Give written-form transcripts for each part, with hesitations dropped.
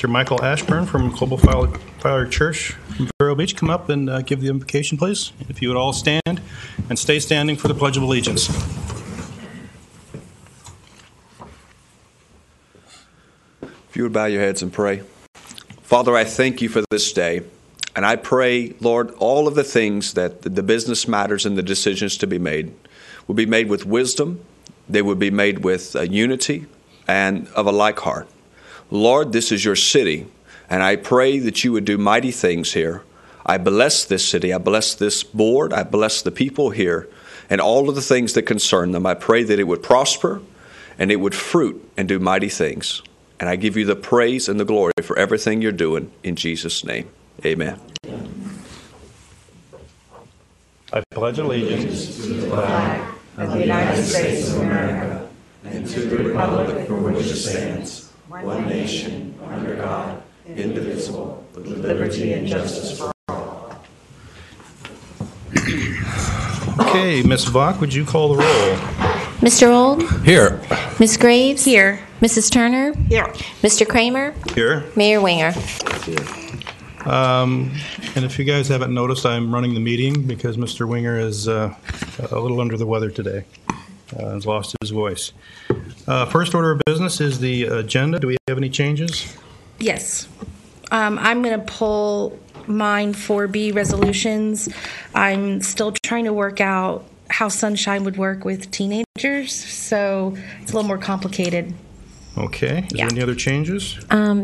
Pastor Michael Ashburn from Global Fire Church in Vero Beach come up and give the invocation, please. If you would all stand and stay standing for the Pledge of Allegiance. If you would bow your heads and pray. Father, I thank you for this day. And I pray, Lord, all of the things that the business matters and the decisions to be made will be made with wisdom. They will be made with unity and of a like heart. Lord, this is your city, and I pray that you would do mighty things here. I bless this city. I bless this board. I bless the people here and all of the things that concern them. I pray that it would prosper and it would fruit and do mighty things. And I give you the praise and the glory for everything you're doing in Jesus' name. Amen. I pledge allegiance to the flag of the United States of America and to the republic for which it stands, one nation, under God, indivisible, with liberty and justice for all. Okay, Ms. Vaught, would you call the roll? Mr. Old? Here. Ms. Graves? Here. Mrs. Turner? Here. Mr. Kramer? Here. Mayor Winger? And if you guys haven't noticed, I'm running the meeting because Mr. Winger is a little under the weather today. Has lost his voice. First order of business is the agenda. Do we have any changes? Yes. I'm going to pull mine 4B resolutions. I'm still trying to work out how sunshine would work with teenagers, so it's a little more complicated. Okay. Is there any other changes?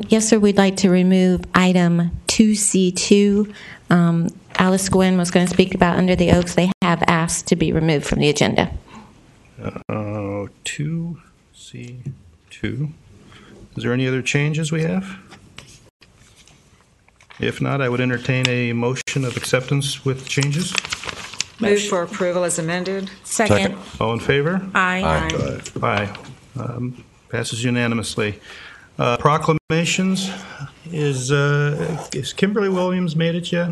Yes, sir. We'd like to remove item 2C2. Alice Gwynn was going to speak about Under the Oaks. They have asked to be removed from the agenda. 2C2. Is there any other changes we have? If not, I would entertain a motion of acceptance with changes. Move for approval as amended. Second. All in favor? Aye. Aye. Passes unanimously. Proclamations. Is Kimberly Williams made it yet?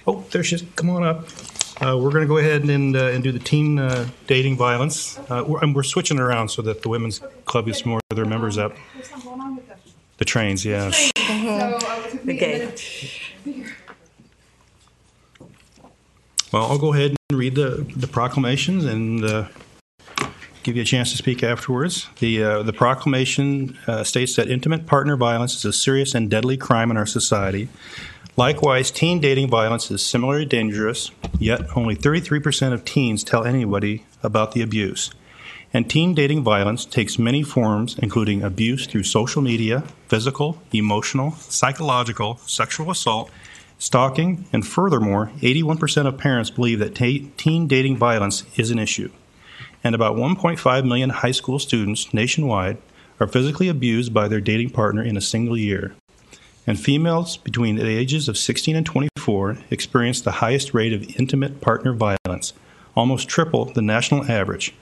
Oh, there she is. Come on up. We're going to go ahead and do the teen dating violence. We're switching around so that the women's club gets more of their members up. The trains, yeah. Okay. Well, I'll go ahead and read the proclamations and give you a chance to speak afterwards. The proclamation states that intimate partner violence is a serious and deadly crime in our society. Likewise, teen dating violence is similarly dangerous, yet only 33% of teens tell anybody about the abuse. And teen dating violence takes many forms, including abuse through social media, physical, emotional, psychological, sexual assault, stalking, and furthermore, 81% of parents believe that teen dating violence is an issue. And about 1.5 million high school students nationwide are physically abused by their dating partner in a single year. And females between the ages of 16 and 24 experience the highest rate of intimate partner violence, almost triple the national average,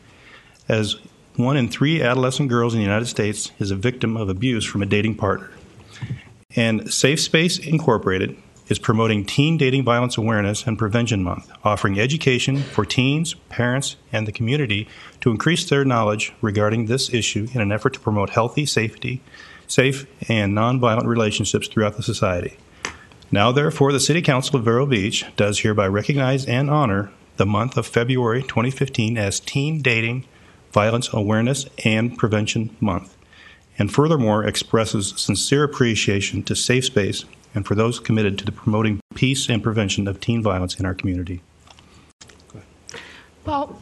as 1 in 3 adolescent girls in the United States is a victim of abuse from a dating partner. And Safe Space Incorporated is promoting Teen Dating Violence Awareness and Prevention Month, offering education for teens, parents, and the community to increase their knowledge regarding this issue in an effort to promote healthy, safe, and nonviolent relationships throughout the society. Now, therefore, the City Council of Vero Beach does hereby recognize and honor the month of February 2015 as Teen Dating Violence Awareness and Prevention Month, and furthermore expresses sincere appreciation to Safe Space and for those committed to the promoting peace and prevention of teen violence in our community. Well,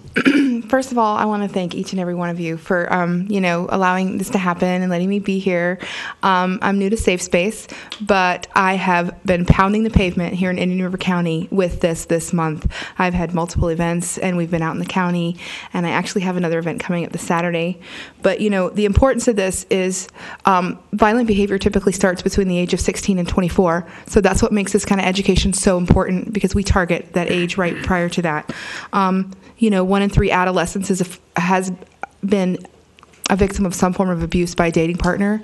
first of all, I want to thank each and every one of you for, allowing this to happen and letting me be here. I'm new to Safe Space, but I have been pounding the pavement here in Indian River County with this month. I've had multiple events, and we've been out in the county, and I actually have another event coming up this Saturday. But, the importance of this is violent behavior typically starts between the age of 16 and 24. So that's what makes this kind of education so important, because we target that age right prior to that. 1 in 3 adolescents has been a victim of some form of abuse by a dating partner,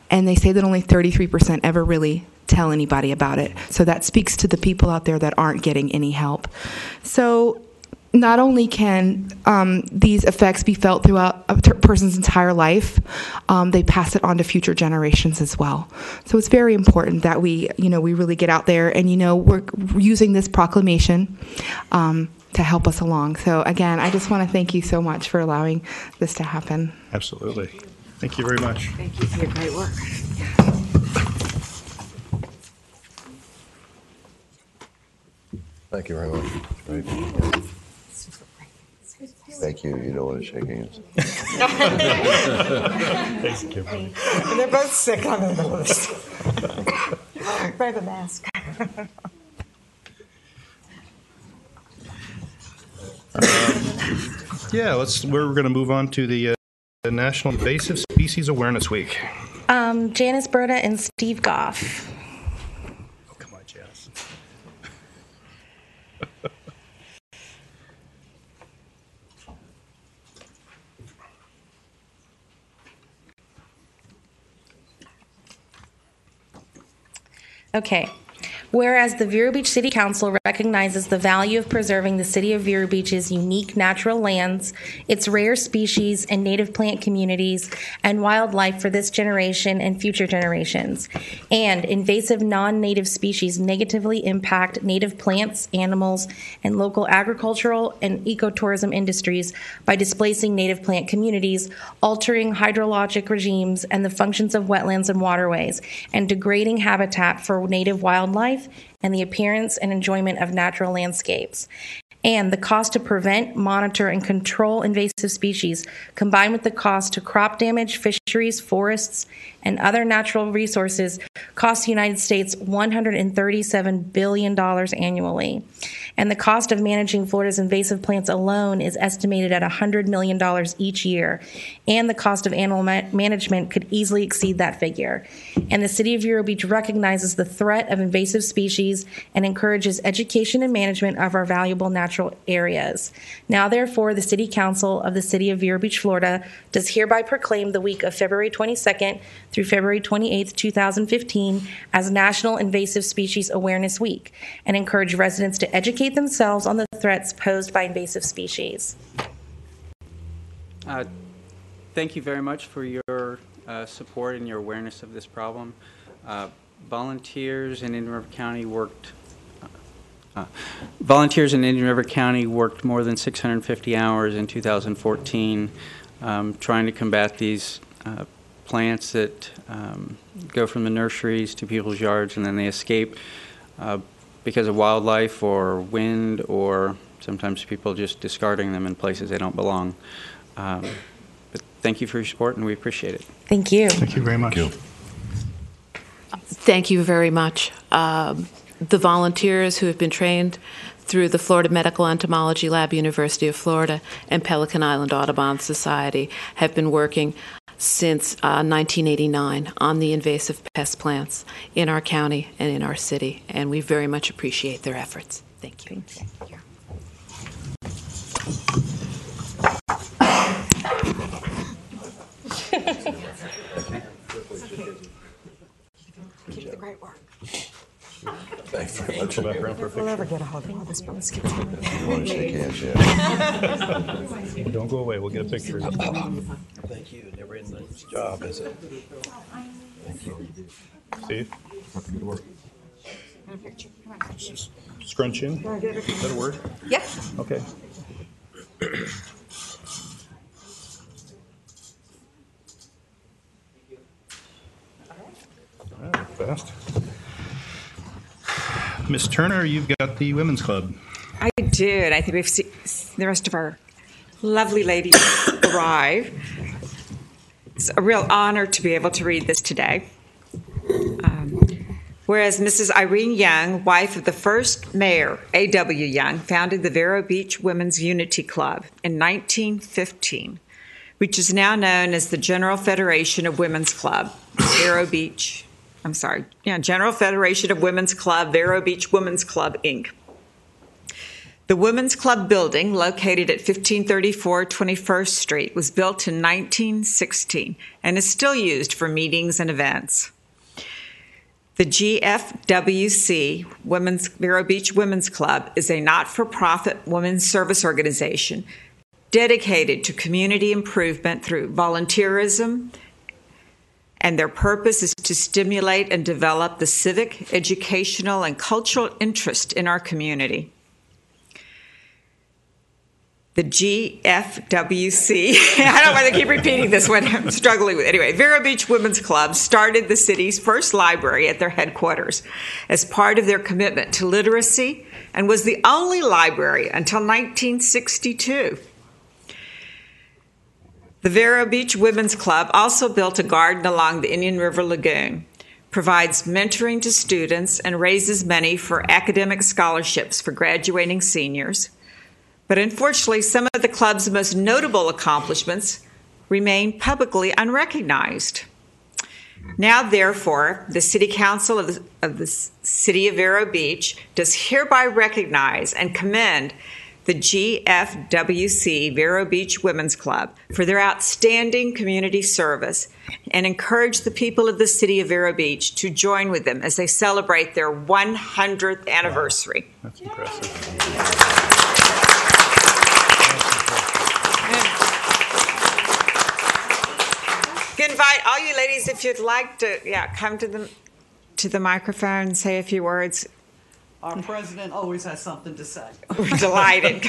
and they say that only 33% ever really tell anybody about it. So that speaks to the people out there that aren't getting any help. So not only can these effects be felt throughout a person's entire life, they pass it on to future generations as well. So it's very important that we really get out there and, we're using this proclamation to help us along. So again, I just want to thank you so much for allowing this to happen. Absolutely. Thank you very much. Thank you for your great work. Thank you very much. Great. Thank you. You don't want to shake hands. Thank you. They're both sick on the list. Wear the mask. We're going to move on to the National Invasive Species Awareness Week. Janice Berta and Steve Goff. Oh, come on, Janice. Okay. Whereas the Vero Beach City Council recognizes the value of preserving the City of Vero Beach's unique natural lands, its rare species and native plant communities, and wildlife for this generation and future generations, and invasive non-native species negatively impact native plants, animals, and local agricultural and ecotourism industries by displacing native plant communities, altering hydrologic regimes and the functions of wetlands and waterways, and degrading habitat for native wildlife and the appearance and enjoyment of natural landscapes. And the cost to prevent, monitor, and control invasive species, combined with the cost to crop damage, fisheries, forests, and other natural resources, costs the United States $137 billion annually. And the cost of managing Florida's invasive plants alone is estimated at $100 million each year. And the cost of animal management could easily exceed that figure. And the City of Vero Beach recognizes the threat of invasive species and encourages education and management of our valuable natural areas. Now, therefore, the City Council of the City of Vero Beach, Florida, does hereby proclaim the week of February 22nd through February 28th, 2015 as National Invasive Species Awareness Week and encourage residents to educate themselves on the threats posed by invasive species. Thank you very much for your support and your awareness of this problem. Volunteers in Indian River County worked more than 650 hours in 2014 trying to combat these plants that go from the nurseries to people's yards and then they escape because of wildlife or wind or sometimes people just discarding them in places they don't belong. But thank you for your support and we appreciate it. Thank you. Thank you very much. Thank you. Thank you very much. The volunteers who have been trained through the Florida Medical Entomology Lab, University of Florida, and Pelican Island Audubon Society have been working since 1989 on the invasive pest plants in our county and in our city, and we very much appreciate their efforts. Thank you. Thank you. Keep the great work. Thanks very much. If we'll ever get a hold of all this promiscuous. You want to shake hands, yeah. Don't go away. We'll get a picture. Thank you. Never in the job, is it? Thank you. Steve? Good work. Scrunch in. Is that a word? Yep. Okay. All right, fast. Miss Turner, you've got the Women's Club. I did. I think we've seen the rest of our lovely ladies arrive. It's a real honor to be able to read this today. Whereas Mrs. Irene Young, wife of the first mayor, A.W. Young, founded the Vero Beach Women's Unity Club in 1915, which is now known as the General Federation of Women's Club, General Federation of Women's Club, Vero Beach Women's Club, Inc. The Women's Club building, located at 1534 21st Street, was built in 1916 and is still used for meetings and events. The GFWC, Vero Beach Women's Club, is a not-for-profit women's service organization dedicated to community improvement through volunteerism, and their purpose is to stimulate and develop the civic, educational, and cultural interest in our community. The GFWC, I don't know why they keep repeating this one, I'm struggling with it. Anyway, Vero Beach Women's Club started the city's first library at their headquarters as part of their commitment to literacy and was the only library until 1962. The Vero Beach Women's Club also built a garden along the Indian River Lagoon, provides mentoring to students, and raises money for academic scholarships for graduating seniors. But unfortunately, some of the club's most notable accomplishments remain publicly unrecognized. Now, therefore, the City Council of the City of Vero Beach does hereby recognize and commend the GFWC Vero Beach Women's Club for their outstanding community service and encourage the people of the City of Vero Beach to join with them as they celebrate their 100th anniversary. Wow. That's impressive. You can invite all you ladies, if you'd like to, come to the microphone and say a few words. Our president always has something to say. We're delighted.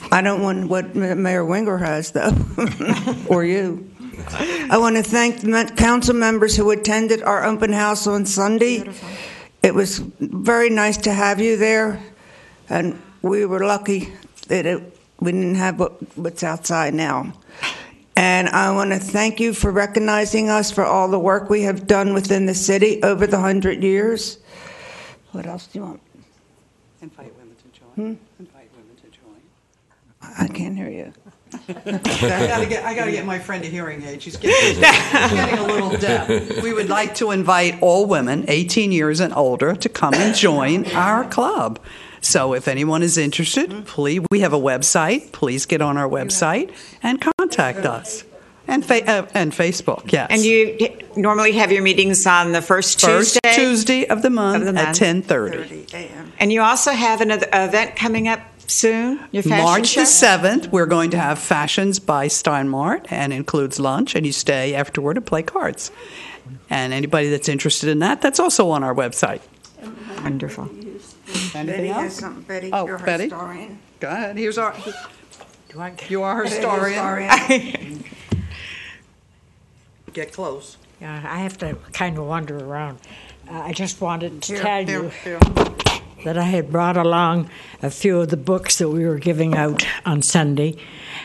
I don't want what Mayor Winger has, though, or you. I want to thank the council members who attended our open house on Sunday. Beautiful. It was very nice to have you there, and we were lucky that we didn't have what's outside now. And I want to thank you for recognizing us for all the work we have done within the city over the 100 years. What else do you want? Invite women to join. Invite women to join. I can't hear you. I got to get my friend a hearing aid. She's getting a little deaf. We would like to invite all women 18 years and older to come and join our club. So if anyone is interested, please, we have a website. Please get on our website and contact us. And Facebook, yes. And you normally have your meetings on the first Tuesday of the month at 10:30 a.m. And you also have an event coming up soon, your fashion March show? the 7th, we're going to have Fashions by Steinmart, and includes lunch, and you stay afterward and play cards. And anybody that's interested in that, that's also on our website. Wonderful. Anything Betty else? has something. Betty, you're a Betty? historian. Go ahead. Here's our... You are a historian. Get close. Yeah, I have to kind of wander around. I just wanted to tell you that I had brought along a few of the books that we were giving out on Sunday,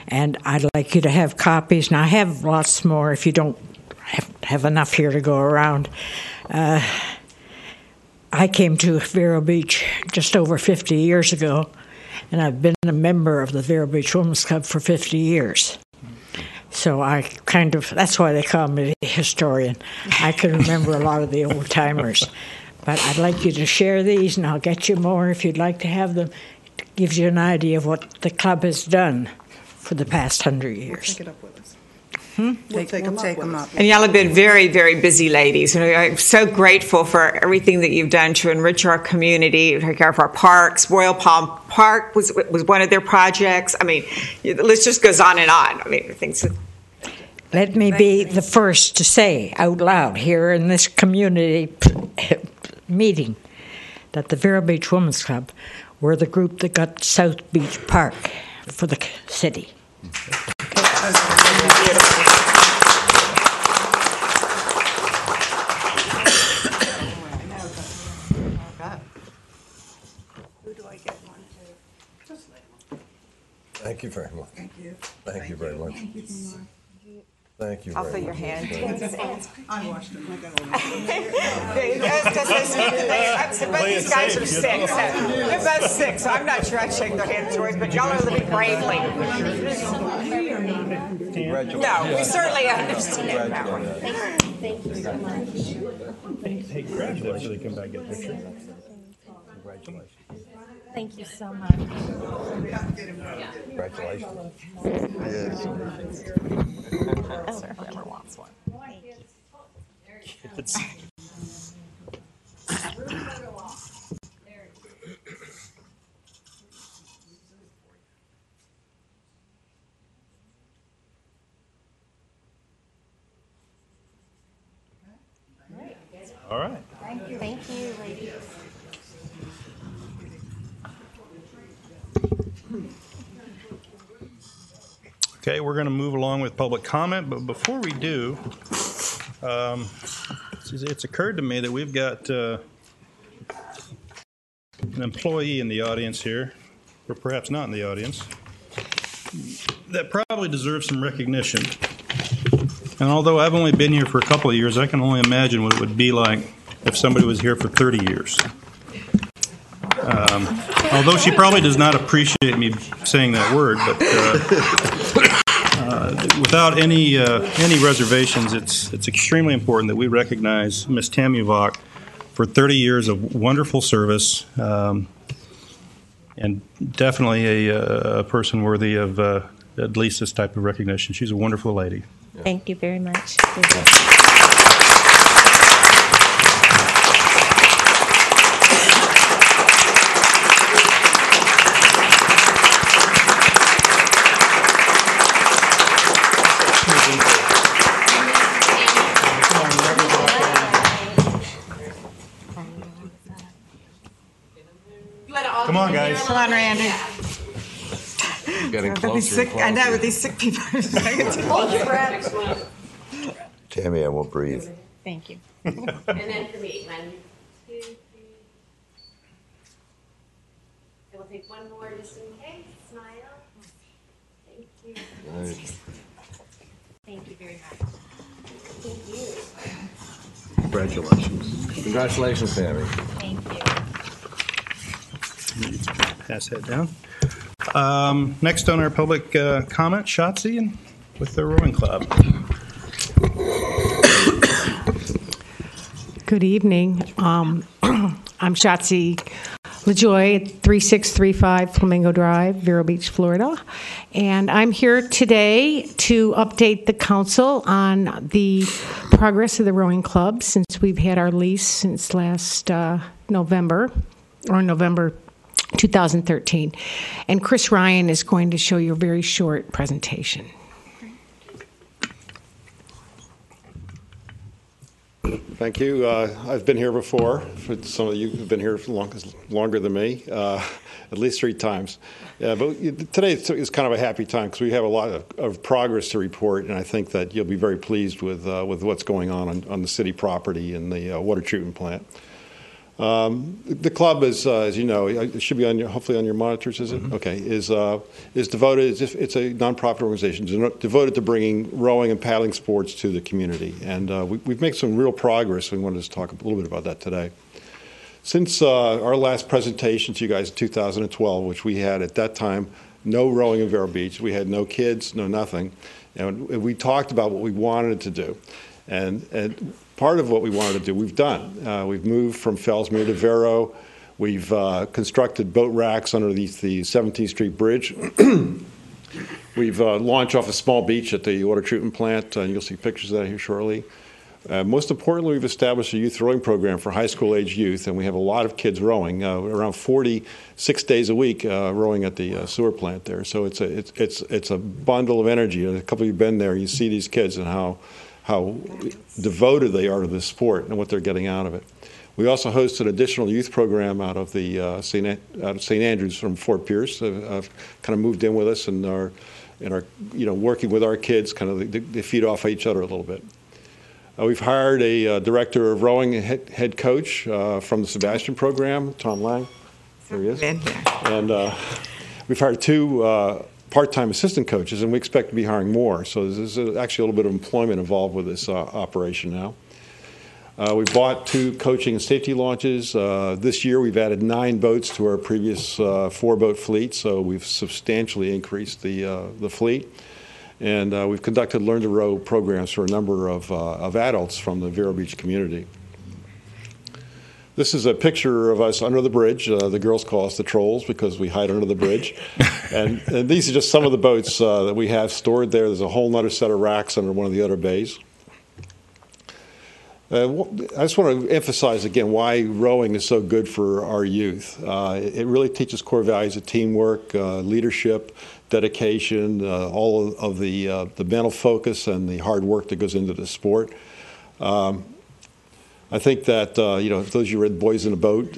and I'd like you to have copies. Now, I have lots more if you don't have enough here to go around. I came to Vero Beach just over 50 years ago, and I've been a member of the Vero Beach Women's Club for 50 years. So that's why they call me the historian. I can remember a lot of the old timers. But I'd like you to share these, and I'll get you more if you'd like to have them. It gives you an idea of what the club has done for the past 100 years. We'll take it up with us. We'll take them up. And y'all have been very, very busy ladies. And I'm so grateful for everything that you've done to enrich our community, take care of our parks. Royal Palm Park was one of their projects. I mean, the list just goes on and on. I mean, things. Let me be the first to say out loud here in this community meeting that the Vero Beach Women's Club were the group that got South Beach Park for the city. Thank you very much. Thank you. Thank you very much. Thank you. I'll fill your hand. I watched them. I got Both these guys are sick. They're both sick, so I'm not sure I'd shake their hands, George, but y'all are living bravely. No, we certainly understand that one. Thank you so much. Hey, congratulations. Come back and get a picture. Congratulations. Thank you so much. Congratulations. Whoever wants one. Kids. All right. Thank you. Thank you, ladies. Okay, we're going to move along with public comment, but before we do, it's occurred to me that we've got an employee in the audience here, or perhaps not in the audience, that probably deserves some recognition. And although I've only been here for a couple of years, I can only imagine what it would be like if somebody was here for 30 years. Although she probably does not appreciate me saying that word, but without any reservations, it's extremely important that we recognize Ms. Tammy Vach for 30 years of wonderful service, and definitely a person worthy of at least this type of recognition. She's a wonderful lady. Thank you very much. Come on, guys. Come on, Randy. Getting They'll be closer sick. and I know, closer. with these sick people. Hold your breath. Tammy, I won't breathe. Thank you. And then for me, 1, 2, 3. And we'll take one more just in case. Smile. Thank you. Nice. Thank you very much. Thank you. Congratulations. Congratulations, Tammy. Thank you. Pass that down. Next on our public comment, Shotzi and with the rowing club. Good evening. I'm Shotzi LaJoy at 3635 Flamingo Drive, Vero Beach, Florida. And I'm here today to update the council on the progress of the rowing club since we've had our lease since last November 2013. And Chris Ryan is going to show you a very short presentation. Thank you. I've been here before. For some of you who've been here for longer than me, at least 3 times. But today is kind of a happy time because we have a lot of progress to report, and I think that you'll be very pleased with what's going on the city property and the water treatment plant. The club is, as you know, it should be hopefully on your monitors, is it? Mm-hmm. Okay. Is devoted. It's a nonprofit organization devoted to bringing rowing and paddling sports to the community, and we've made some real progress. We wanted to talk a little bit about that today. Since our last presentation to you guys in 2012, which we had at that time no rowing in Vero Beach, we had no kids, no nothing, and we talked about what we wanted to do, and part of what we wanted to do, we've done. We've moved from Fellsmere to Vero. We've constructed boat racks underneath the 17th Street Bridge. We've launched off a small beach at the water treatment plant, and you'll see pictures of that here shortly. Most importantly, we've established a youth rowing program for high school age youth, and we have a lot of kids rowing, around 46 days a week rowing at the sewer plant there. So it's a bundle of energy. A couple of you have been there, you see these kids and how devoted they are to this sport and what they're getting out of it. We also host an additional youth program out of the St. Andrews from Fort Pierce. Kind of moved in with us and are working with our kids. Kind of they feed off each other a little bit. We've hired a director of rowing head coach from the Sebastian program, Tom Lang. There he is. And we've hired 2 part-time assistant coaches, and we expect to be hiring more. So there's actually a little bit of employment involved with this operation now. We bought 2 coaching and safety launches. This year we've added 9 boats to our previous 4-boat fleet, so we've substantially increased the fleet. And we've conducted learn-to-row programs for a number of adults from the Vero Beach community. This is a picture of us under the bridge. The girls call us the trolls because we hide under the bridge. and these are just some of the boats that we have stored there. There's a whole other set of racks under one of the other bays. I just want to emphasize again why rowing is so good for our youth. It really teaches core values of teamwork, leadership, dedication, all of the mental focus and the hard work that goes into the sport. I think that if those of you read Boys in a Boat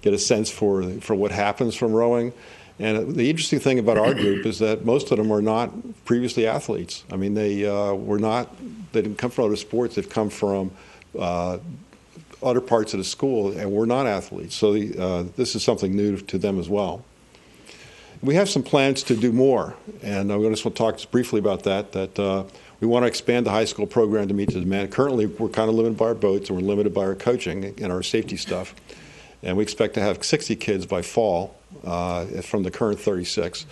get a sense for what happens from rowing. And the interesting thing about our group is that most of them are not previously athletes. I mean, they didn't come from other sports. They've come from other parts of the school, and we're not athletes. So this is something new to them as well. We have some plans to do more, and I'm going to talk just briefly about that. We want to expand the high school program to meet the demand. Currently, we're kind of limited by our boats, and we're limited by our coaching and our safety stuff. And we expect to have 60 kids by fall from the current 36.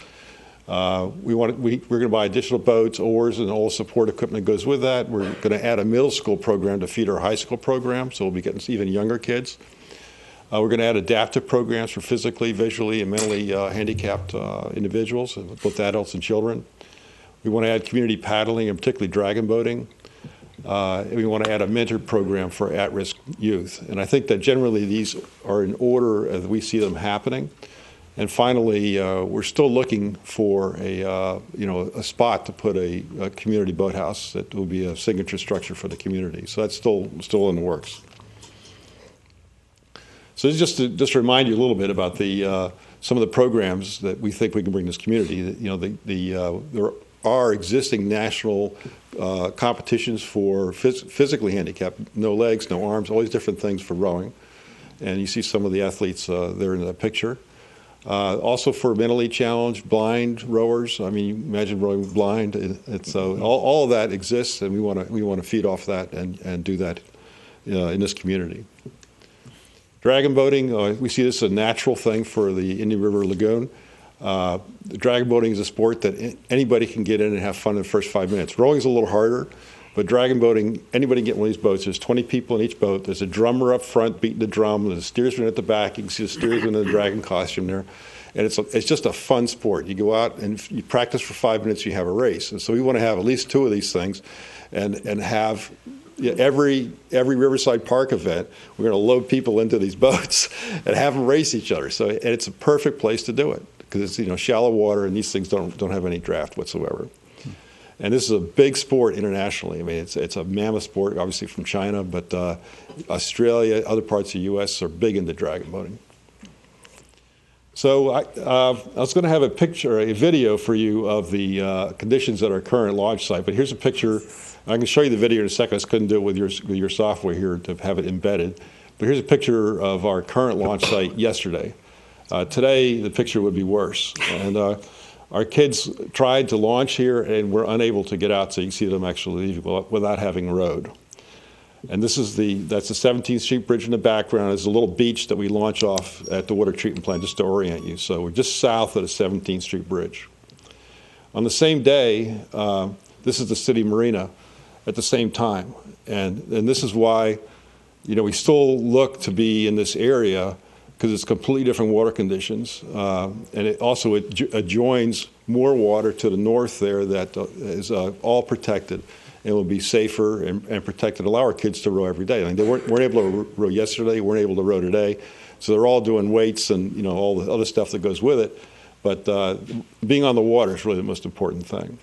We're going to buy additional boats, oars, and all support equipment that goes with that. We're going to add a middle school program to feed our high school program, so we'll be getting even younger kids. We're going to add adaptive programs for physically, visually, and mentally handicapped individuals, both adults and children. We want to add community paddling, and particularly dragon boating. And we want to add a mentor program for at-risk youth. And I think that generally these are in order as we see them happening. And finally, we're still looking for a spot to put a community boathouse that will be a signature structure for the community. So that's still in the works. So just to remind you a little bit about some of the programs that we think we can bring to this community. There are existing national competitions for physically handicapped, no legs, no arms, all these different things for rowing. And you see some of the athletes there in that picture. Also for mentally challenged, blind rowers. I mean, you imagine rowing blind. All of that exists, and we want to feed off that and do that in this community. Dragon boating, we see this as a natural thing for the Indian River Lagoon. Dragon boating is a sport that anybody can get in and have fun in the first 5 minutes. Rowing is a little harder, but dragon boating, anybody can get one of these boats. There's 20 people in each boat. There's a drummer up front beating the drum. There's a steersman at the back. You can see the steersman in the dragon costume there. And it's just a fun sport. You go out and you practice for 5 minutes, you have a race. And so we want to have at least 2 of these things and have every Riverside Park event, we're going to load people into these boats and have them race each other. So, and it's a perfect place to do it because it's shallow water and these things don't have any draft whatsoever. And this is a big sport internationally. I mean, it's a mammoth sport, obviously from China, but Australia, other parts of the U.S. are big into dragon boating. So I was going to have a video for you of the conditions at our current launch site, but here's a picture. I can show you the video in a second. I just couldn't do it with your software here to have it embedded. But here's a picture of our current launch site yesterday. Today, the picture would be worse. And our kids tried to launch here and were unable to get out, so you can see them actually leave without having a road. And that's the 17th Street Bridge in the background. There's a little beach that we launch off at the water treatment plant just to orient you. So we're just south of the 17th Street Bridge. On the same day, this is the city marina at the same time. And this is why, we still look to be in this area because it's completely different water conditions. And it also adjoins more water to the north there that is all protected and will be safer and protected, allow our kids to row every day. I mean, they weren't able to row yesterday, weren't able to row today. So they're all doing weights and all the other stuff that goes with it. But being on the water is really the most important thing.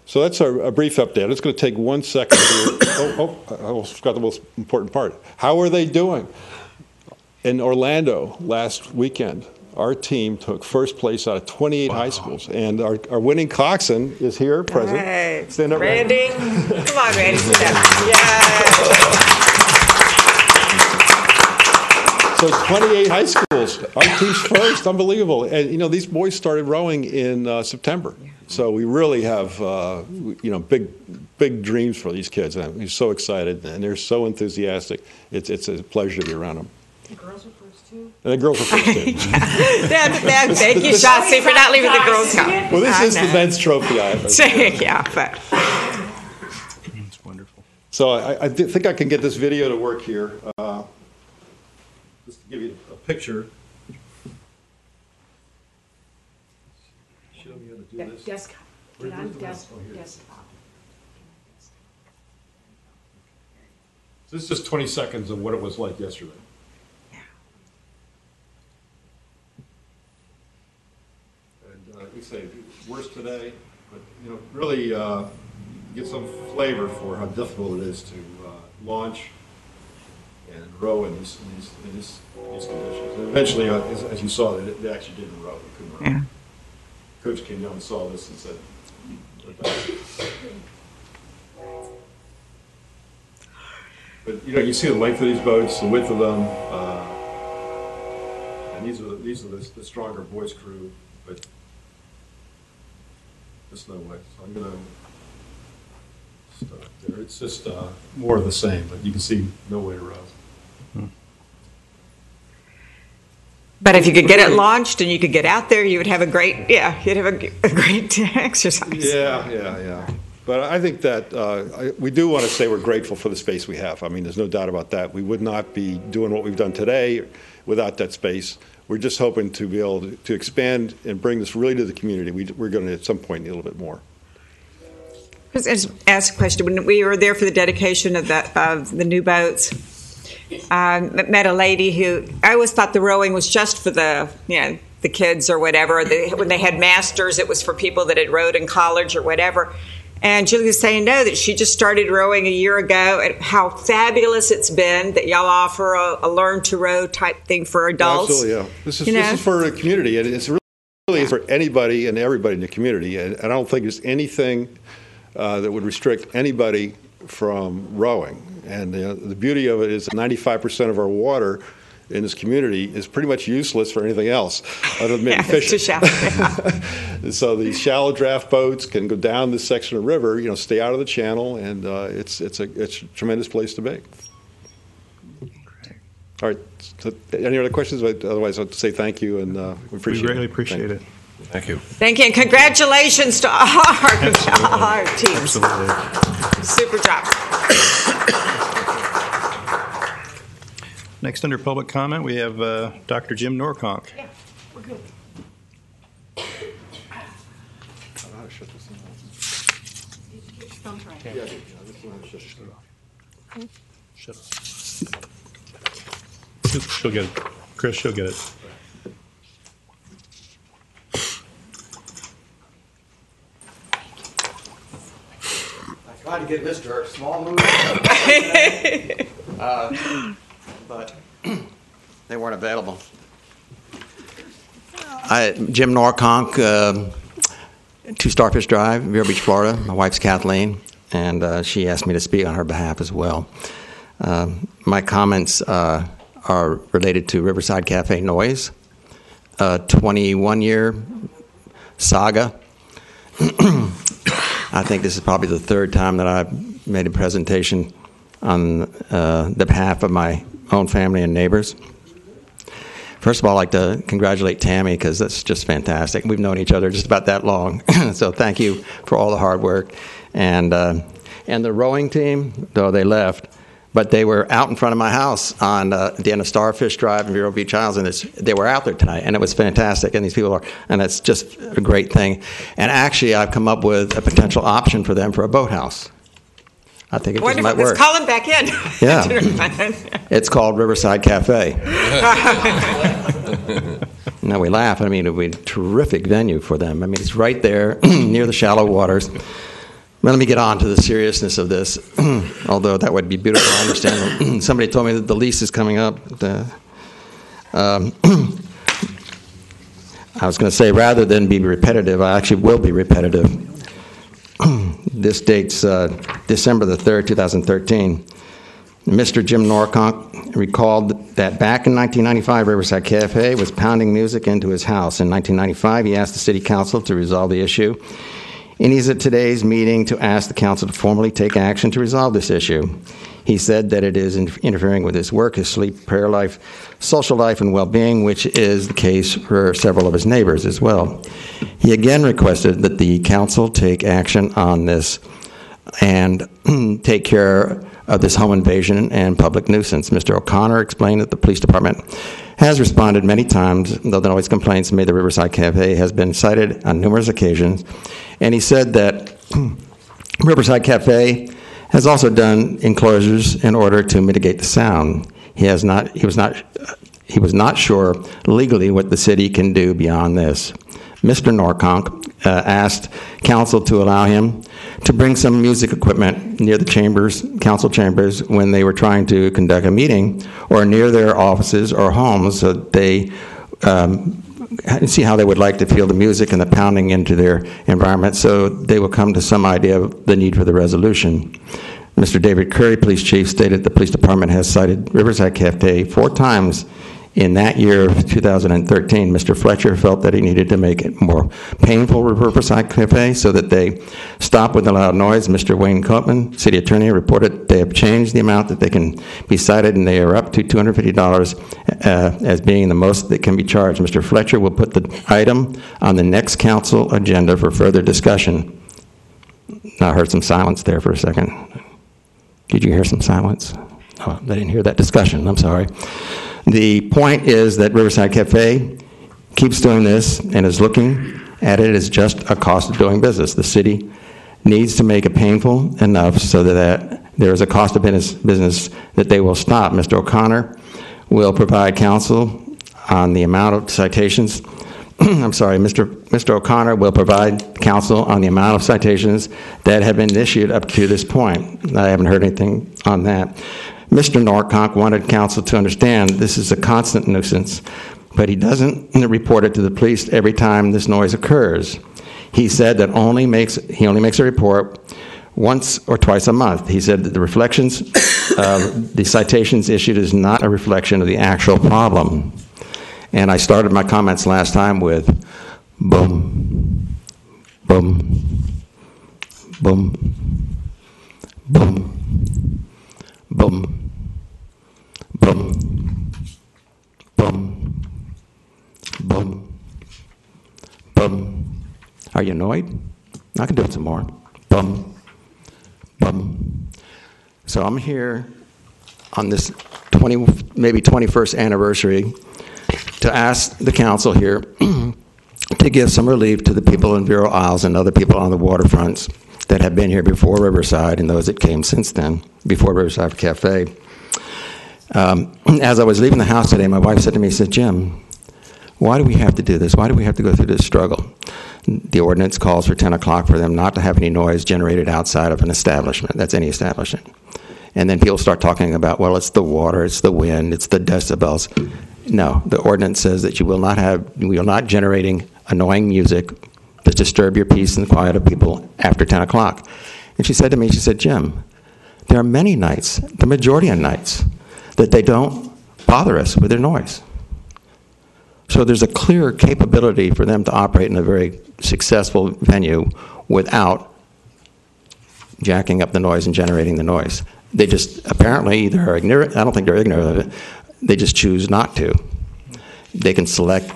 So that's a brief update. It's going to take 1 second. I almost forgot the most important part. How are they doing? In Orlando last weekend, our team took first place out of 28 high schools. And our winning coxswain is here, present. Hey, stand up, Randy. Come on, Randy. Yeah. So 28 high schools. Our team's first. Unbelievable. And, these boys started rowing in September. So we really have, big dreams for these kids. And we're so excited, and they're so enthusiastic. It's a pleasure to be around them. The girls are first, too? And the girls are first, too. Thank you, Shotzi, for not leaving the Girls Cup. Well, this is the men's trophy. Yeah, but. It's wonderful. So I think I can get this video to work here. Just to give you a picture. Show me how to do this. Desktop. Get on desktop. So this is just 20 seconds of what it was like yesterday. We say worse today, but really get some flavor for how difficult it is to launch row in these conditions. And eventually, as you saw, they actually didn't row. They couldn't row. Yeah. Coach came down and saw this and said, but you see the length of these boats, the width of them, and these are the stronger boys' crew, but there's no way. So I'm going to stop there. It's just more of the same, but you can see no way to row. But if you could get it launched and you could get out there, you would have a great, you'd have a great exercise. Yeah. But I think that we do want to say we're grateful for the space we have. I mean, there's no doubt about that. We would not be doing what we've done today without that space. We're just hoping to be able to expand and bring this really to the community. We're going to, at some point, need a little bit more. I was going to ask a question. When we were there for the dedication of the new boats, met a lady who, I always thought the rowing was just for the kids or whatever. When they had masters, it was for people that had rowed in college or whatever. And Julie was saying no, that she just started rowing a year ago, and how fabulous it's been that y'all offer a learn to row type thing for adults. Absolutely, yeah. This is for the community, and it's really for anybody and everybody in the community. And I don't think there's anything that would restrict anybody from rowing. And the beauty of it is that 95% of our water in this community is pretty much useless for anything else other than maybe fishing. It's too shallow. So these shallow draft boats can go down this section of river, stay out of the channel, and it's a tremendous place to be. All right. So any other questions? Otherwise, I'll say thank you, and we appreciate it. We greatly appreciate it. Thank you. Thank you, and congratulations to all our teams. Absolutely. Super job. Next, under public comment, we have Dr. Jim Norconk. Yeah, we're good. Shut up. She'll get it. Chris, she'll get it. I tried to get Mr. Small move, but they weren't available. Jim Norconk, 2 Starfish Drive, Vero Beach, Florida. My wife's Kathleen, and she asked me to speak on her behalf as well. My comments are related to Riverside Cafe noise, a 21-year saga. I think this is probably the 3rd time that I've made a presentation on the behalf of my own family and neighbors. First of all, I'd like to congratulate Tammy, because that's just fantastic. We've known each other just about that long. So thank you for all the hard work. And the rowing team, though they left, but they were out in front of my house on the end of Starfish Drive in Vero Beach Isles, and they were out there tonight, and it was fantastic. And these people are, and it's just a great thing. And actually, I've come up with a potential option for them for a boathouse. I think it just might work. Let's call him back in. Yeah. It's called Riverside Cafe. Now we laugh. I mean, it would be a terrific venue for them. I mean, it's right there near the shallow waters. Let me get on to the seriousness of this, although that would be beautiful. I understand. Somebody told me that the lease is coming up. I was going to say, rather than be repetitive, I actually will be repetitive. This dates December the 3rd, 2013. Mr. Jim Norconk recalled that back in 1995, Riverside Cafe was pounding music into his house. In 1995, he asked the City Council to resolve the issue. And he's at today's meeting to ask the council to formally take action to resolve this issue. He said that it is interfering with his work, his sleep, prayer life, social life, and well-being, which is the case for several of his neighbors as well. He again requested that the council take action on this and take care of this home invasion and public nuisance. Mr. O'Connor explained that the police department has responded many times, though the noise complaints made the Riverside Cafe has been cited on numerous occasions. And he said that Riverside Cafe has also done enclosures in order to mitigate the sound. He was not sure legally what the city can do beyond this. Mr. Norconk asked council to allow him to bring some music equipment near the chambers, council chambers, when they were trying to conduct a meeting, or near their offices or homes, so that they see how they would like to feel the music and the pounding into their environment, so they will come to some idea of the need for the resolution. Mr. David Curry, police chief, stated the police department has cited Riverside Cafe 4 times in that year of 2013. Mr. Fletcher felt that he needed to make it more painful for Riverside Cafe so that they stop with the loud noise. Mr. Wayne Copeman, city attorney, reported they have changed the amount that they can be cited, and they are up to $250 as being the most that can be charged. Mr. Fletcher will put the item on the next council agenda for further discussion. I heard some silence there for a second. Did you hear some silence? Oh, I didn't hear that discussion. I'm sorry. The point is that Riverside Cafe keeps doing this and is looking at it as just a cost of doing business. The city needs to make it painful enough so that there is a cost of business that they will stop. Mr. O'Connor will provide counsel on the amount of citations. I'm sorry, Mr. O'Connor will provide counsel on the amount of citations that have been issued up to this point. I haven't heard anything on that. Mr. Norconk wanted counsel to understand this is a constant nuisance, but he doesn't report it to the police every time this noise occurs. He said that he only makes a report once or twice a month. He said that the reflections, the citations issued is not a reflection of the actual problem. And I started my comments last time with boom, boom, boom, boom, boom, boom, boom, boom, boom. Are you annoyed? I can do it some more. Boom, boom. So I'm here on this maybe 21st anniversary to ask the council here to give some relief to the people in Vero Isles and other people on the waterfronts that have been here before Riverside and those that came since then, before Riverside Cafe. As I was leaving the house today, my wife said to me, she said, Jim, why do we have to do this? Why do we have to go through this struggle? The ordinance calls for 10 o'clock for them not to have any noise generated outside of an establishment. That's any establishment. And then people start talking about, well, it's the water, it's the wind, it's the decibels. No, the ordinance says that you will not generating annoying music to disturb your peace and the quiet of people after 10 o'clock. And she said to me, she said, Jim, there are many nights, the majority of nights, that they don't bother us with their noise. So there's a clear capability for them to operate in a very successful venue without jacking up the noise and generating the noise. They just apparently either are ignorant, I don't think they're ignorant of it, they just choose not to. They can select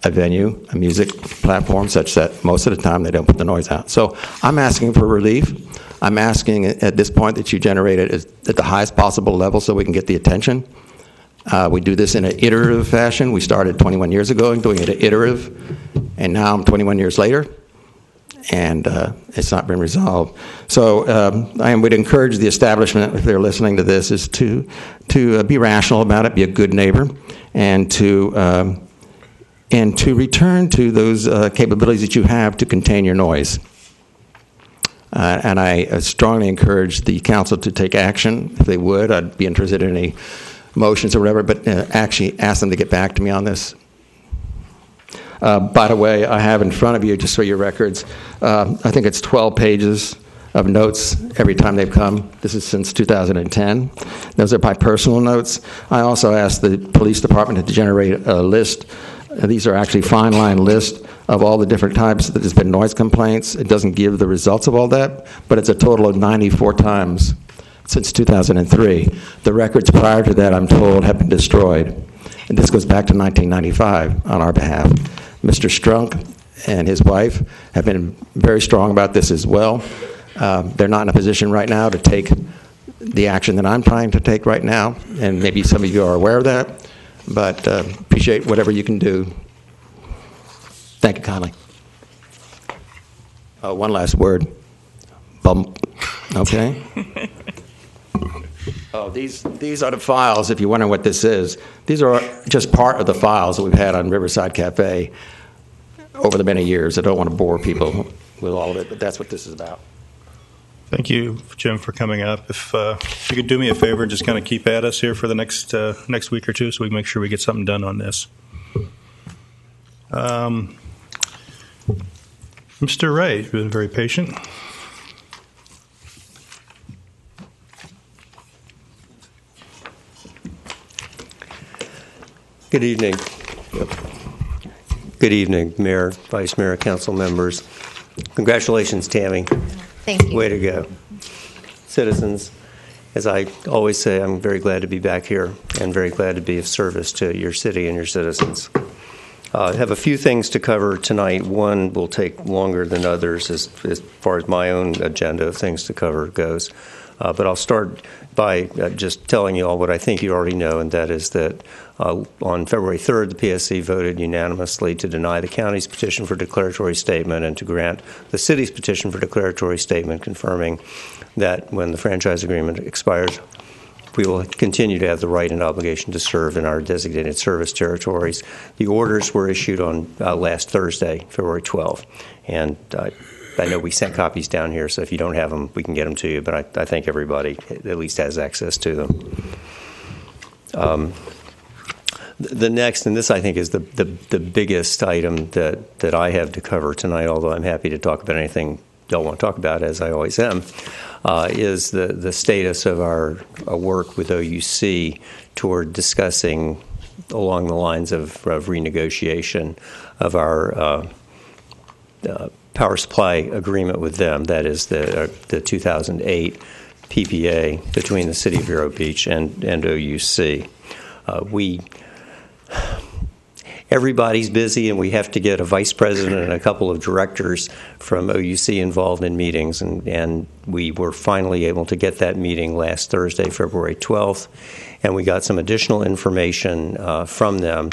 a venue, a music platform, such that most of the time they don't put the noise out. So I'm asking for relief. I'm asking at this point that you generate it at the highest possible level so we can get the attention. We do this in an iterative fashion. We started 21 years ago doing it iterative, and now I'm 21 years later, and it's not been resolved. So I would encourage the establishment, if they're listening to this, is to be rational about it, be a good neighbor, and to return to those capabilities that you have to contain your noise. And I strongly encourage the council to take action. If they would, I'd be interested in any motions or whatever, but actually ask them to get back to me on this. By the way, I have in front of you, just for your records, I think it's 12 pages of notes every time they've come. This is since 2010. Those are my personal notes. I also asked the police department to generate a list. These are actually fine line lists of all the different types that there's been noise complaints. It doesn't give the results of all that, but it's a total of 94 times since 2003. The records prior to that, I'm told, have been destroyed. And this goes back to 1995 on our behalf. Mr. Strunk and his wife have been very strong about this as well. They're not in a position right now to take the action that I'm trying to take right now, and maybe some of you are aware of that, but appreciate whatever you can do. Thank you kindly. One last word. Bump. Okay? Oh, these are the files, if you're wondering what this is. These are just part of the files that we've had on Riverside Cafe. over the many years. I don't want to bore people with all of it, but that's what this is about. Thank you, Jim, for coming up. If you could do me a favor and just kind of keep at us here for the next week or two so we can make sure we get something done on this. Mr. Ray, you've been very patient. Good evening. Good evening, Mayor, Vice Mayor, Council members. Congratulations, Tammy. Thank you. Way to go. Citizens, as I always say, I'm very glad to be back here and very glad to be of service to your city and your citizens. I have a few things to cover tonight. One will take longer than others as far as my own agenda of things to cover goes. But I'll start by just telling you all what I think you already know, and that is that on February 3rd, the PSC voted unanimously to deny the county's petition for declaratory statement and to grant the city's petition for declaratory statement, confirming that when the franchise agreement expires, we will continue to have the right and obligation to serve in our designated service territories. The orders were issued on last Thursday, February 12th, and I know we sent copies down here, so if you don't have them, we can get them to you, but I think everybody at least has access to them. The next, and this I think is the biggest item that I have to cover tonight, although I'm happy to talk about anything y'all want to talk about, as I always am, is the status of our work with OUC toward discussing along the lines of renegotiation of our power supply agreement with them. That is the 2008 PPA between the City of Vero Beach and OUC. Everybody's busy, and we have to get a vice president and a couple of directors from OUC involved in meetings, and we were finally able to get that meeting last Thursday, February 12th, and we got some additional information from them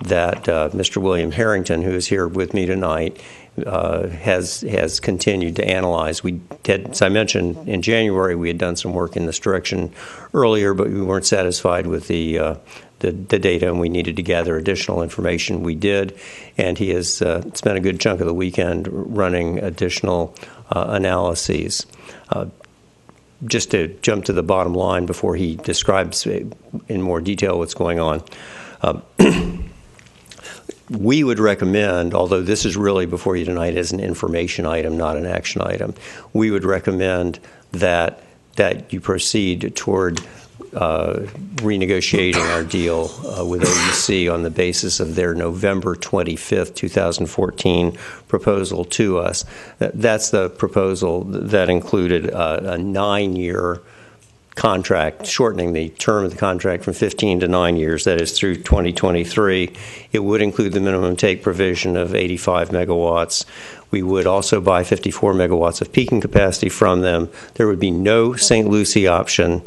that Mr. William Harrington, who is here with me tonight, has continued to analyze. We had, as I mentioned, in January we had done some work in this direction earlier, but we weren't satisfied with the data, and we needed to gather additional information. We did, and he has spent a good chunk of the weekend running additional analyses. Just to jump to the bottom line before he describes in more detail what's going on, we would recommend, although this is really before you tonight as an information item, not an action item, we would recommend that you proceed toward renegotiating our deal with OUC on the basis of their November 25th, 2014 proposal to us. That's the proposal that included a 9-year contract, shortening the term of the contract from 15 to 9 years, that is through 2023. It would include the minimum take provision of 85 megawatts. We would also buy 54 megawatts of peaking capacity from them. There would be no St. Lucie option.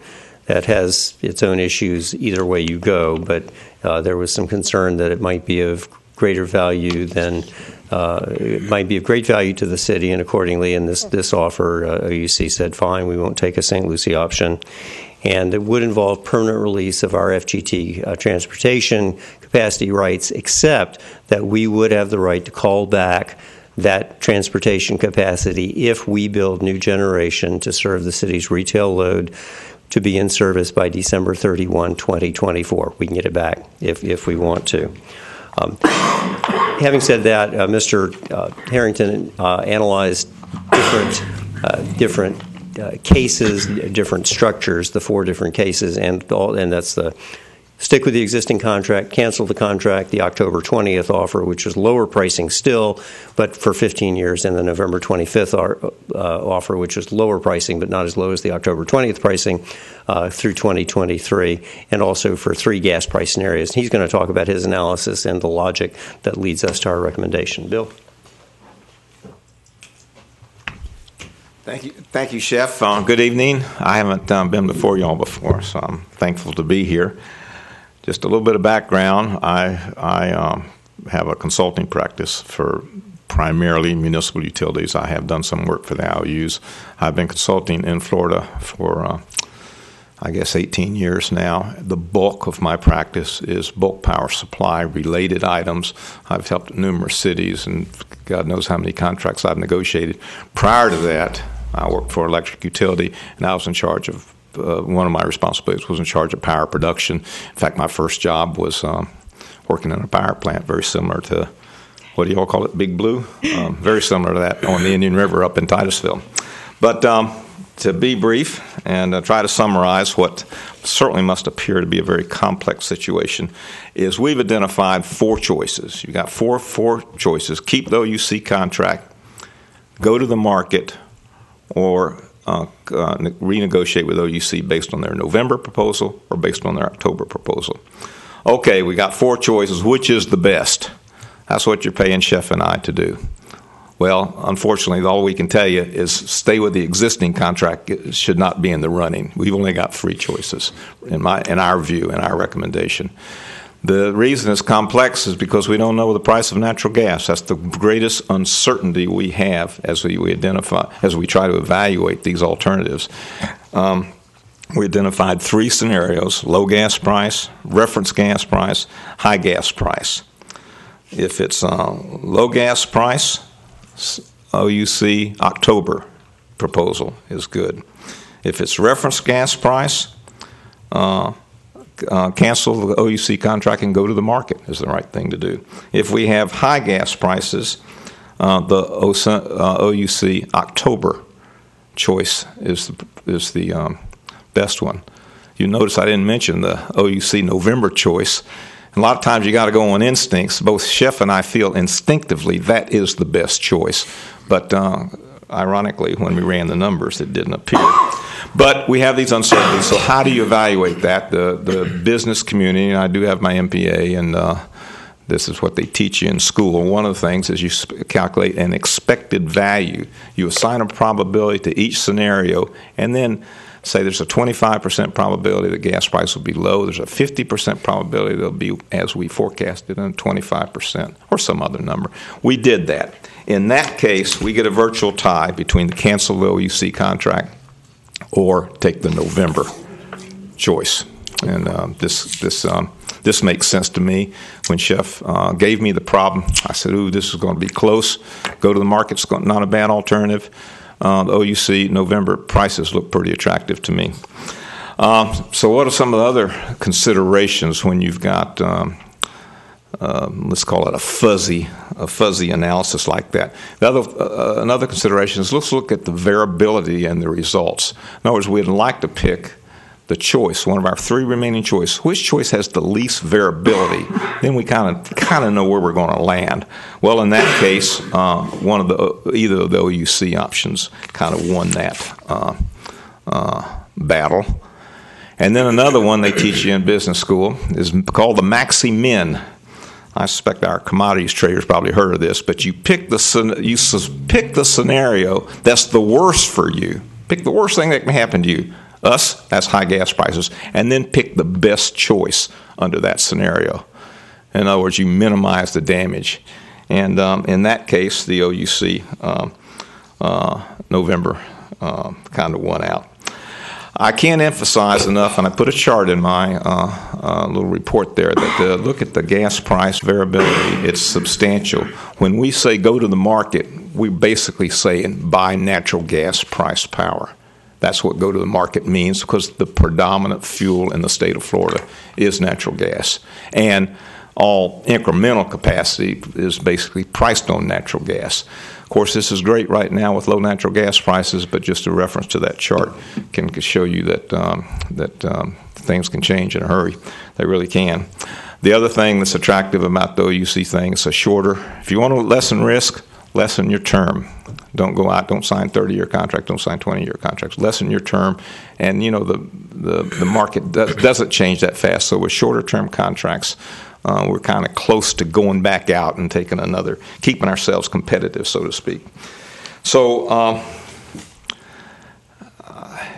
That has its own issues either way you go, but there was some concern that it might be of greater value than it might be of great value to the city, and accordingly in this offer, OUC said, fine, we won't take a St. Lucie option. And it would involve permanent release of our FGT transportation capacity rights, except that we would have the right to call back that transportation capacity if we build new generation to serve the city's retail load to be in service by December 31, 2024. We can get it back if we want to. Having said that, Mr. Harrington analyzed different cases, different structures, the 4 different cases, and that's the stick with the existing contract, cancel the contract, the October 20th offer, which was lower pricing still, but for 15 years, and the November 25th offer, which was lower pricing, but not as low as the October 20th pricing, through 2023, and also for 3 gas price scenarios. He's going to talk about his analysis and the logic that leads us to our recommendation. Bill? Thank you, Chef. Good evening. I haven't been before y'all before, so I'm thankful to be here. Just a little bit of background. I have a consulting practice for primarily municipal utilities. I have done some work for the IOUs. I've been consulting in Florida for I guess, 18 years now. The bulk of my practice is bulk power supply related items. I've helped numerous cities, and God knows how many contracts I've negotiated. Prior to that, I worked for electric utility, and I was in charge of, one of my responsibilities was in charge of power production. In fact, my first job was working in a power plant, very similar to, what do you all call it, Big Blue? Very similar to that on the Indian River up in Titusville. But to be brief and try to summarize what certainly must appear to be a very complex situation, is we've identified 4 choices. You've got four choices. Keep the OUC contract, go to the market, or renegotiate with OUC based on their November proposal or based on their October proposal. Okay, we got 4 choices. Which is the best? That's what you're paying Chef and I to do. Well, unfortunately, all we can tell you is stay with the existing contract. It should not be in the running. We've only got 3 choices in our view, in our recommendation. The reason it's complex is because we don't know the price of natural gas. That's the greatest uncertainty we have as we try to evaluate these alternatives. We identified 3 scenarios: low gas price, reference gas price, high gas price. If it's low gas price, OUC October proposal is good. If it's reference gas price, cancel the OUC contract and go to the market is the right thing to do. If we have high gas prices, the OUC October choice is the best one. You notice I didn't mention the OUC November choice. A lot of times you got to go on instincts. Both Chef and I feel instinctively that is the best choice. But ironically, when we ran the numbers, it didn't appear. But we have these uncertainties. So how do you evaluate that? The business community, and I do have my MPA, and this is what they teach you in school. One of the things is you calculate an expected value. You assign a probability to each scenario, and then say there's a 25% probability that gas price will be low, there's a 50% probability they'll be as we forecasted, and 25% or some other number. We did that. In that case, we get a virtual tie between the cancel the OUC contract or take the November choice. And this makes sense to me. When Chef gave me the problem, I said, ooh, this is going to be close. Go to the market, it's not a bad alternative. The OUC November prices look pretty attractive to me. So what are some of the other considerations when you've got, let's call it a fuzzy analysis like that? Another consideration is let's look at the variability and the results. In other words, we'd like to pick the choice, one of our 3 remaining choices. Which choice has the least variability? Then we kind of know where we're going to land. Well, in that case, either of the OUC options kind of won that battle. And then another one they teach you in business school is called the maxi-min. I suspect our commodities traders probably heard of this, but you pick the scenario that's the worst for you. Pick the worst thing that can happen to you. Us, that's high gas prices, and then pick the best choice under that scenario. In other words, you minimize the damage. And in that case, the OUC November kind of won out. I can't emphasize enough, and I put a chart in my little report there, that look at the gas price variability. It's substantial. When we say go to the market, we basically say buy natural gas price power. That's what go to the market means, because the predominant fuel in the state of Florida is natural gas. And all incremental capacity is basically priced on natural gas. Of course, this is great right now with low natural gas prices, but just a reference to that chart can show you that things can change in a hurry. They really can. The other thing that's attractive about the OUC thing is if you want to lessen risk, lessen your term. Don't go out, don't sign 30-year contracts, don't sign 20-year contracts. Lessen your term, and the market doesn't change that fast. So with shorter-term contracts, we're kind of close to going back out and keeping ourselves competitive, so to speak. So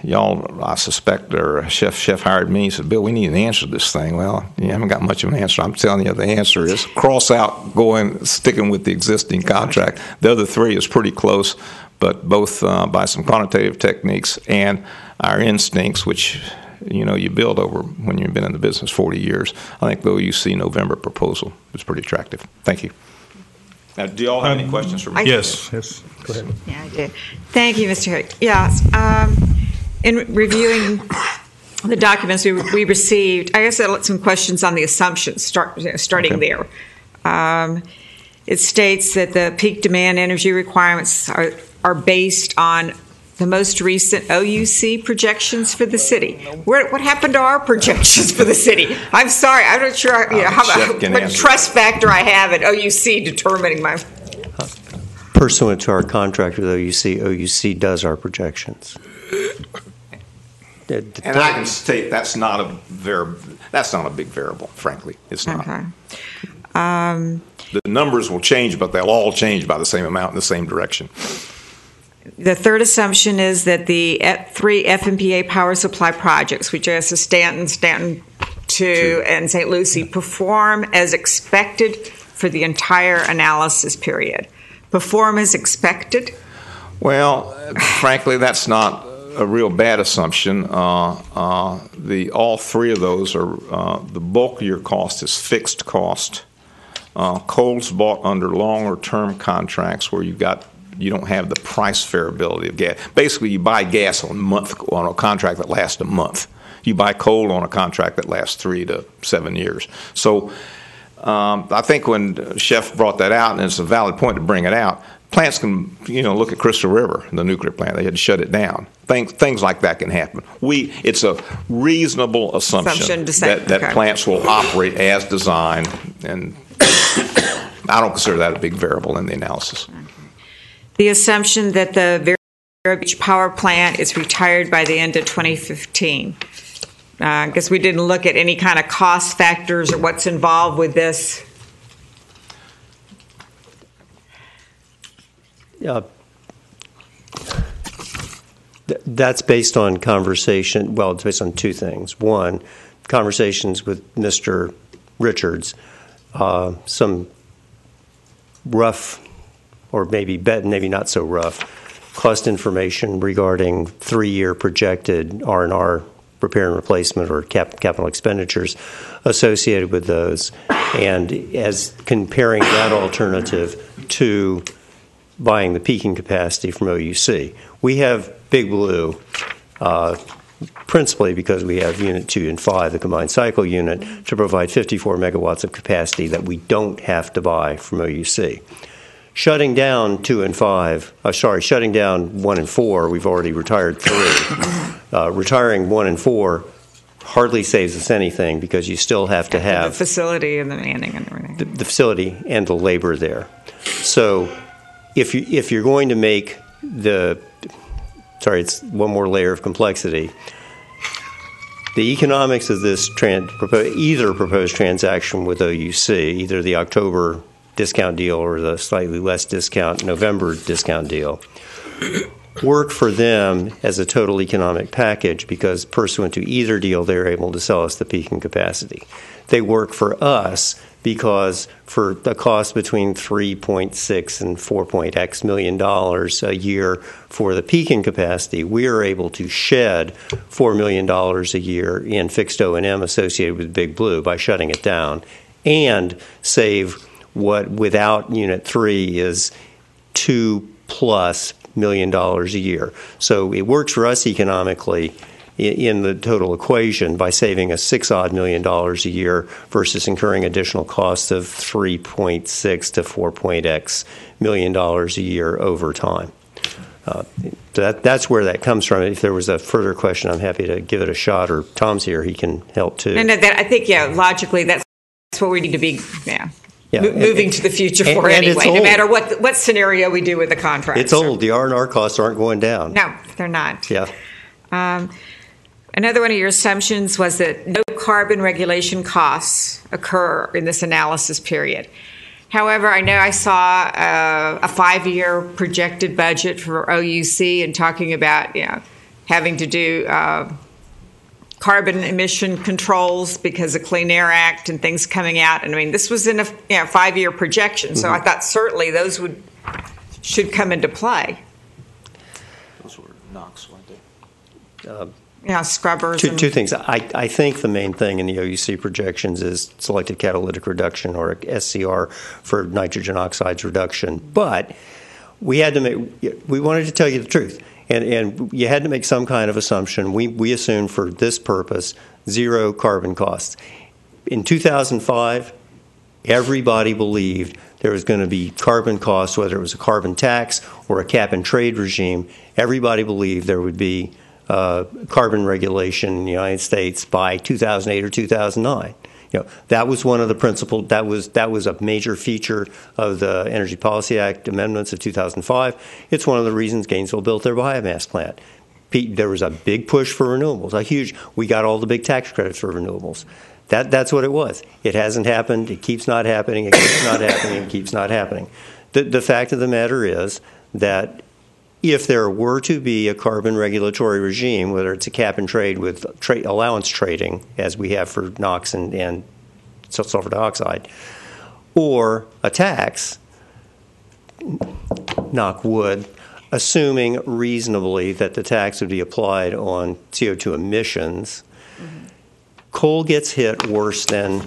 y'all, I suspect, or Chef hired me. He said, Bill, we need an answer to this thing. Well, you haven't got much of an answer. I'm telling you, the answer is cross out sticking with the existing contract. The other 3 is pretty close, but both by some quantitative techniques and our instincts, which you build over when you've been in the business 40 years. I think the OUC November proposal is pretty attractive. Thank you. Now, do you all have any questions for me? Yes. Go ahead. Yeah, I do. Thank you, Mr. Hick. Yes. In reviewing the documents we received, I guess I had some questions on the assumptions, starting there. It states that the peak demand energy requirements are based on the most recent OUC projections for the city. What happened to our projections for the city? I'm sorry, I'm not sure what trust factor I have at OUC determining my... Pursuant to our contract with OUC does our projections. And I can state that's not a big variable, frankly. It's not. Okay. The numbers will change, but they'll all change by the same amount in the same direction. The third assumption is that the 3 FMPA power supply projects, which are Stanton 2, and St. Lucie, perform as expected for the entire analysis period. Perform as expected? Well, frankly, that's not a real bad assumption. All 3 of those are the bulk of your cost is fixed cost. Coal's bought under longer term contracts where you don't have the price variability of gas. Basically, you buy gas on a contract that lasts a month. You buy coal on a contract that lasts 3 to 7 years. So I think when Chef brought that out, and it's a valid point to bring it out, plants can, look at Crystal River, the nuclear plant. They had to shut it down. Things like that can happen. It's a reasonable assumption that plants will operate as designed, and I don't consider that a big variable in the analysis. The assumption that the Vero Beach power plant is retired by the end of 2015. I guess we didn't look at any kind of cost factors or what's involved with this. That's based on conversation. Well, it's based on 2 things. One, conversations with Mr. Richards, some rough, or maybe not so rough, cost information regarding 3-year projected R&R, repair and replacement, or capital expenditures associated with those, and as comparing that alternative to buying the peaking capacity from OUC. We have Big Blue, principally because we have Unit 2 and 5, the combined cycle unit, to provide 54 megawatts of capacity that we don't have to buy from OUC. Shutting down 1 and 4, we've already retired 3. Retiring 1 and 4 hardly saves us anything because you still have to have the facility and the manning and everything. The facility and the labor there. So if you're going to make it's one more layer of complexity. The economics of this either proposed transaction with OUC, either the October discount deal or the slightly less discount November discount deal, work for them as a total economic package because pursuant to either deal, they're able to sell us the peaking capacity. They work for us because for the cost between $3.6 and $4.x million a year for the peaking capacity, we are able to shed $4 million a year in fixed O&M associated with Big Blue by shutting it down and save what without Unit 3 is $2+ million a year. So it works for us economically in the total equation by saving us $6-odd million a year versus incurring additional costs of $3.6 to $4.x million a year over time. That's where that comes from. If there was a further question, I'm happy to give it a shot, or Tom's here, he can help too. And I think, logically, that's what we need to be, moving to the future for anyway, no matter what scenario we do with the contract. It's old. The R&R costs aren't going down. No, they're not. Yeah. Another one of your assumptions was that no carbon regulation costs occur in this analysis period. However, I know I saw a 5-year projected budget for OUC and talking about having to do carbon emission controls because of Clean Air Act and things coming out. And I mean, this was in a 5-year projection, so I thought certainly those should come into play. Those were NOx, weren't they? Yeah, scrubbers. Two things. I think the main thing in the OUC projections is selected catalytic reduction, or SCR, for nitrogen oxides reduction. But we wanted to tell you the truth, and you had to make some kind of assumption. We assumed for this purpose 0 carbon costs. In 2005, everybody believed there was going to be carbon costs, whether it was a carbon tax or a cap and trade regime. Everybody believed there would be carbon regulation in the United States by 2008 or 2009. That was one of the principal. That was a major feature of the Energy Policy Act amendments of 2005. It's one of the reasons Gainesville built their biomass plant. There was a big push for renewables, a huge. We got all the big tax credits for renewables. That's what it was. It hasn't happened. It keeps not happening. It keeps not happening. It keeps not happening. The fact of the matter is that if there were to be a carbon regulatory regime, whether it's a cap and trade with allowance trading, as we have for NOx and sulfur dioxide, or a tax, knock wood, assuming reasonably that the tax would be applied on CO2 emissions, coal gets hit worse than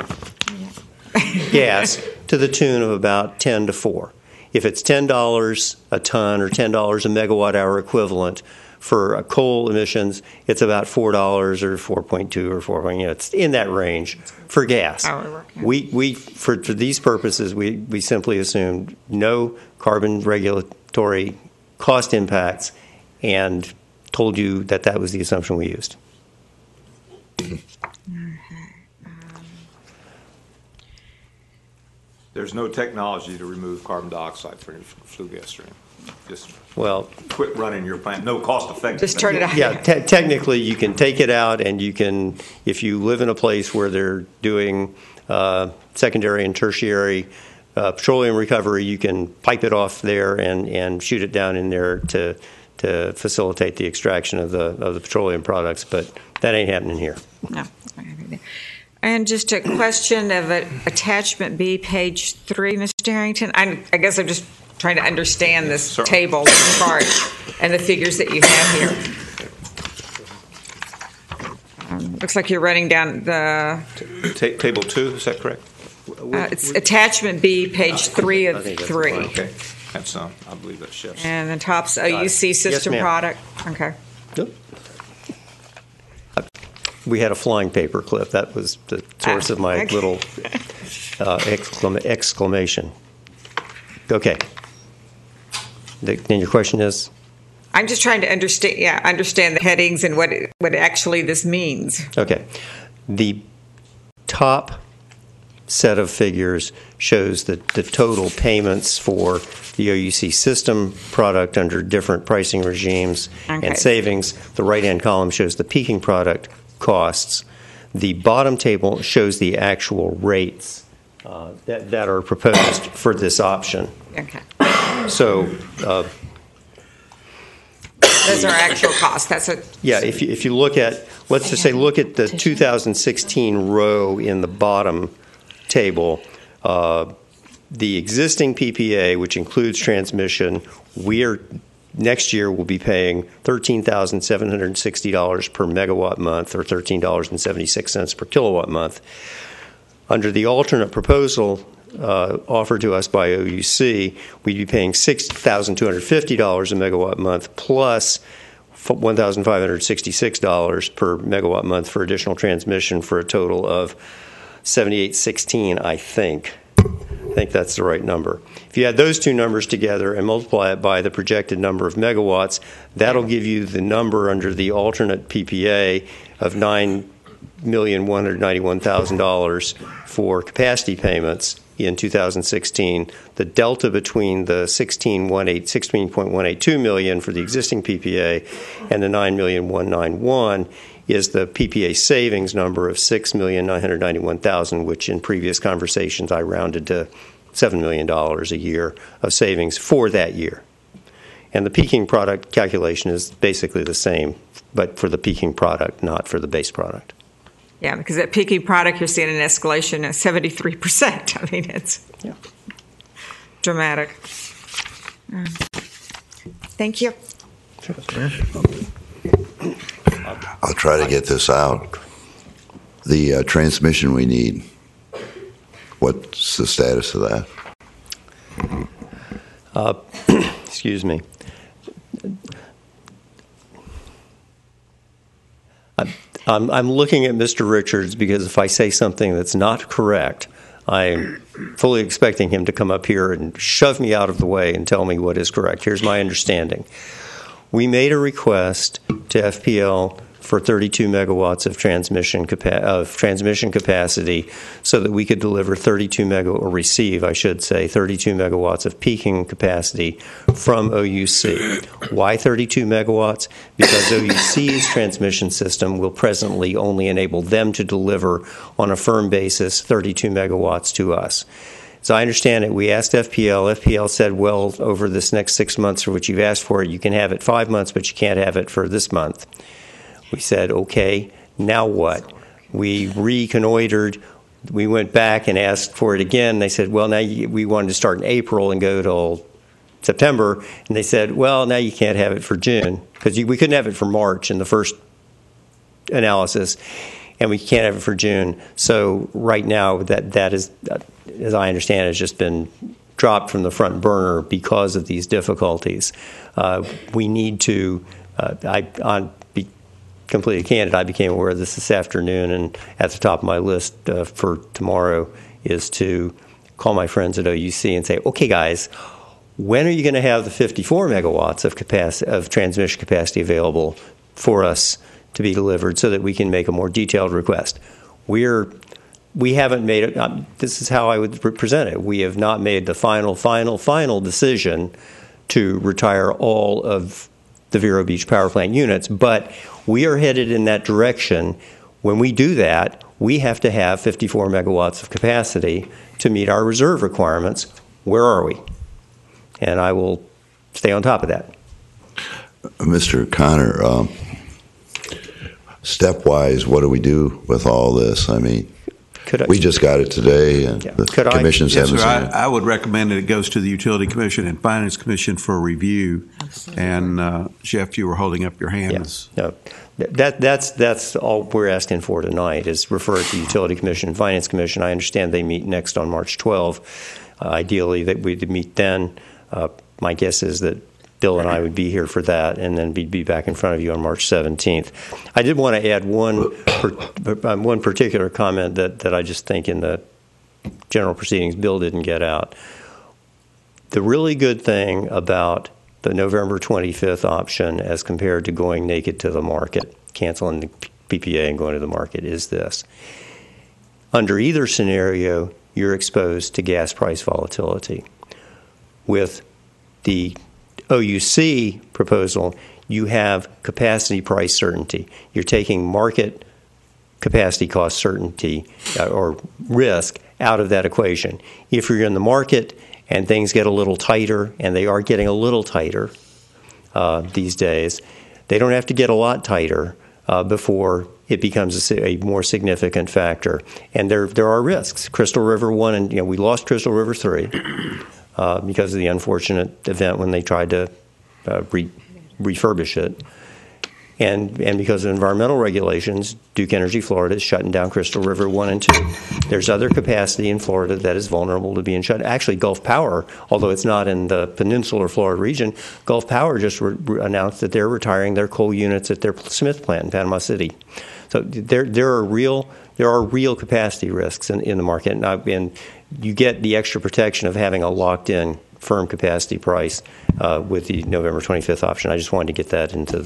gas to the tune of about 10 to 4. If it's $10 a ton or $10 a megawatt hour equivalent for coal emissions, it's about $4 or 4.2 or 4. It's in that range for gas. We for these purposes, we simply assumed no carbon regulatory cost impacts and told you that was the assumption we used. There's no technology to remove carbon dioxide from your flue gas stream. Just quit running your plant. No cost effective. Just turn it off. Yeah, technically you can take it out, and you can, if you live in a place where they're doing secondary and tertiary petroleum recovery, you can pipe it off there and shoot it down in there to facilitate the extraction of the petroleum products. But that ain't happening here. No. And just a question of attachment B, page 3, Mr. Harrington. I guess I'm just trying to understand this table chart and the figures that you have here. Looks like you're running down the... Table 2, is that correct? It's attachment B, page 3 of 3. Okay. That's, I believe that's shifts. And the top's OUC system product. Okay. Yep. We had a flying paper clip. That was the source of my little exclamation. Okay. And your question is? I'm just trying to understand the headings and what actually this means. Okay. The top set of figures shows the total payments for the OUC system product under different pricing regimes and savings. The right-hand column shows the peaking product costs. The bottom table shows the actual rates that are proposed for this option. Okay. So those are actual costs. That's a if you look at, let's just say, look at the 2016 row in the bottom table. The existing PPA, which includes transmission, next year we'll be paying $13,760 per megawatt month, or $13.76 per kilowatt month. Under the alternate proposal offered to us by OUC, we'd be paying $6,250 a megawatt month plus $1,566 per megawatt month for additional transmission, for a total of $7,816, I think. I think that's the right number. If you add those two numbers together and multiply it by the projected number of megawatts, that'll give you the number under the alternate PPA of $9,191,000 for capacity payments in 2016. The delta between the $16.182 million for the existing PPA and the $9,191,000 is the PPA savings number of $6,991,000, which in previous conversations I rounded to $7 million a year of savings for that year. And the peaking product calculation is basically the same, but for the peaking product, not for the base product. Yeah, because at peaking product, you're seeing an escalation of 73%. I mean, it's dramatic. Thank you. Sure. I'll try to get this out. The transmission we need, what's the status of that? Excuse me. I'm looking at Mr. Richards because if I say something that's not correct, I'm fully expecting him to come up here and shove me out of the way and tell me what is correct. Here's my understanding. We made a request to FPL for 32 megawatts of transmission capacity so that we could deliver 32 receive, I should say, 32 megawatts of peaking capacity from OUC. Why 32 megawatts? Because OUC's transmission system will presently only enable them to deliver on a firm basis 32 megawatts to us. As I understand it, we asked FPL. FPL said, well, over this next 6 months for which you've asked for it, you can have it 5 months, but you can't have it for this month. We said, okay, now what? We reconnoitered. We went back and asked for it again. They said, well, now we wanted to start in April and go till September. And they said, well, now you can't have it for June because we couldn't have it for March in the first analysis, and we can't have it for June. So right now that is, as I understand, has just been dropped from the front burner because of these difficulties. We need to, be completely candid, I became aware of this afternoon, and at the top of my list for tomorrow is to call my friends at OUC and say, okay, guys, when are you going to have the 54 megawatts of transmission capacity available for us to be delivered so that we can make a more detailed request? We haven't made it. This is how I would present it. We have not made the final decision to retire all of the Vero Beach power plant units, but we are headed in that direction. When we do that, we have to have 54 megawatts of capacity to meet our reserve requirements. Where are we? And I will stay on top of that. Mr. Connor, stepwise, what do we do with all this? I mean, we just got it today, and the commissions haven't seen it. I would recommend that it goes to the Utility Commission and Finance Commission for review. Absolutely. And Jeff, you were holding up your hands. Yeah. That's all we're asking for tonight is refer it to the Utility Commission and Finance Commission. I understand they meet next on March 12. Ideally, that we'd meet then. My guess is that Bill and I would be here for that, and then we'd be back in front of you on March 17th. I did want to add one particular comment that I just think in the general proceedings Bill didn't get out. The really good thing about the November 25th option as compared to going naked to the market, canceling the PPA and going to the market, is this. Under either scenario, you're exposed to gas price volatility. With the OUC proposal, you have capacity price certainty. You're taking market capacity cost certainty or risk out of that equation. If you're in the market and things get a little tighter, and they are getting a little tighter these days, they don't have to get a lot tighter before it becomes a more significant factor. And there are risks. Crystal River 1, and we lost Crystal River 3. Because of the unfortunate event when they tried to refurbish it. And because of environmental regulations, Duke Energy Florida is shutting down Crystal River 1 and 2. There's other capacity in Florida that is vulnerable to being shut. Actually, Gulf Power, although it's not in the peninsular Florida region, Gulf Power just announced that they're retiring their coal units at their Smith plant in Panama City. So there are real capacity risks in the market, and you get the extra protection of having a locked-in firm capacity price with the November 25th option. I just wanted to get that into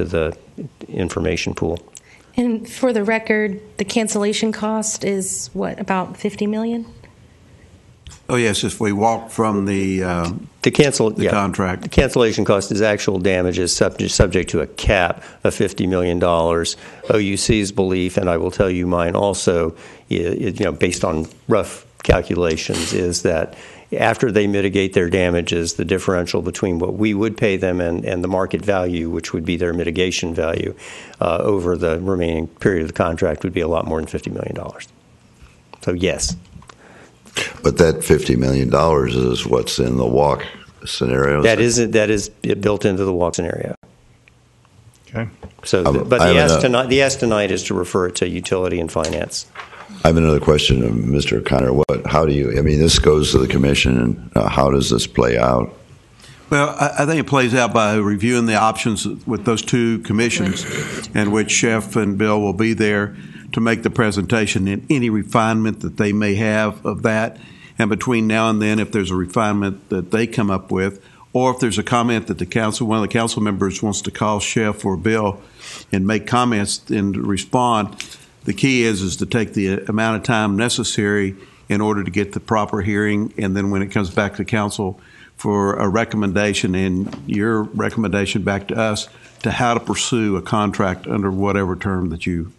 the information pool. And for the record, the cancellation cost is what, about $50 million? Oh yes, if we walk from the contract. The cancellation cost is actual damages subject to a cap of $50 million. OUC's belief, and I will tell you mine also, based on rough calculations, is that after they mitigate their damages, the differential between what we would pay them and the market value, which would be their mitigation value, over the remaining period of the contract would be a lot more than $50 million. So yes. But that $50 million is what's in the walk scenario? That is built into the walk scenario. Okay. So, but the ask tonight is to refer it to Utility and Finance. I have another question, Mr. O'Connor. This goes to the commission, and how does this play out? Well, I think it plays out by reviewing the options with those two commissions, in which Chef and Bill will be there to make the presentation and any refinement that they may have of that. And between now and then, if there's a refinement that they come up with, or if there's a comment that one of the council members wants to call Chef or Bill and make comments and respond, the key is to take the amount of time necessary in order to get the proper hearing, and then when it comes back to council for a recommendation and your recommendation back to us to how to pursue a contract under whatever term that you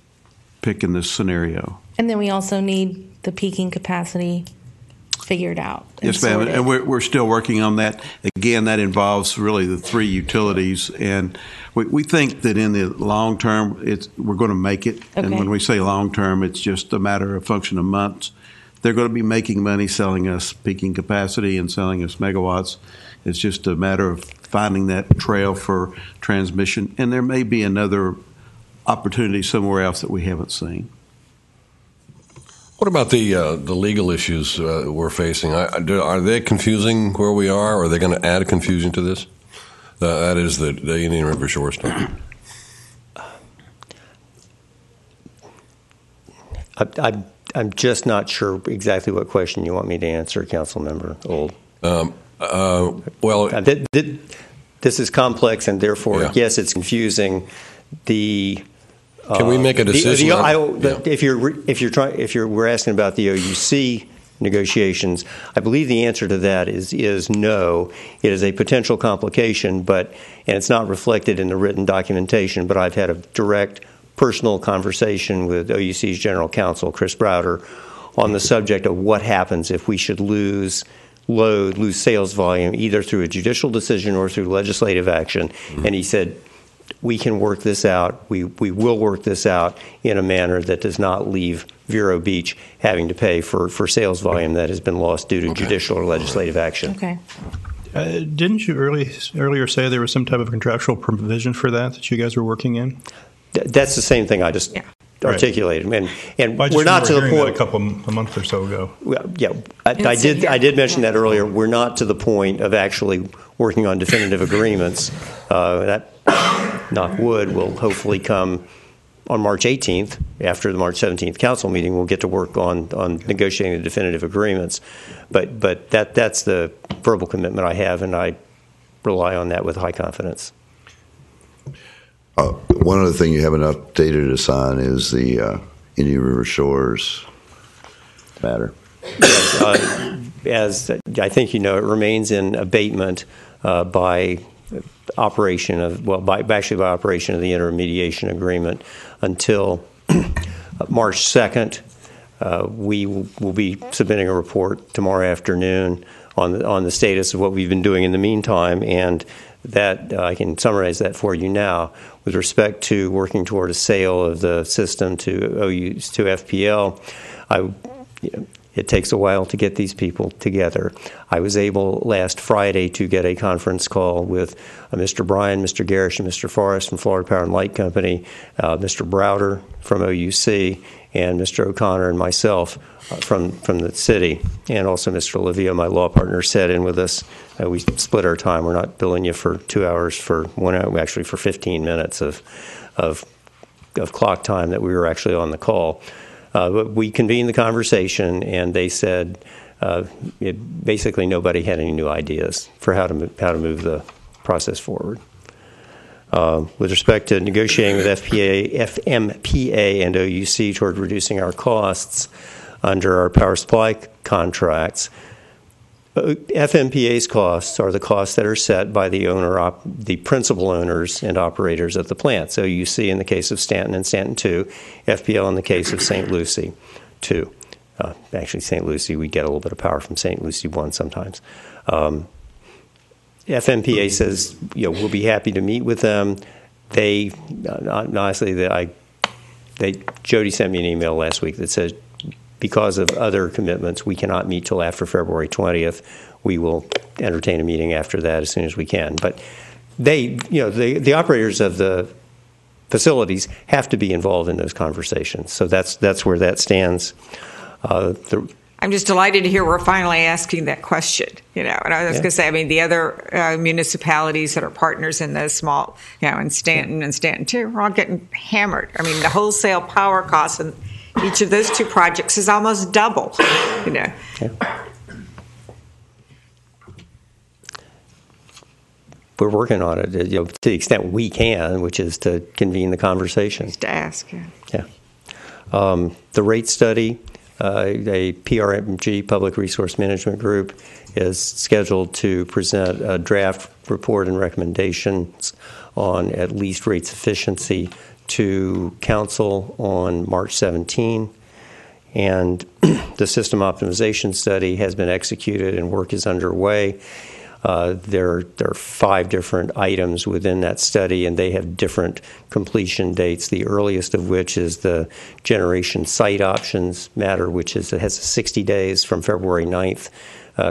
pick in this scenario. And then we also need the peaking capacity figured out. Yes, ma'am. And we're still working on that. Again, that involves really the three utilities. And we think that in the long term, we're going to make it. Okay. And when we say long term, it's just a matter of function of months. They're going to be making money selling us peaking capacity and selling us megawatts. It's just a matter of finding that trail for transmission. And there may be another opportunity somewhere else that we haven't seen. What about the legal issues we're facing? Are they confusing where we are, or are they going to add confusion to this? That is the Indian River Shore stuff. I'm just not sure exactly what question you want me to answer, Councilmember Old. This is complex, and therefore, yes, it's confusing. Can we make a decision? If we're asking about the OUC negotiations, I believe the answer to that is no. It is a potential complication, and it's not reflected in the written documentation. But I've had a direct personal conversation with OUC's General Counsel, Chris Browder, on the subject of what happens if we should lose sales volume, either through a judicial decision or through legislative action. Mm-hmm. And he said, we can work this out. We will work this out in a manner that does not leave Vero Beach having to pay for sales volume that has been lost due to judicial or legislative action. Okay. Didn't you earlier say there was some type of contractual provision for that you guys were working in? That's the same thing I just articulated, and we're not to the point. A month or so ago. I did mention that earlier. We're not to the point of actually working on definitive agreements. That, knock wood, will hopefully come on March 18th. After the March 17th council meeting, we'll get to work on negotiating the definitive agreements. But that's the verbal commitment I have, and I rely on that with high confidence. One other thing you haven't updated us on is the Indian River Shores matter. As I think you know, it remains in abatement by operation of operation of the intermediation agreement until March 2nd. We will be submitting a report tomorrow afternoon on the status of what we've been doing in the meantime, and that I can summarize that for you now. With respect to working toward a sale of the system to FPL, it takes a while to get these people together. I was able last Friday to get a conference call with Mr. Bryan, Mr. Garish, and Mr. Forrest from Florida Power and Light Company, Mr. Browder from OUC, and Mr. O'Connor and myself from the city, and also Mr. Olivia, my law partner, sat in with us. We split our time. We're not billing you for 2 hours, for 1 hour, actually for 15 minutes of clock time that we were actually on the call. But we convened the conversation, and they said basically nobody had any new ideas for how to move the process forward. With respect to negotiating with FMPA and OUC toward reducing our costs under our power supply contracts, FMPA's costs are the costs that are set by the principal owners and operators of the plants. OUC in the case of Stanton and Stanton 2, FPL in the case of St. Lucie 2. Actually, St. Lucie, we get a little bit of power from St. Lucie 1 sometimes. FMPA says, we'll be happy to meet with them. Jody sent me an email last week that says, because of other commitments, we cannot meet till after February 20th. We will entertain a meeting after that as soon as we can. But the operators of the facilities have to be involved in those conversations. So that's where that stands. I'm just delighted to hear we're finally asking that question, And I was going to say, the other municipalities that are partners in those small, in Stanton and Stanton 2, we're all getting hammered. The wholesale power costs in each of those two projects is almost double, Yeah. We're working on it, to the extent we can, which is to convene the conversation. Just to ask, Yeah. The rate study, a PRMG, Public Resource Management Group, is scheduled to present a draft report and recommendations on at least rate sufficiency to Council on March 17. And the system optimization study has been executed and work is underway. There are 5 different items within that study, and they have different completion dates, the earliest of which is the generation site options matter, which has a 60 days from February 9th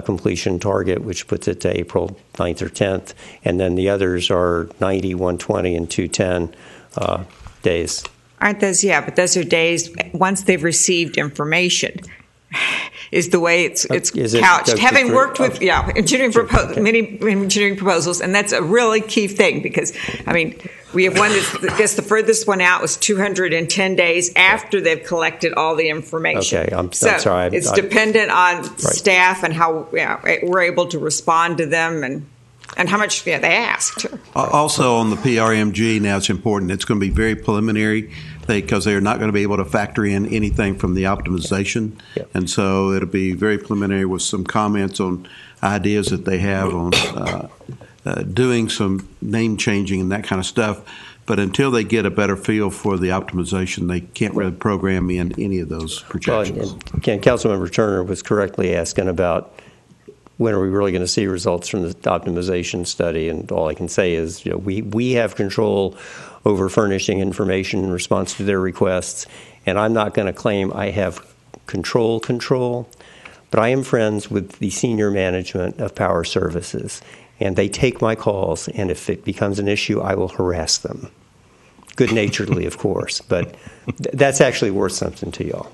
completion target, which puts it to April 9th or 10th. And then the others are 90, 120, and 210 days. Aren't those, but those are days once they've received information. Is the way it's couched. Having worked with many engineering proposals, and that's a really key thing because we have one that's, I guess the furthest one out was 210 days after they've collected all the information. Okay, I'm sorry. It's dependent on staff and how we're able to respond to them and how much they asked. Also on the PRMG, now it's important. It's going to be very preliminary because they're not going to be able to factor in anything from the optimization. Yep. And so it'll be very preliminary with some comments on ideas that they have on doing some name changing and that kind of stuff. But until they get a better feel for the optimization, they can't really program in any of those projections. Well, Councilmember Turner was correctly asking about when are we really going to see results from the optimization study? And all I can say is, we have control over furnishing information in response to their requests. And I'm not going to claim I have control, but I am friends with the senior management of Power Services. And they take my calls, and if it becomes an issue, I will harass them. Good-naturedly, of course, but that's actually worth something to y'all.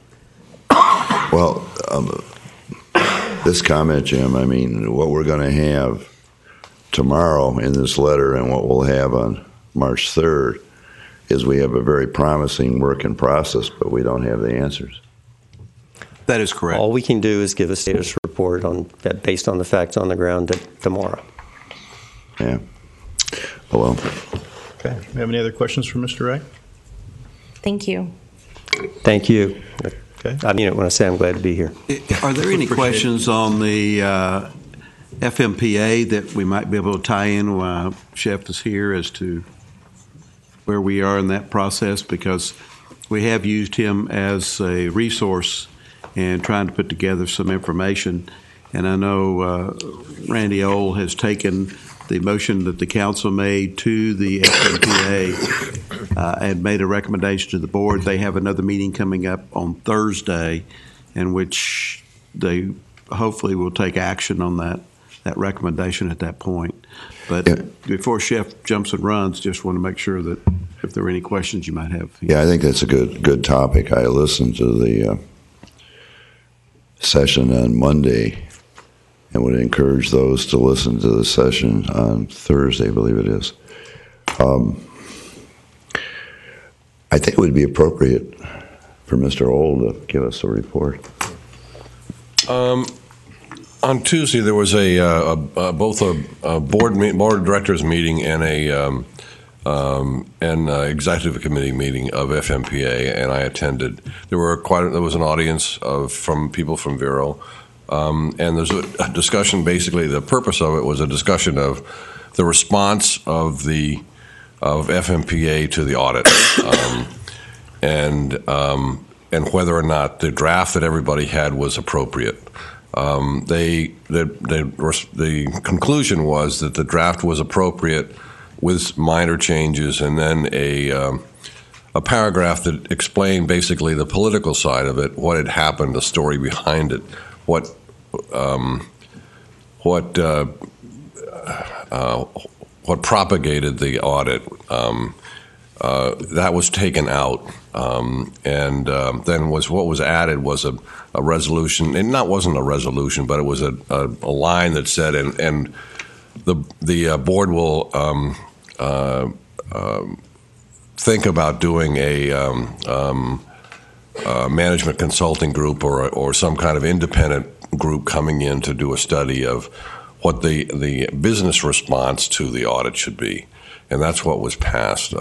Well, this comment, Jim, what we're going to have tomorrow in this letter and what we'll have on March 3rd is we have a very promising work in process, but we don't have the answers. That is correct. All we can do is give a status report based on the facts on the ground tomorrow. Yeah. Well. Okay. Do we have any other questions for Mr. Wright? Thank you. Thank you. Okay. I mean it when I say I'm glad to be here. Are there any questions on the FMPA that we might be able to tie in while Chef is here as to where we are in that process? Because we have used him as a resource in trying to put together some information. And I know Randy Old has taken the motion that the council made to the FMPA and made a recommendation to the board. They have another meeting coming up on Thursday in which they hopefully will take action on that recommendation at that point. But before Chef jumps and runs, just want to make sure that if there are any questions you might have. Yeah, I think that's a good topic. I listened to the session on Monday and would encourage those to listen to the session on Thursday, I believe it is. I think it would be appropriate for Mr. Old to give us a report. On Tuesday, there was both a board of directors meeting and an executive committee meeting of FMPA, and I attended. There was an audience from people from Vero. And there's a discussion. Basically, the purpose of it was a discussion of the response of FMPA to the audit, and whether or not the draft that everybody had was appropriate. The conclusion was that the draft was appropriate with minor changes, and then a paragraph that explained basically the political side of it, what had happened, the story behind it, what propagated the audit, that was taken out, and then what was added was a resolution, and wasn't a resolution, but it was a line that said, and the board will think about doing a management consulting group or some kind of independent group coming in to do a study of what the business response to the audit should be. And that's what was passed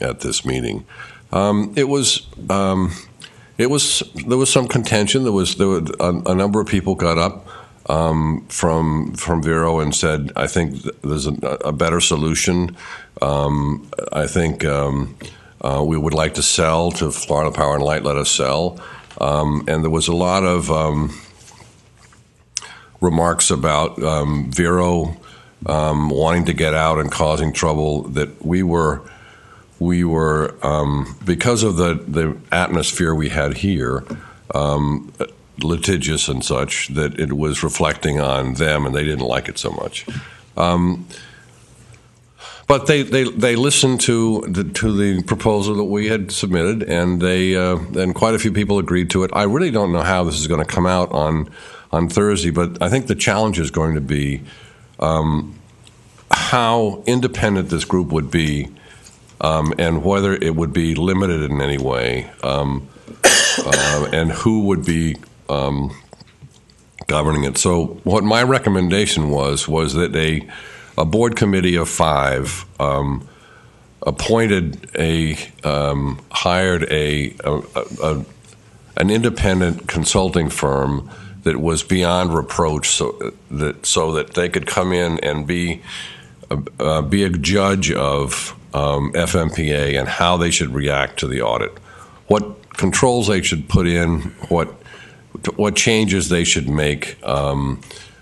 at this meeting. There was some contention. There were a number of people got up from Vero and said, I think there's a better solution. I think we would like to sell to Florida Power and Light. Let us sell. And there was a lot of remarks about Vero wanting to get out and causing trouble, that we were because of the atmosphere we had here, litigious and such, that it was reflecting on them, and they didn't like it so much. But they listened to the proposal that we had submitted, and and quite a few people agreed to it. I really don't know how this is going to come out on Thursday, but I think the challenge is going to be how independent this group would be, and whether it would be limited in any way, and who would be governing it. So what my recommendation was that a board committee of 5 hired an independent consulting firm that was beyond reproach, so that they could come in and be a judge of FMPA and how they should react to the audit, what controls they should put in, what changes they should make,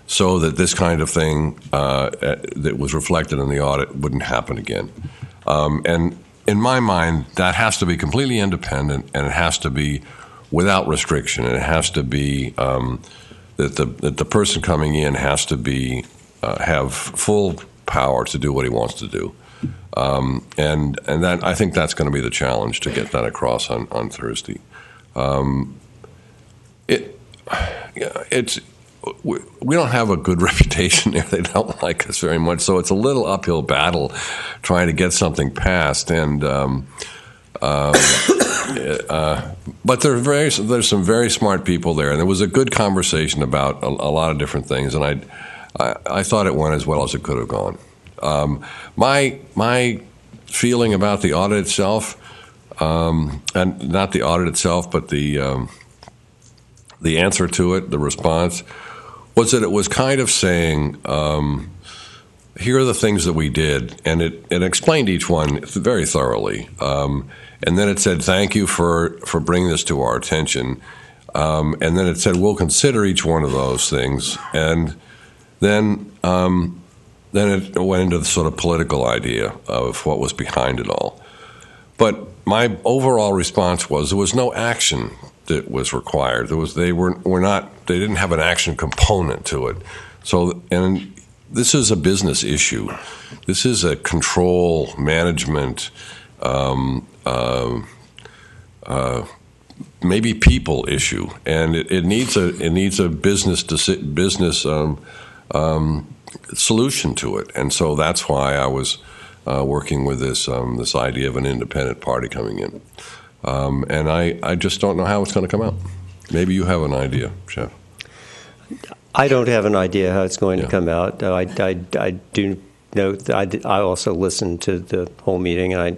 so that this kind of thing that was reflected in the audit wouldn't happen again. And in my mind, that has to be completely independent, and it has to be without restriction. And it has to be that the person coming in has to be have full power to do what he wants to do. And that, I think that's going to be the challenge, to get that across on Thursday. We don't have a good reputation there. They don't like us very much, so it's a little uphill battle trying to get something passed. And but there's some very smart people there, and there was a good conversation about a lot of different things, and I thought it went as well as it could have gone. My feeling about the audit itself, and not the audit itself, but the answer to it, the response, was that it was kind of saying, here are the things that we did, and it explained each one very thoroughly. And then it said, thank you for bringing this to our attention. And then it said, we'll consider each one of those things. And then it went into the sort of political idea of what was behind it all. But my overall response was there was no action that was required. They didn't have an action component to it. So, and this is a business issue. This is a control management, maybe people issue, and it needs a business solution to it. And so that's why I was working with this idea of an independent party coming in. And I just don't know how it's going to come out. Maybe you have an idea, Chef. I don't have an idea how it's going to come out. I do note that I also listened to the whole meeting, and I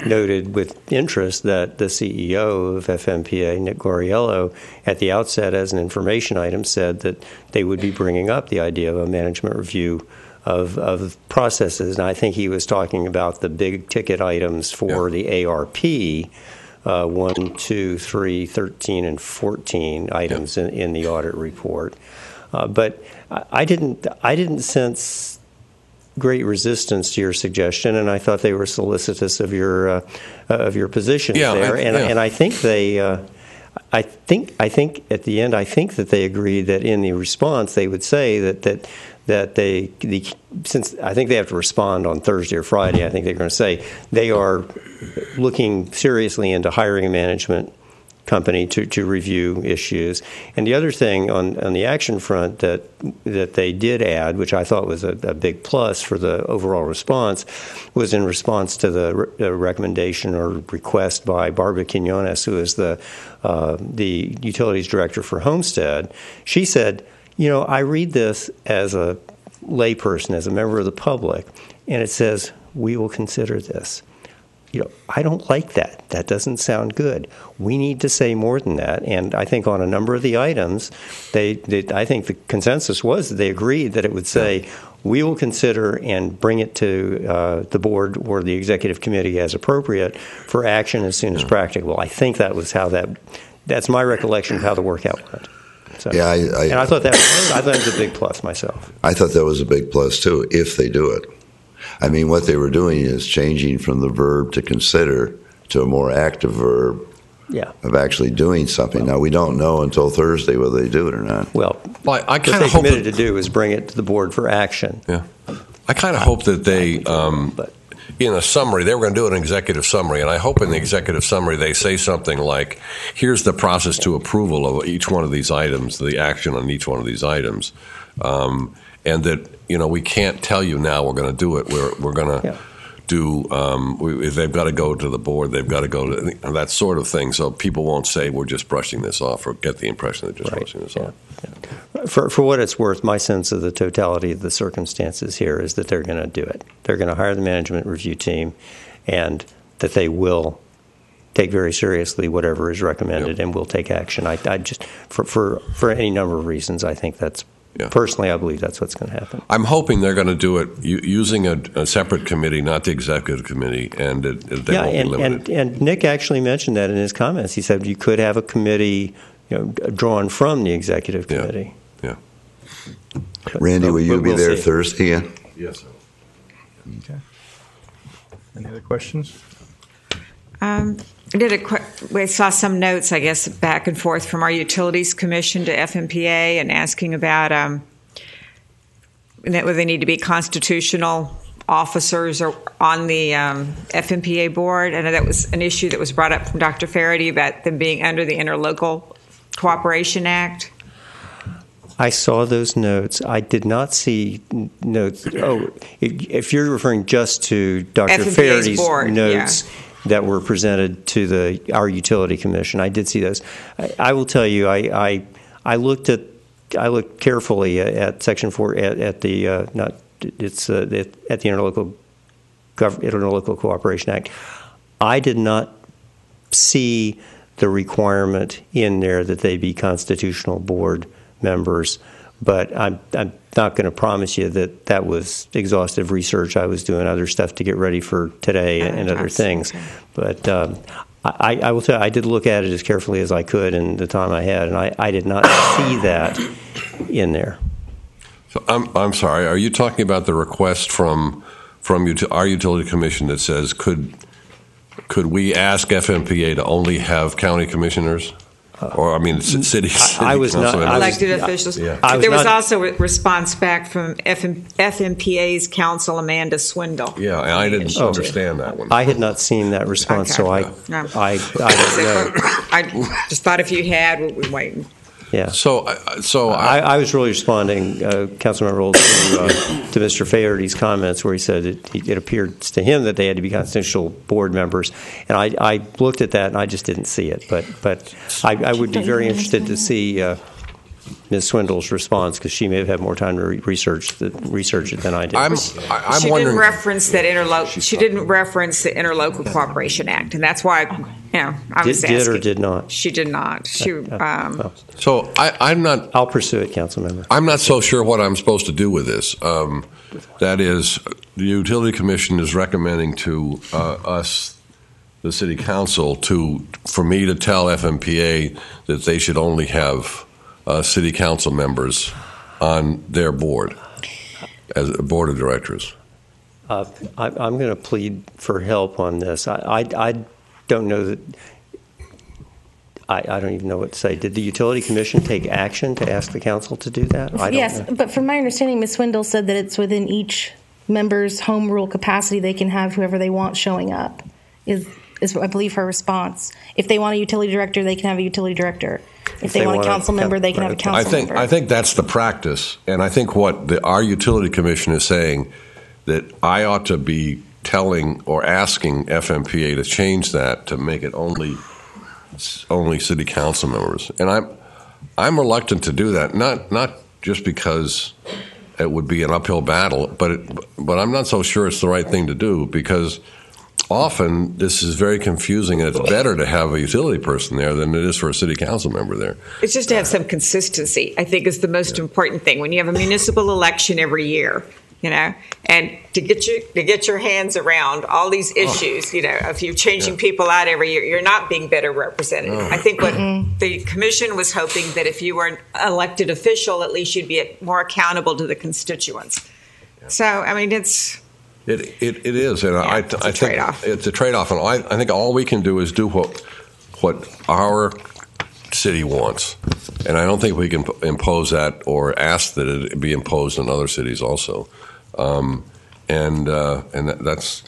noted with interest that the CEO of FMPA, Nick Goriello, at the outset as an information item said that they would be bringing up the idea of a management review of processes. And I think he was talking about the big ticket items for the ARP, 1, 2, 3, 13, and 14 items in the audit report. But I didn't sense great resistance to your suggestion, and I thought they were solicitous of your positions there. And I think they, I think at the end, I think that they agreed that in the response they would say that that since I think they have to respond on Thursday or Friday, I think they're going to say they are looking seriously into hiring a management company to review issues. And the other thing on the action front that they did add, which I thought was a big plus for the overall response, was in response to the recommendation or request by Barbara Quinones, who is the utilities director for Homestead. She said, I read this as a layperson, as a member of the public, and it says, we will consider this. I don't like that. That doesn't sound good. We need to say more than that. And I think on a number of the items, I think the consensus was that they agreed that it would say, we will consider and bring it to the board or the executive committee as appropriate for action as soon as practicable. I think that was that's my recollection of how the workout went. So, yeah, and I thought that was a big plus myself. I thought that was a big plus too, if they do it. I mean, what they were doing is changing from the verb to consider to a more active verb of actually doing something. Now, we don't know until Thursday whether they do it or not. Well, I kind what of they committed to do is bring it to the board for action. Yeah. I kind of hope that they, in a summary, they were going to do an executive summary, and I hope in the executive summary they say something like, here's the process to approval of each one of these items, the action on each one of these items, and that, we can't tell you now we're going to do it. We're going to do, if they've got to go to the board, they've got to go to that sort of thing, so people won't say we're just brushing this off or get the impression they're just brushing this off. Yeah. For what it's worth, my sense of the totality of the circumstances here is that they're going to do it. They're going to hire the management review team, and that they will take very seriously whatever is recommended and will take action. I just, for any number of reasons, I think that's, personally, I believe that's what's going to happen. I'm hoping they're going to do it using a separate committee, not the executive committee, and they won't be limited. And Nick actually mentioned that in his comments. He said you could have a committee drawn from the executive committee. Yeah. Randy, will you be there Thursday again? Yes, sir. Okay. Any other questions? We saw some notes, I guess, back and forth from our Utilities Commission to FMPA and asking about whether they need to be constitutional officers or on the FMPA board. I know that was an issue that was brought up from Dr. Faraday about them being under the Interlocal Cooperation Act. I saw those notes. I did not see notes. Oh, if you're referring just to Dr. Faraday's notes that were presented to our utility commission, I did see those. I will tell you, I looked carefully at Section 4 at the Interlocal Cooperation Act. I did not see the requirement in there that they be constitutional board members, but I'm not going to promise you that was exhaustive research. I was doing other stuff to get ready for today and other things. Okay. But I will tell you, I did look at it as carefully as I could in the time I had, and I did not see that in there. So I'm sorry. Are you talking about the request from our utility commission that says could we ask FMPA to only have county commissioners? Or, I mean, city I was not elected officials. Yeah. There was also a response back from FMPA's counsel, Amanda Swindle. Yeah, and I didn't understand that one. I had not seen that response, so I don't know. I just thought if you had, we'd be waiting. Yeah. So I was really responding, Councilmember Olds, to Mr. Faherty's comments, where he said it appeared to him that they had to be constitutional board members, and I looked at that and I just didn't see it. But I would be very interested to see Ms. Swindle's response, because she may have had more time to research it than I did. She didn't reference that She didn't reference the Interlocal Cooperation Act, and that's why I was asking. Did or did not? She did not. So I'm not. I'll pursue it, Councilmember. I'm not so sure what I'm supposed to do with this. That is, the Utility Commission is recommending to us, the City Council, for me to tell FMPA that they should only have City Council members on their board as a board of directors. I'm going to plead for help on this. I don't know that. I don't even know what to say. Did the Utility Commission take action to ask the council to do that? I don't Yes, know. but from my understanding, Ms. Swindle said that it's within each member's home rule capacity they can have whoever they want showing up, is I believe her response. If they want a utility director, they can have a utility director. If they want a council member, they can have a council member. I think that's the practice, and I think what our Utility Commission is saying, that I ought to be telling or asking FMPA to change that to make it only city council members. And I'm reluctant to do that, not just because it would be an uphill battle, but I'm not so sure it's the right thing to do, because often this is very confusing, and it's better to have a utility person there than it is for a city council member there. It's just to have some consistency, I think, is the most important thing. When you have a municipal election every year, and to get your hands around all these issues, if you're changing people out every year, you're not being better represented. I think what the commission was hoping, that if you were an elected official, at least you'd be more accountable to the constituents. So, I mean, it's... It is, and I think trade-off. It's a trade-off, and I think all we can do is do what our city wants, and I don't think we can impose that or ask that it be imposed on other cities also, that's.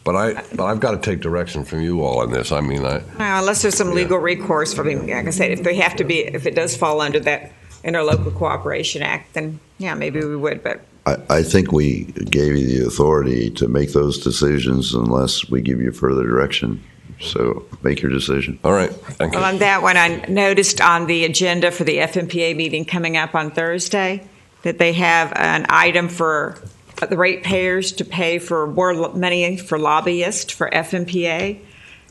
But I've got to take direction from you all on this. I mean, unless there's some legal recourse. I mean, like I said, if it does fall under that Interlocal Cooperation Act, then maybe we would, but. I think we gave you the authority to make those decisions unless we give you further direction. So make your decision. All right. Thank you. Well, on that one, I noticed on the agenda for the FMPA meeting coming up on Thursday that they have an item for the ratepayers to pay for more money for lobbyists for FMPA.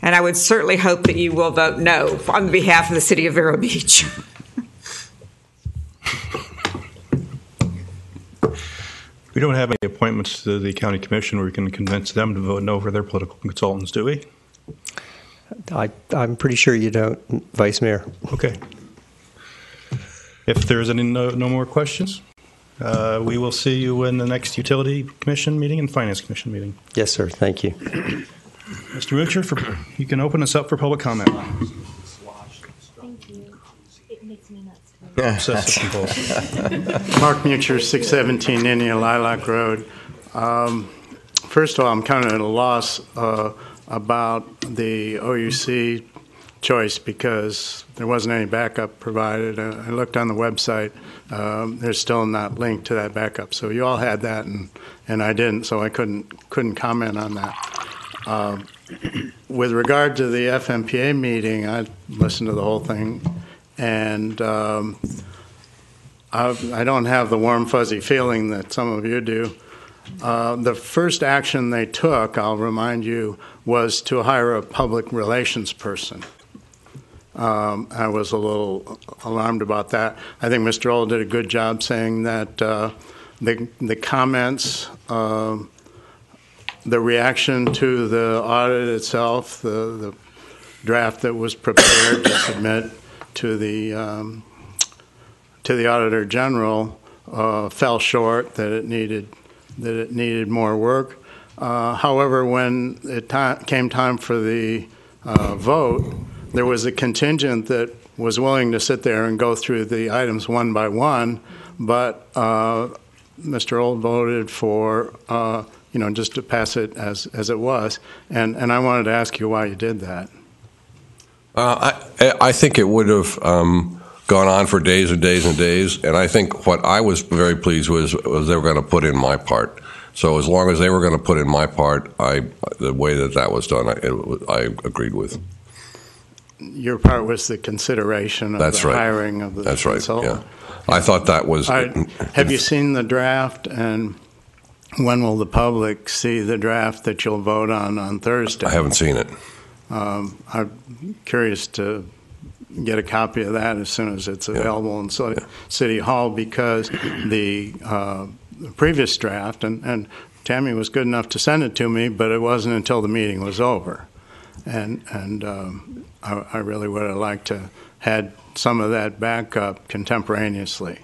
And I would certainly hope that you will vote no on behalf of the City of Vero Beach. We don't have any appointments to the county commission where we can convince them to vote no for their political consultants, do we? I'm pretty sure you don't, Vice Mayor. Okay. If there's any no more questions, we will see you in the next Utility Commission meeting and Finance Commission meeting. Yes, sir. Thank you. Mr. Moocher, you can open us up for public comment. Thank you. It makes me nuts. Mark Mucher, 617 Indian Lilac Road. First of all, I'm kind of at a loss about the OUC choice because there wasn't any backup provided. I looked on the website. There's still not linked to that backup. So you all had that, and I didn't, so I couldn't comment on that. With regard to the FMPA meeting, I listened to the whole thing. And I don't have the warm, fuzzy feeling that some of you do. The first action they took, I'll remind you, was to hire a public relations person. I was a little alarmed about that. I think Mr. Old did a good job saying that the comments, the reaction to the audit itself, the draft that was prepared to submit to the Auditor General fell short, that it needed more work. However, when it came time for the vote, there was a contingent that was willing to sit there and go through the items one by one, but Mr. Old voted for just to pass it as it was, and I wanted to ask you why you did that. I think it would have gone on for days and days and days, and I think what I was very pleased with was they were going to put in my part. So as long as they were going to put in my part, the way that was done, I agreed with. Your part was the consideration of the hiring of the consultant. Yeah. I thought that was... Have you seen the draft, and when will the public see the draft that you'll vote on Thursday? I haven't seen it. I'm curious to get a copy of that as soon as it's available in City Hall, because the previous draft, and Tammy was good enough to send it to me, but it wasn't until the meeting was over. And I really would have liked to had some of that back up contemporaneously.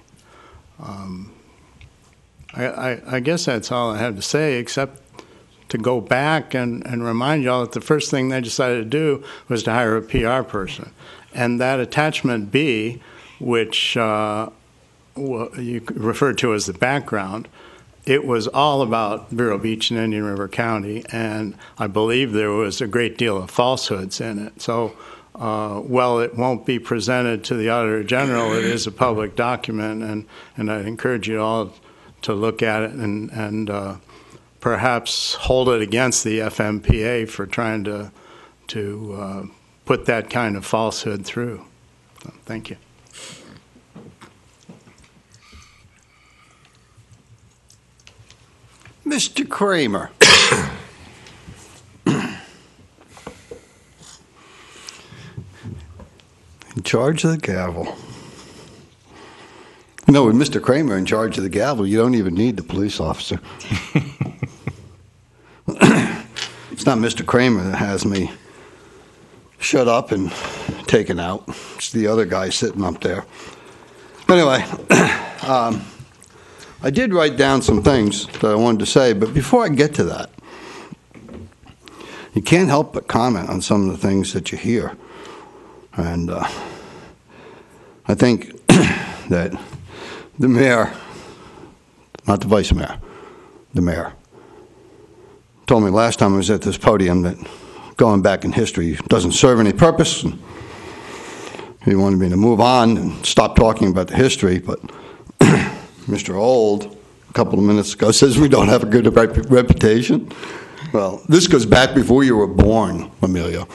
I guess that's all I have to say, except to go back and remind y'all that the first thing they decided to do was to hire a PR person. And that attachment B, which you referred to as the background, it was all about Vero Beach and Indian River County, and I believe there was a great deal of falsehoods in it. So while it won't be presented to the Auditor General, it is a public document, and I'd encourage you all to look at it and perhaps hold it against the FMPA for trying to put that kind of falsehood through. So, thank you. Mr. Kramer. In charge of the gavel. You know, with Mr. Kramer in charge of the gavel, you don't even need the police officer. It's not Mr. Kramer that has me shut up and taken out. It's the other guy sitting up there. Anyway, I did write down some things that I wanted to say, but before I get to that, you can't help but comment on some of the things that you hear. And I think that the mayor, not the vice mayor, the mayor, told me last time I was at this podium that going back in history doesn't serve any purpose. And he wanted me to move on and stop talking about the history, but Mr. Old, a couple of minutes ago, says we don't have a good reputation. Well, this goes back before you were born, Amelia.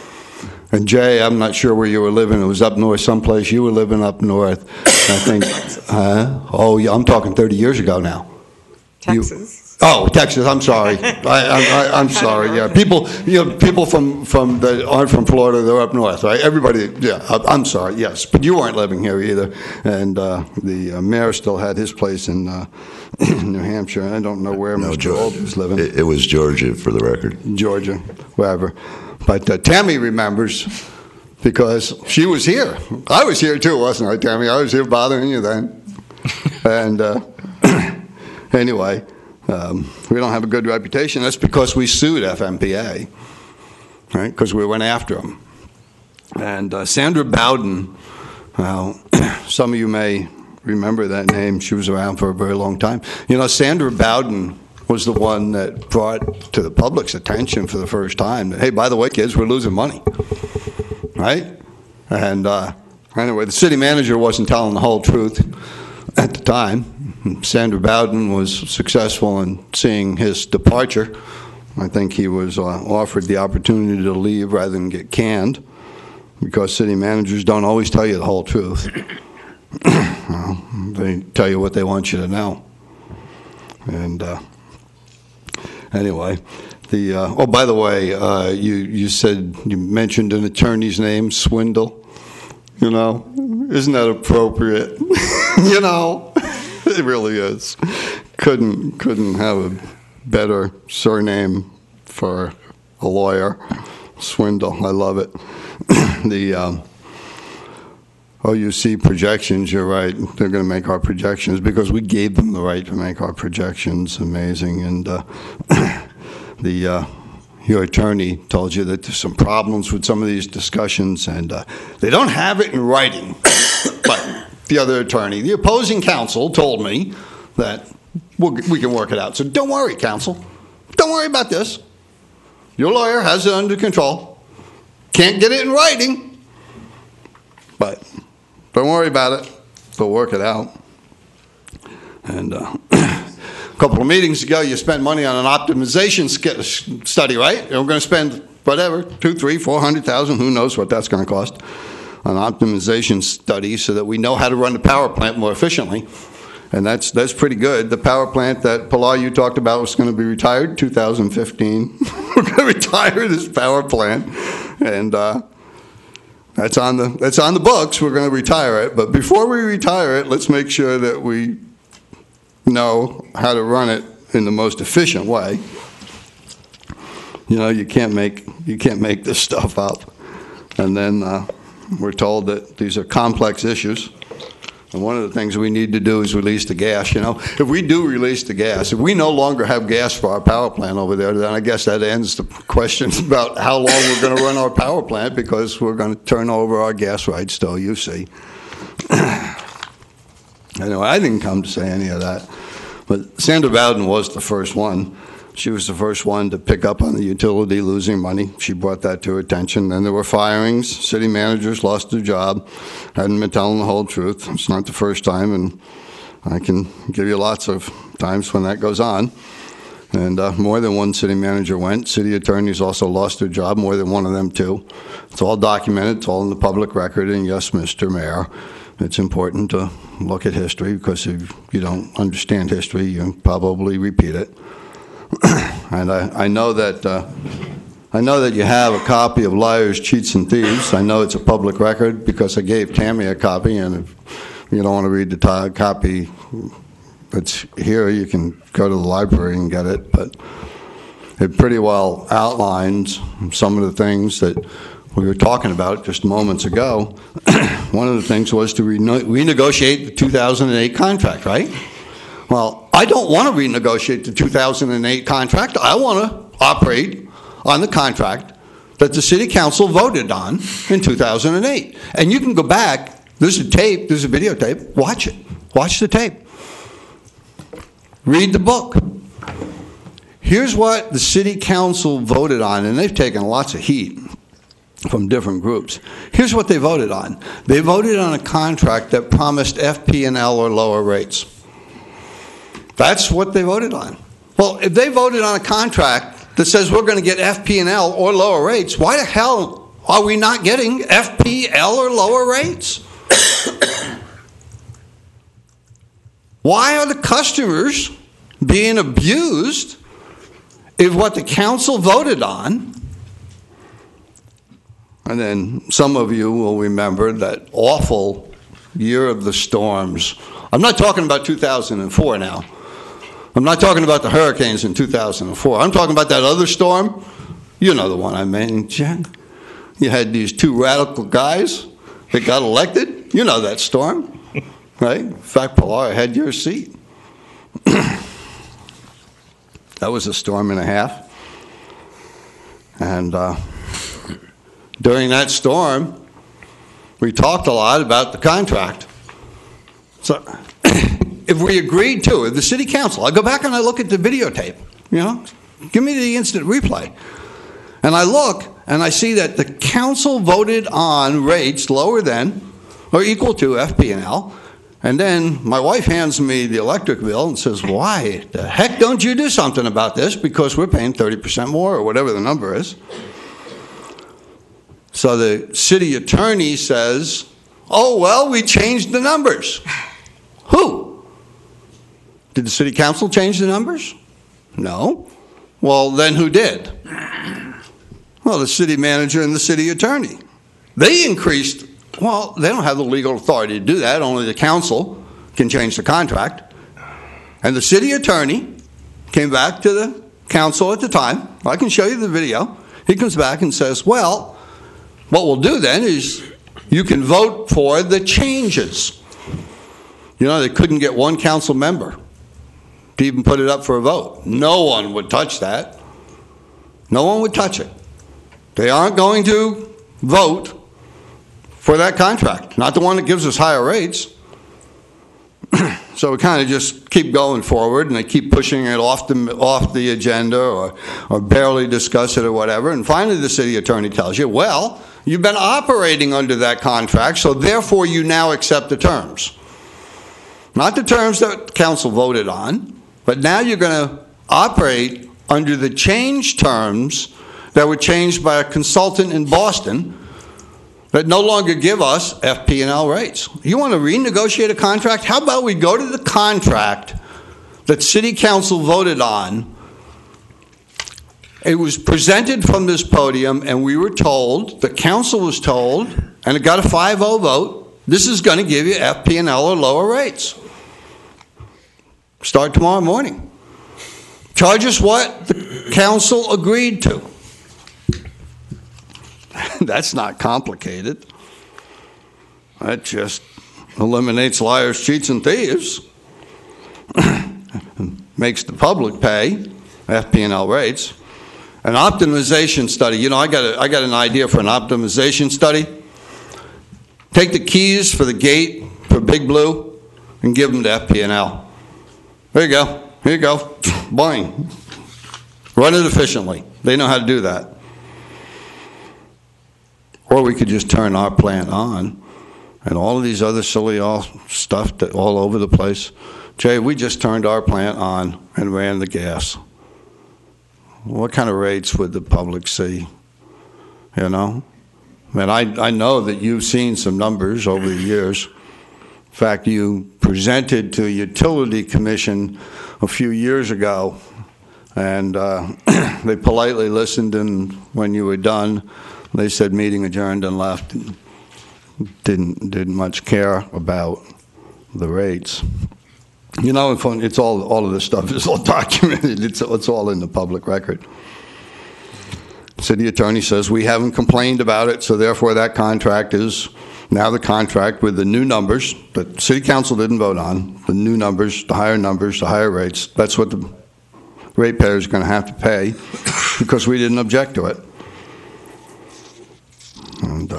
And Jay, I'm not sure where you were living. It was up north someplace. You were living up north, I think. Oh, yeah, I'm talking 30 years ago now. Texas. Texas. I'm sorry. I'm sorry. Yeah, people from that aren't from Florida, they're up north, right? Everybody. Yeah, I'm sorry. Yes, but you weren't living here either. And the mayor still had his place in New Hampshire. I don't know where Mr. Old was living. It was Georgia, for the record. Georgia, wherever. But Tammy remembers because she was here. I was here too, wasn't I, Tammy? I was here bothering you then. And anyway. We don't have a good reputation. That's because we sued FMPA, right? Because we went after them. And Sandra Bowden, some of you may remember that name. She was around for a very long time. You know, Sandra Bowden was the one that brought to the public's attention for the first time that, hey, by the way, kids, we're losing money, right? And anyway, the city manager wasn't telling the whole truth at the time. Sandra Bowden was successful in seeing his departure. I think he was offered the opportunity to leave rather than get canned because city managers don't always tell you the whole truth. They tell you what they want you to know. And anyway, by the way, you said you mentioned an attorney's name, Swindle. You know, isn't that appropriate? You know. It really is. Couldn't have a better surname for a lawyer. Swindle. I love it. The OUC projections, you're right. They're going to make our projections because we gave them the right to make our projections. Amazing. And your attorney told you that there's some problems with some of these discussions, and they don't have it in writing. But the other attorney, the opposing counsel, told me that we can work it out. So don't worry, counsel. Don't worry about this. Your lawyer has it under control. Can't get it in writing, but don't worry about it. They'll work it out. And a couple of meetings ago, you spent money on an optimization study, right? And we're going to spend whatever, $200,000, $300,000, $400,000. Who knows what that's going to cost? An optimization study so that we know how to run the power plant more efficiently. And that's pretty good. The power plant that Pilar, you talked about, was going to be retired 2015. We're going to retire this power plant. And that's on the books. We're going to retire it. But before we retire it, let's make sure that we know how to run it in the most efficient way. You know, you can't make this stuff up. And then we're told that these are complex issues, And one of the things we need to do is release the gas. You know, if we do release the gas, if we no longer have gas for our power plant over there, then I guess that ends the questions about how long we're going to run our power plant, because we're going to turn over our gas rights to OUC. Anyway, I didn't come to say any of that. But Sandra Bowden was the first one. She was the first one to pick up on the utility losing money. She brought that to her attention. Then there were firings. City managers lost their job, hadn't been telling the whole truth. It's not the first time, and I can give you lots of times when that goes on. And more than one city manager went. City attorneys also lost their job, more than one of them too. It's all documented. It's all in the public record. And yes, Mr. Mayor, it's important to look at history, because if you don't understand history, you probably repeat it. And I know that you have a copy of Liars, Cheats, and Thieves. I know it's a public record because I gave Tammy a copy, and if you don't want to read the copy that's here, you can go to the library and get it. But it pretty well outlines some of the things that we were talking about just moments ago. One of the things was to renegotiate the 2008 contract, right? Well, I don't want to renegotiate the 2008 contract. I want to operate on the contract that the City Council voted on in 2008. And you can go back. There's a tape. There's a videotape. Watch it. Watch the tape. Read the book. Here's what the City Council voted on, and they've taken lots of heat from different groups. Here's what they voted on. They voted on a contract that promised FP&L or lower rates. That's what they voted on. Well, if they voted on a contract that says we're going to get FP&L or lower rates, why the hell are we not getting FP&L or lower rates? Why are the customers being abused if what the council voted on? And then some of you will remember that awful year of the storms. I'm not talking about 2004 now. I'm not talking about the hurricanes in 2004. I'm talking about that other storm. You know the one I mean, Jen. You had these two radical guys that got elected. You know that storm, right? In fact, Pilar had your seat. That was a storm and a half. And during that storm, we talked a lot about the contract. So if we agreed to it, the City Council, I go back and I look at the videotape, you know, give me the instant replay. And I look and I see that the council voted on rates lower than or equal to FP&L. And then my wife hands me the electric bill and says, why the heck don't you do something about this? Because we're paying 30% more or whatever the number is. So the city attorney says, oh, well, we changed the numbers. Who? Did the city council change the numbers? No. Well, then who did? Well, the city manager and the city attorney. They increased. Well, they don't have the legal authority to do that. Only the council can change the contract. And the city attorney came back to the council at the time. I can show you the video. He comes back and says, well, what we'll do then is you can vote for the changes. You know, they couldn't get one council member to even put it up for a vote. No one would touch that. No one would touch it. They aren't going to vote for that contract, not the one that gives us higher rates. So we kind of just keep going forward, and they keep pushing it off the agenda or barely discuss it or whatever. And finally the city attorney tells you, well, you've been operating under that contract, so therefore you now accept the terms. Not the terms that council voted on, but now you're going to operate under the changed terms that were changed by a consultant in Boston that no longer give us FP&L rates. You want to renegotiate a contract? How about we go to the contract that city council voted on? It was presented from this podium, and we were told, the council was told, and it got a 5-0 vote, this is going to give you FP&L or lower rates. Start tomorrow morning. Charge us what the council agreed to. That's not complicated. That just eliminates liars, cheats, and thieves, makes the public pay FP&L rates. An optimization study. You know, I got an idea for an optimization study. Take the keys for the gate for Big Blue and give them to FP&L. There you go. Here you go. Boing. Run it efficiently. They know how to do that. Or we could just turn our plant on and all of these other silly stuff that all over the place. Jay, we just turned our plant on and ran the gas. What kind of rates would the public see? You know? And I know that you've seen some numbers over the years. In fact, you presented to Utility Commission a few years ago, and they politely listened, and when you were done, they said meeting adjourned and left. Didn't much care about the rates. You know, it's all of this stuff is all documented. It's all in the public record. City attorney says we haven't complained about it, so therefore that contract is now the contract with the new numbers that City Council didn't vote on. The new numbers, the higher rates. That's what the ratepayers are going to have to pay because we didn't object to it. And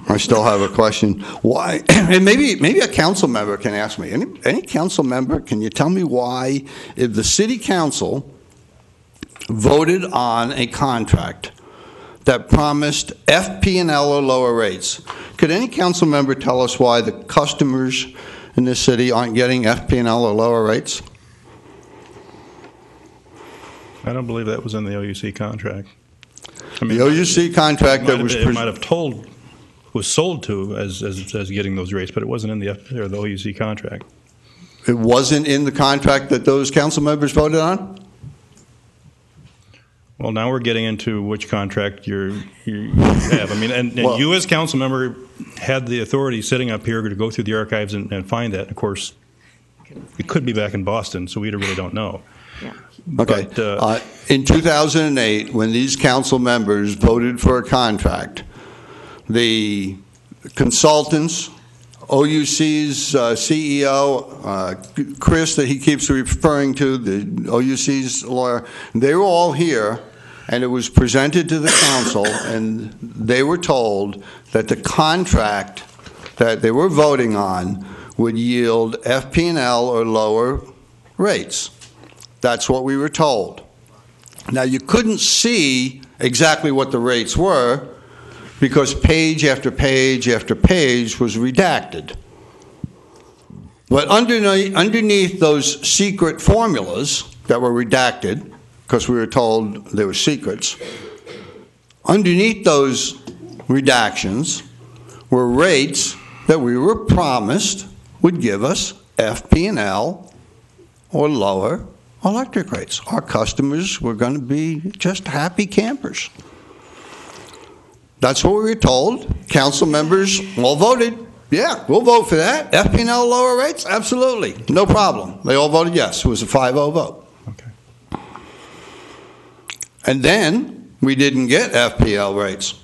I still have a question. Why? And maybe a council member can ask me. Any council member, can you tell me why, if the City Council voted on a contract that promised FP&L or lower rates, could any council member tell us why the customers in this city aren't getting FP&L or lower rates? I don't believe that was in the OUC contract. I mean, the OUC contract that was... It might have was sold to as getting those rates, but it wasn't in the OUC contract. It wasn't in the contract that those council members voted on? Well, now we're getting into which contract you have. I mean, and well, you as council member had the authority sitting up here to go through the archives and find that. Of course, it could be back in Boston, so we really don't know. Yeah. Okay. But, in 2008, when these council members voted for a contract, the consultants, OUC's CEO, Chris, that he keeps referring to, the OUC's lawyer, they were all here, and it was presented to the council, and they were told that the contract that they were voting on would yield FP&L or lower rates. That's what we were told. Now, you couldn't see exactly what the rates were because page after page after page was redacted. But underneath those secret formulas that were redacted, because we were told they were secrets, underneath those redactions were rates that we were promised would give us FP&L or lower electric rates. Our customers were going to be just happy campers. That's what we were told. Council members all voted. Yeah, we'll vote for that. FP&L lower rates? Absolutely. No problem. They all voted yes. It was a 5-0 vote. Okay. And then we didn't get FPL rates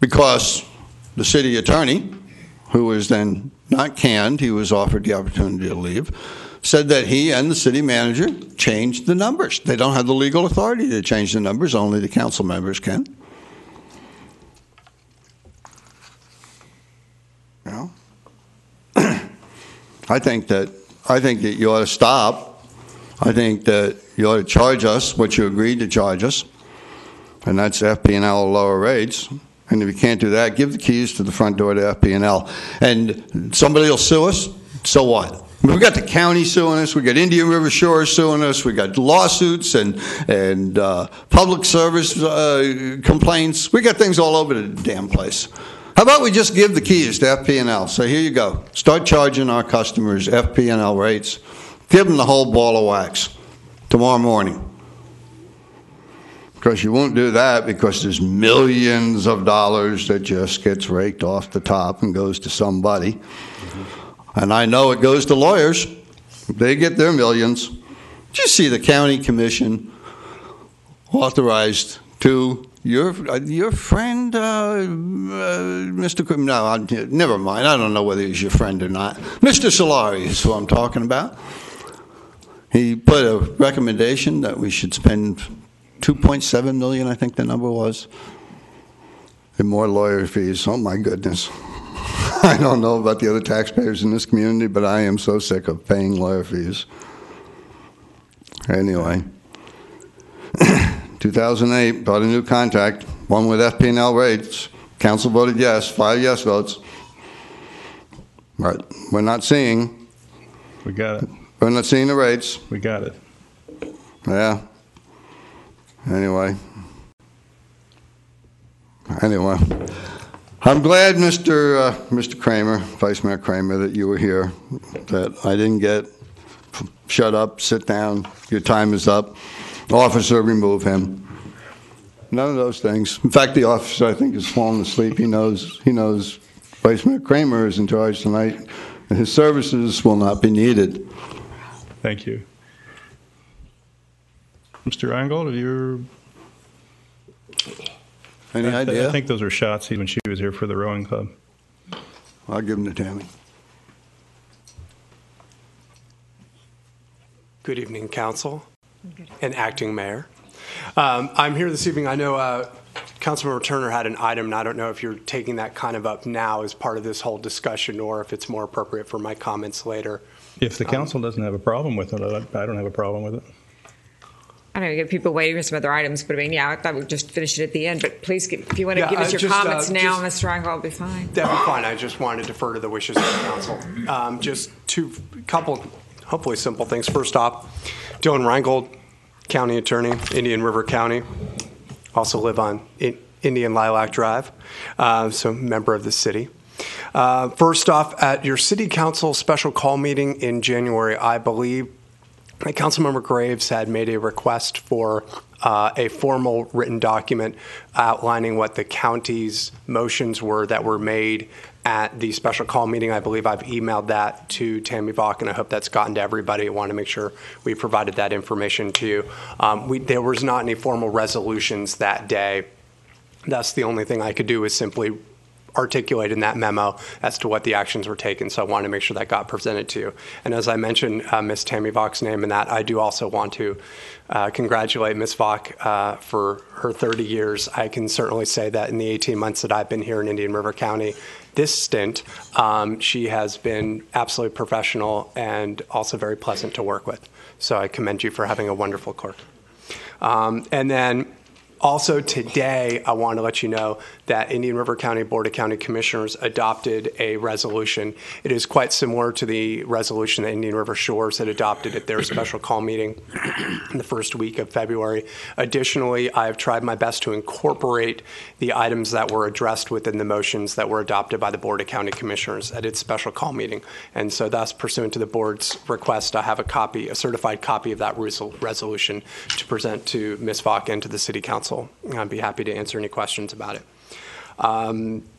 because the city attorney, who was then not canned, he was offered the opportunity to leave, said that he and the city manager changed the numbers. They don't have the legal authority to change the numbers. Only the council members can. You know? I think that you ought to stop. I think that you ought to charge us what you agreed to charge us, and that's FP&L lower rates. And if you can't do that, give the keys to the front door to FP&L. And somebody will sue us, so what? We've got the county suing us, we got Indian River Shores suing us, we got lawsuits and public service complaints. We got things all over the damn place. How about we just give the keys to FP&L? So here you go. Start charging our customers FP&L rates. Give them the whole ball of wax tomorrow morning. Because you won't do that because there's millions of dollars that just gets raked off the top and goes to somebody. Mm-hmm. And I know it goes to lawyers. They get their millions. Did you see the county commission authorized 2 Your friend, Mr. No, never mind. I don't know whether he's your friend or not. Mr. Solari is who I'm talking about. He put a recommendation that we should spend $2.7 million, I think the number was, in more lawyer fees. Oh my goodness. I don't know about the other taxpayers in this community, but I am so sick of paying lawyer fees. Anyway, 2008, bought a new contract, one with FP&L rates. Council voted yes, 5 yes votes. But we're not seeing. We got it. We're not seeing the rates. We got it. Yeah. Anyway, I'm glad, Mr. Kramer, Vice Mayor Kramer, that you were here, that I didn't get shut up, sit down, your time is up, officer, remove him. None of those things. In fact, the officer, I think, has fallen asleep. He knows Vice Mayor Kramer is in charge tonight, and his services will not be needed. Thank you. Mr. Reingold, have you... Any idea? I think those were shots when she was here for the rowing club. I'll give them to Tammy. Good evening, Council and Acting Mayor. I'm here this evening. I know Councilmember Turner had an item, and I don't know if you're taking that kind of up now as part of this whole discussion or if it's more appropriate for my comments later. If the council doesn't have a problem with it, I don't have a problem with it. I don't know, get people waiting for some other items, but I mean, yeah, I thought we'd just finish it at the end. But please, if you want to give us your comments now, Mr. Reingold, will be fine. That'd be fine. I just wanted to defer to the wishes of the council. Just couple, hopefully simple things. First off, Dylan Reingold, County Attorney, Indian River County. Also live on Indian Lilac Drive, so member of the city. First off, at your City Council special call meeting in January, I believe Councilmember Graves had made a request for a formal written document outlining what the county's motions were that were made at the special call meeting. I believe I've emailed that to Tammy Vaughn, and I hope that's gotten to everybody. I want to make sure we provided that information to you. There was not any formal resolutions that day. That's the only thing I could do is simply articulate in that memo as to what the actions were taken. So I wanted to make sure that got presented to you. And as I mentioned Ms. Tammy Vaugh's name in that, I do also want to congratulate Ms. Vaughn for her 30 years. I can certainly say that in the 18 months that I've been here in Indian River County, this stint, she has been absolutely professional and also very pleasant to work with. So I commend you for having a wonderful clerk. And then also today, I want to let you know that Indian River County Board of County Commissioners adopted a resolution. It is quite similar to the resolution that Indian River Shores had adopted at their special call meeting in the first week of February. Additionally, I have tried my best to incorporate the items that were addressed within the motions that were adopted by the Board of County Commissioners at its special call meeting. And so thus, pursuant to the board's request, I have a certified copy of that resolution to present to Ms. Vaughn and to the City Council. I'd be happy to answer any questions about it.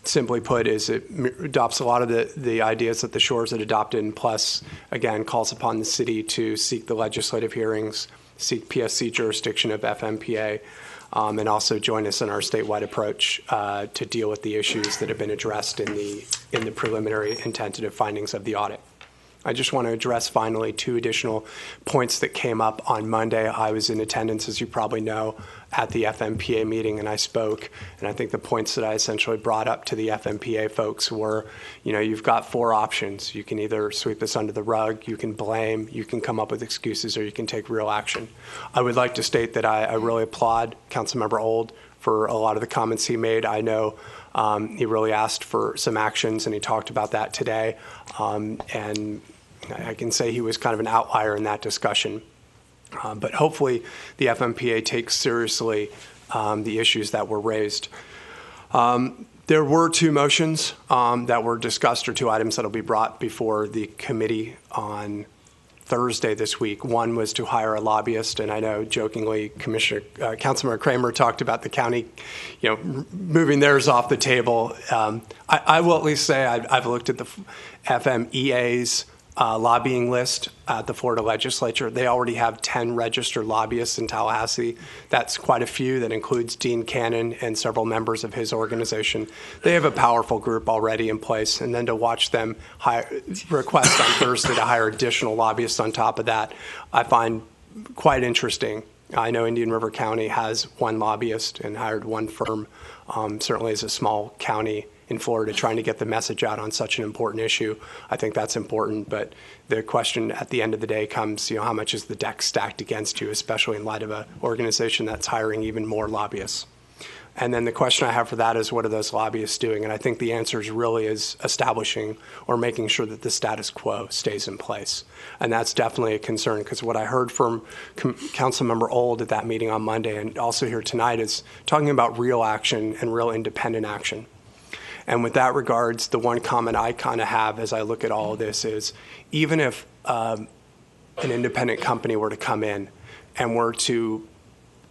Simply put, is it adopts a lot of the ideas that the Shores had adopted, and plus, again, calls upon the city to seek the legislative hearings, seek PSC jurisdiction of FMPA, and also join us in our statewide approach to deal with the issues that have been addressed in the preliminary and tentative findings of the audit. I just want to address finally 2 additional points that came up on Monday. I was in attendance, as you probably know, at the FMPA meeting, and I spoke. And I think the points that I essentially brought up to the FMPA folks were, you've got 4 options. You can either sweep this under the rug, you can blame, you can come up with excuses, or you can take real action. I would like to state that I really applaud Councilmember Old for a lot of the comments he made. I know he really asked for some actions, and he talked about that today. And I can say he was kind of an outlier in that discussion. But hopefully the FMPA takes seriously the issues that were raised. There were 2 motions that were discussed, or 2 items that will be brought before the committee on Thursday this week. One was to hire a lobbyist, and I know jokingly Councilmember Kramer talked about the county, moving theirs off the table. I will at least say I've looked at the FMEA's lobbying list at the Florida legislature. They already have 10 registered lobbyists in Tallahassee. That's quite a few. That includes Dean Cannon and several members of his organization. They have a powerful group already in place. And then to watch them request on Thursday to hire additional lobbyists on top of that, I find quite interesting. I know Indian River County has one lobbyist and hired one firm. Certainly as a small county in Florida, trying to get the message out on such an important issue, I think that's important. But the question at the end of the day comes, how much is the deck stacked against you, especially in light of an organization that's hiring even more lobbyists? And then the question I have for that is, what are those lobbyists doing? And I think the answer is really establishing or making sure that the status quo stays in place. And that's definitely a concern, because what I heard from Councilmember Old at that meeting on Monday and also here tonight is talking about real action and real independent action. And with that regards, the one comment I kind of have as I look at all of this is, even if an independent company were to come in and were to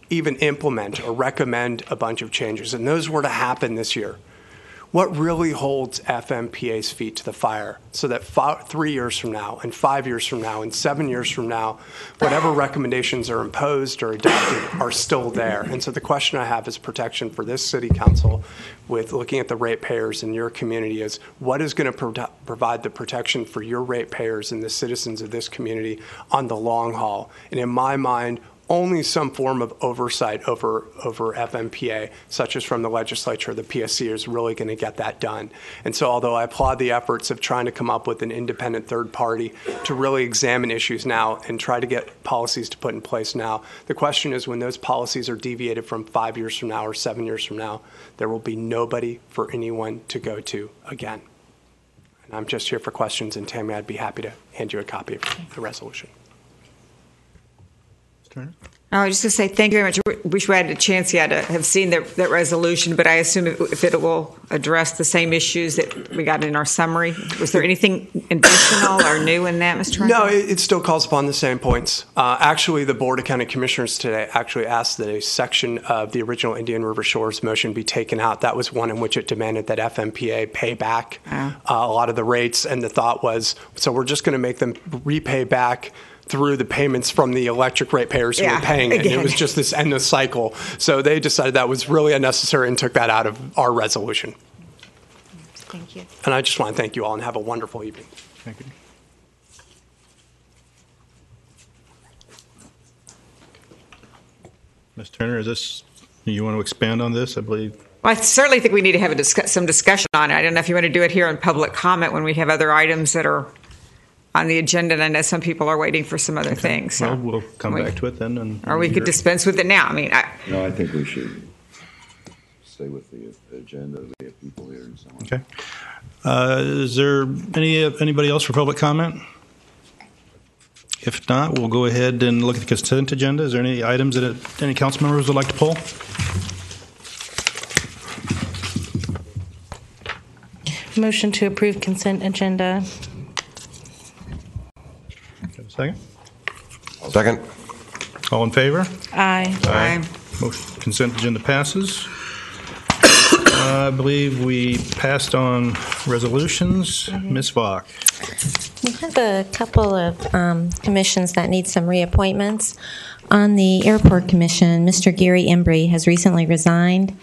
even implement or recommend a bunch of changes, and those were to happen this year, what really holds FMPA's feet to the fire so that 3 years from now and 5 years from now and 7 years from now, whatever recommendations are imposed or adopted are still there? And so the question I have as protection for this city council with looking at the ratepayers in your community is, what is going to provide the protection for your ratepayers and the citizens of this community on the long haul? And in my mind, only some form of oversight over FMPA, such as from the legislature, the PSC, is really going to get that done. And so although I applaud the efforts of trying to come up with an independent third party to really examine issues now and try to get policies to put in place now, the question is, when those policies are deviated from 5 years from now or 7 years from now, there will be nobody for anyone to go to again. And I'm just here for questions, and Tammy, I'd be happy to hand you a copy of the resolution. I was just going to say thank you very much. Wish we had a chance yet to have seen that resolution, but I assume if it will address the same issues that we got in our summary. Was there anything additional or new in that, Mr. Reingold? No, it still calls upon the same points. Actually, the Board of County Commissioners today actually asked that a section of the original Indian River Shores motion be taken out. That was one in which it demanded that FMPA pay back a lot of the rates, and the thought was, so we're just going to make them repay back through the payments from the electric ratepayers who were paying it. And it was just this endless cycle. So they decided that was really unnecessary and took that out of our resolution. Thank you. And I just want to thank you all and have a wonderful evening. Thank you. Ms. Turner, you want to expand on this, I believe? Well, I certainly think we need to have some discussion on it. I don't know if you want to do it here in public comment when we have other items that are on the agenda, and I know some people are waiting for some other things. So well, we'll come back to it then. Or we could dispense with it now. No, I think we should stay with the agenda. We have people here and so on. Okay. Is there anybody else for public comment? If not, we'll go ahead and look at the consent agenda. Is there any items that any council members would like to pull? Motion to approve consent agenda. Second? Second. All in favor? Aye. Aye. Motion, consent agenda passes. I believe we passed on resolutions. Ms. Vaughn. We have a couple of commissions that need some reappointments. On the Airport Commission, Mr. Gary Embry has recently resigned,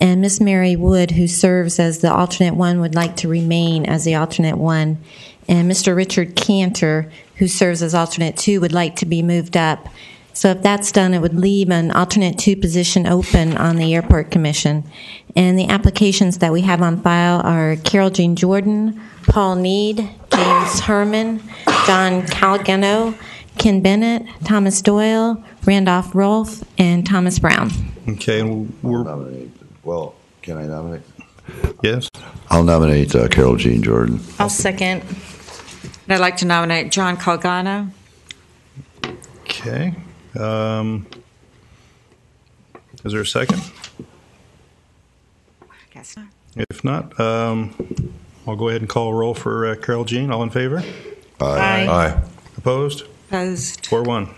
and Ms. Mary Wood, who serves as the alternate one, would like to remain as the alternate one. And Mr. Richard Cantor, who serves as alternate 2, would like to be moved up. So if that's done, it would leave an alternate 2 position open on the Airport Commission. And the applications that we have on file are Carol Jean Jordan, Paul Need, James Herman, John Calgano, Ken Bennett, Thomas Doyle, Randolph Rolfe, and Thomas Brown. Okay, and Well, can I nominate? Yes. I'll nominate Carol Jean Jordan. I'll second. And I'd like to nominate John Calgano. Okay. Is there a second? I guess not. If not, I'll go ahead and call a roll for Carol Jean. All in favor? Aye. Aye. Opposed? Opposed. 4-1.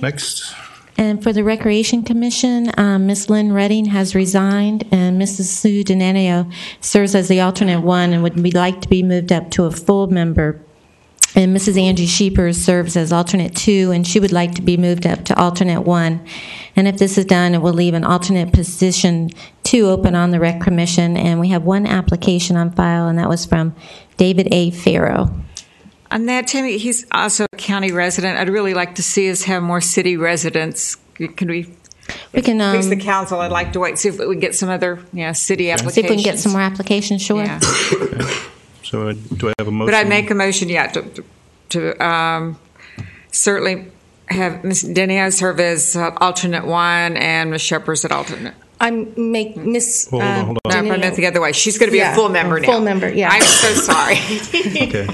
Next. And for the Recreation Commission, Ms. Lynn Redding has resigned, and Mrs. Sue Denanio serves as the alternate 1 and would like to be moved up to a full member And Mrs. Angie Sheepers serves as alternate 2, and she would like to be moved up to alternate 1. And if this is done, it will leave an alternate position 2 open on the Rec Commission. And we have one application on file, and that was from David A. Farrow. On that, Tammy, he's also a county resident. I'd really like to see us have more city residents. Can we? We can. Please, the council. I'd like to wait, see if we can get some other, city applications. See if we can get some more applications. Sure. Yeah. So, do I have a motion? But I'd make a motion, to certainly have Ms. Denia serve as alternate 1 and Ms. Shepherd's at alternate. I'm make Miss. Hold on. No, I meant the other way. She's going to be a full member now. Full member, yeah. I'm so sorry. Okay.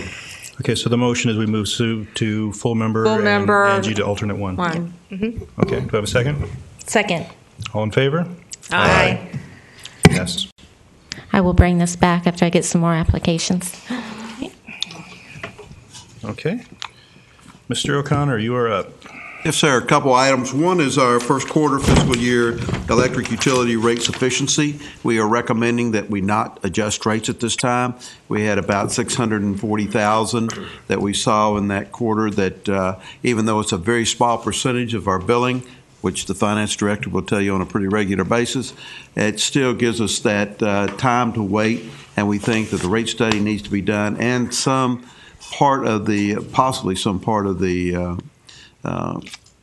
Okay, so the motion is we move Sue to full member, Full member. and Angie to alternate 1. Mm-hmm. Okay, do I have a second? Second. All in favor? Aye. Yes. I will bring this back after I get some more applications. Okay. Mr. O'Connor, you are up. Yes, sir. A couple items. One is our first quarter fiscal year electric utility rate sufficiency. We are recommending that we not adjust rates at this time. We had about 640,000 that we saw in that quarter that even though it's a very small percentage of our billing, which the finance director will tell you on a pretty regular basis, it still gives us that time to wait, and we think that the rate study needs to be done and possibly some part of the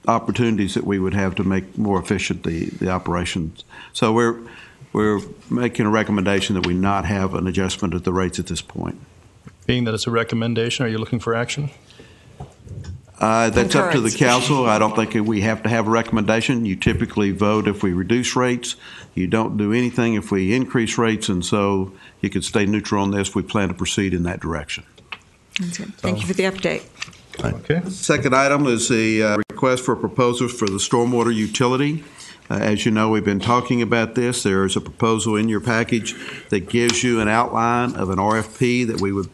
opportunities that we would have to make more efficient the operations. So we're making a recommendation that we not have an adjustment of the rates at this point. Being that it's a recommendation, are you looking for action? That's up to the council. I don't think we have to have a recommendation. You typically vote if we reduce rates. You don't do anything if we increase rates, and so you could stay neutral on this. We plan to proceed in that direction. That's it. Thank you for the update. Okay. Second item is a request for proposals for the stormwater utility. As you know, we've been talking about this. There is a proposal in your package that gives you an outline of an RFP that we would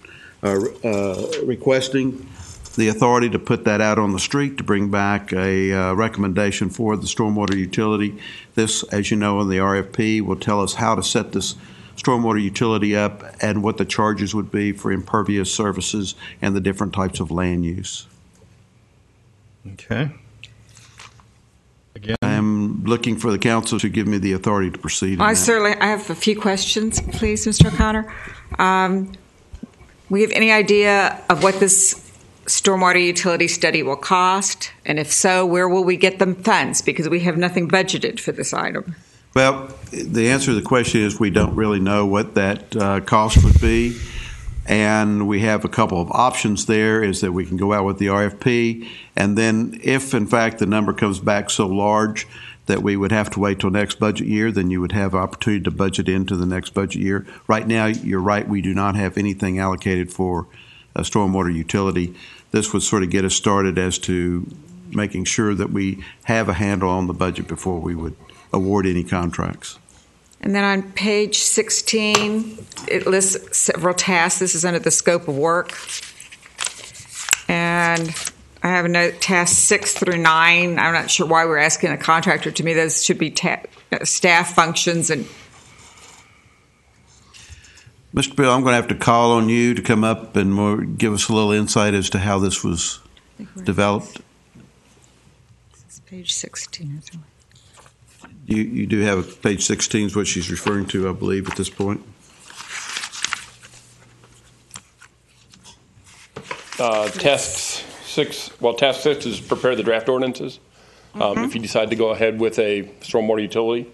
requesting the authority to put that out on the street to bring back a recommendation for the stormwater utility. This, as you know, in the RFP will tell us how to set this stormwater utility up and what the charges would be for impervious services and the different types of land use. Okay. Again, I'm looking for the council to give me the authority to proceed. I have a few questions, please, Mr. O'Connor. We have any idea of what this stormwater utility study will cost? And if so, where will we get the funds? Because we have nothing budgeted for this item. Well, the answer to the question is we don't really know what that cost would be. And we have a couple of options there, is that we can go out with the RFP. And then if, in fact, the number comes back so large that we would have to wait till next budget year, then you would have opportunity to budget into the next budget year. Right now, you're right, we do not have anything allocated for a stormwater utility. This would sort of get us started as to making sure that we have a handle on the budget before we would award any contracts. And then on page 16, it lists several tasks. This is under the scope of work. And I have a note, tasks 6 through 9. I'm not sure why we're asking a contractor. To me, those should be staff functions. And Mr. Bill, I'm going to have to call on you to come up and give us a little insight as to how this was developed. This is page 16. You do have page 16 is what she's referring to, I believe, at this point. Task 6 is prepare the draft ordinances. If you decide to go ahead with a stormwater utility,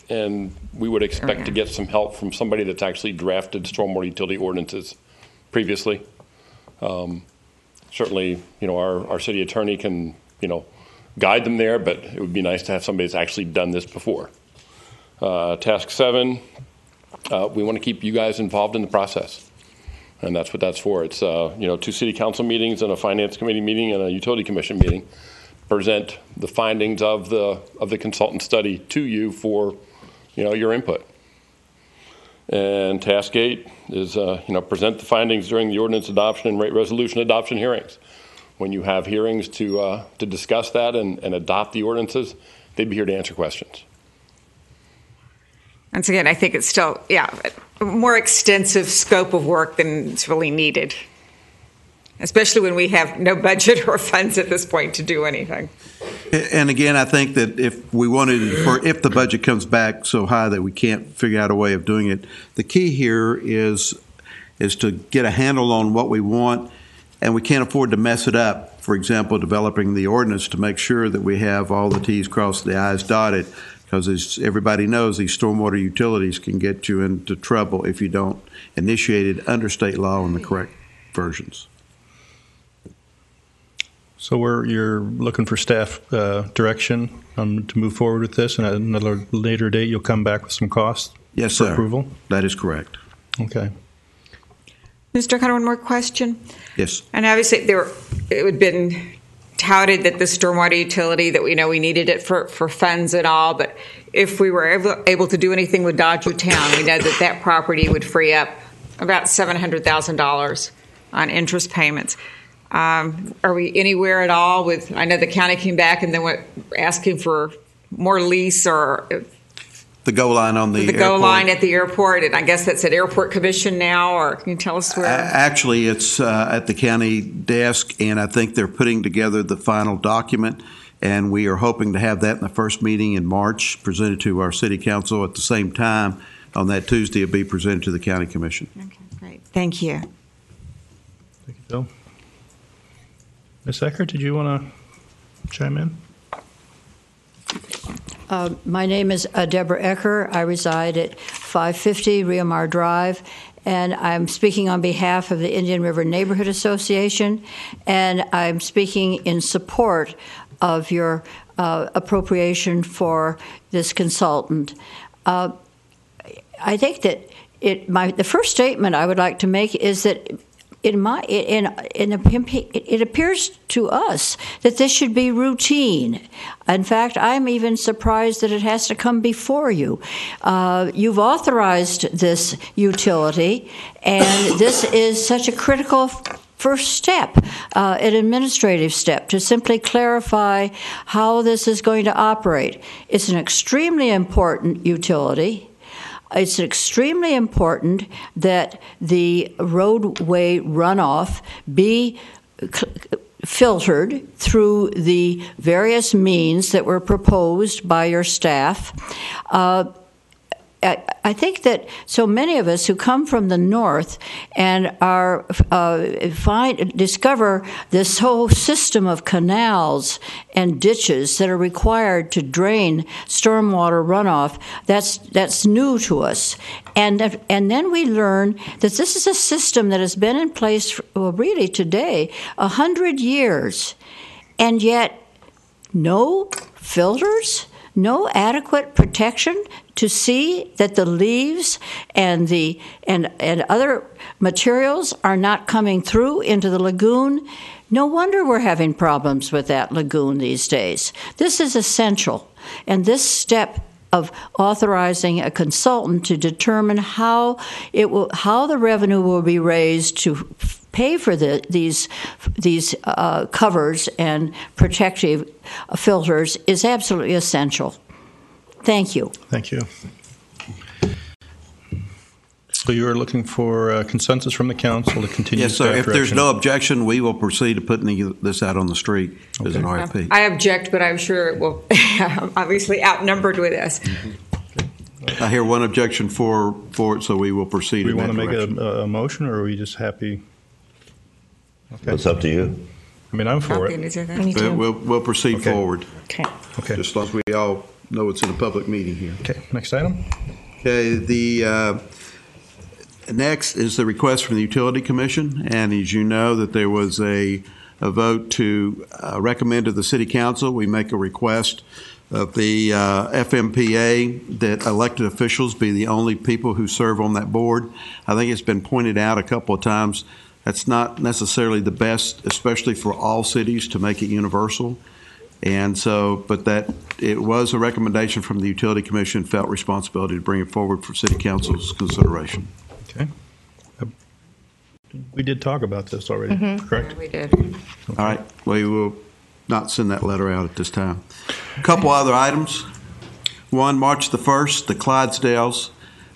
and we would expect to get some help from somebody that's actually drafted stormwater utility ordinances previously. Certainly, our city attorney can, guide them there, but it would be nice to have somebody that's actually done this before. Task 7, we want to keep you guys involved in the process, and that's what that's for. It's 2 city council meetings and a finance committee meeting and a utility commission meeting. Present the findings of the consultant study to you for your input. And task 8 is present the findings during the ordinance adoption and rate resolution adoption hearings. When you have hearings to discuss that and adopt the ordinances, they'd be here to answer questions. once again, I think it's still, a more extensive scope of work than it's really needed. especially when we have no budget or funds at this point to do anything. And again, I think that if we wanted, if the budget comes back so high that we can't figure out a way of doing it, the key here is to get a handle on what we want, and we can't afford to mess it up. For example, developing the ordinance to make sure that we have all the T's crossed, the I's dotted, because as everybody knows, these stormwater utilities can get you into trouble if you don't initiate it under state law in the correct versions. So you're looking for staff direction to move forward with this, and at another later date you'll come back with some costs Yes, for sir. approval? That is correct. Okay. Mr. O'Connor, one more question. Yes. And obviously, it had been touted that the stormwater utility, that we know we needed it for funds and all, but if we were able to do anything with Dodger Town, we know that property would free up about $700,000 on interest payments. Are we anywhere at all with, I know the county came back and then went asking for more lease or The goal line on the the airport. goal line at the airport, and I guess that's at Airport Commission now, or can you tell us where? Actually, it's at the county desk, and I think they're putting together the final document, and we are hoping to have that in the first meeting in March, presented to our city council at the same time. On that Tuesday, it'll be presented to the county commission. Okay, great. Thank you. Thank you, Bill. Ms. Eckert, did you want to chime in? My name is Deborah Ecker. I reside at 550 Riomar Drive, and I'm speaking on behalf of the Indian River Neighborhood Association, and I'm speaking in support of your appropriation for this consultant. I think that the first statement I would like to make is that it appears to us that this should be routine. In fact, I'm even surprised that it has to come before you. You've authorized this utility, and this is such a critical first step, an administrative step, to simply clarify how this is going to operate. It's an extremely important utility. It's extremely important that the roadway runoff be filtered through the various means that were proposed by your staff. I think that so many of us who come from the north and discover this whole system of canals and ditches that are required to drain stormwater runoff, that's new to us. And then we learn that this is a system that has been in place for, really today, 100 years, and yet no filters, no adequate protection to see that the leaves and other materials are not coming through into the lagoon. No wonder we're having problems with that lagoon these days. This is essential, and this step of authorizing a consultant to determine how the revenue will be raised to pay for these covers and protective filters is absolutely essential. Thank you. Thank you. So you are looking for consensus from the council to continue Yes, sir. staff If there's direction. no objection, we will proceed to putting this out on the street as an RFP. I object, but I'm sure it will. I'm obviously outnumbered with us. I hear one objection for it, so we will proceed. Do we in want that to make direction. a motion, or are we just happy? Okay. It's up to you. I mean, I'm for it. Me too. We'll proceed Okay. forward. Okay. Okay. Just as long as we all know it's in a public meeting here. Okay. Next item. Okay. The next is the request from the Utility Commission, and as you know, that there was a vote to recommend to the City Council we make a request of the FMPA that elected officials be the only people who serve on that board. I think it's been pointed out a couple of times that's not necessarily the best, especially for all cities, to make it universal. And so, but that it was a recommendation from the Utility Commission, felt responsibility to bring it forward for City Council's consideration. Okay. We did talk about this already, correct? We did. All right, we will not send that letter out at this time. A couple other items. One, March the 1st, the Clydesdales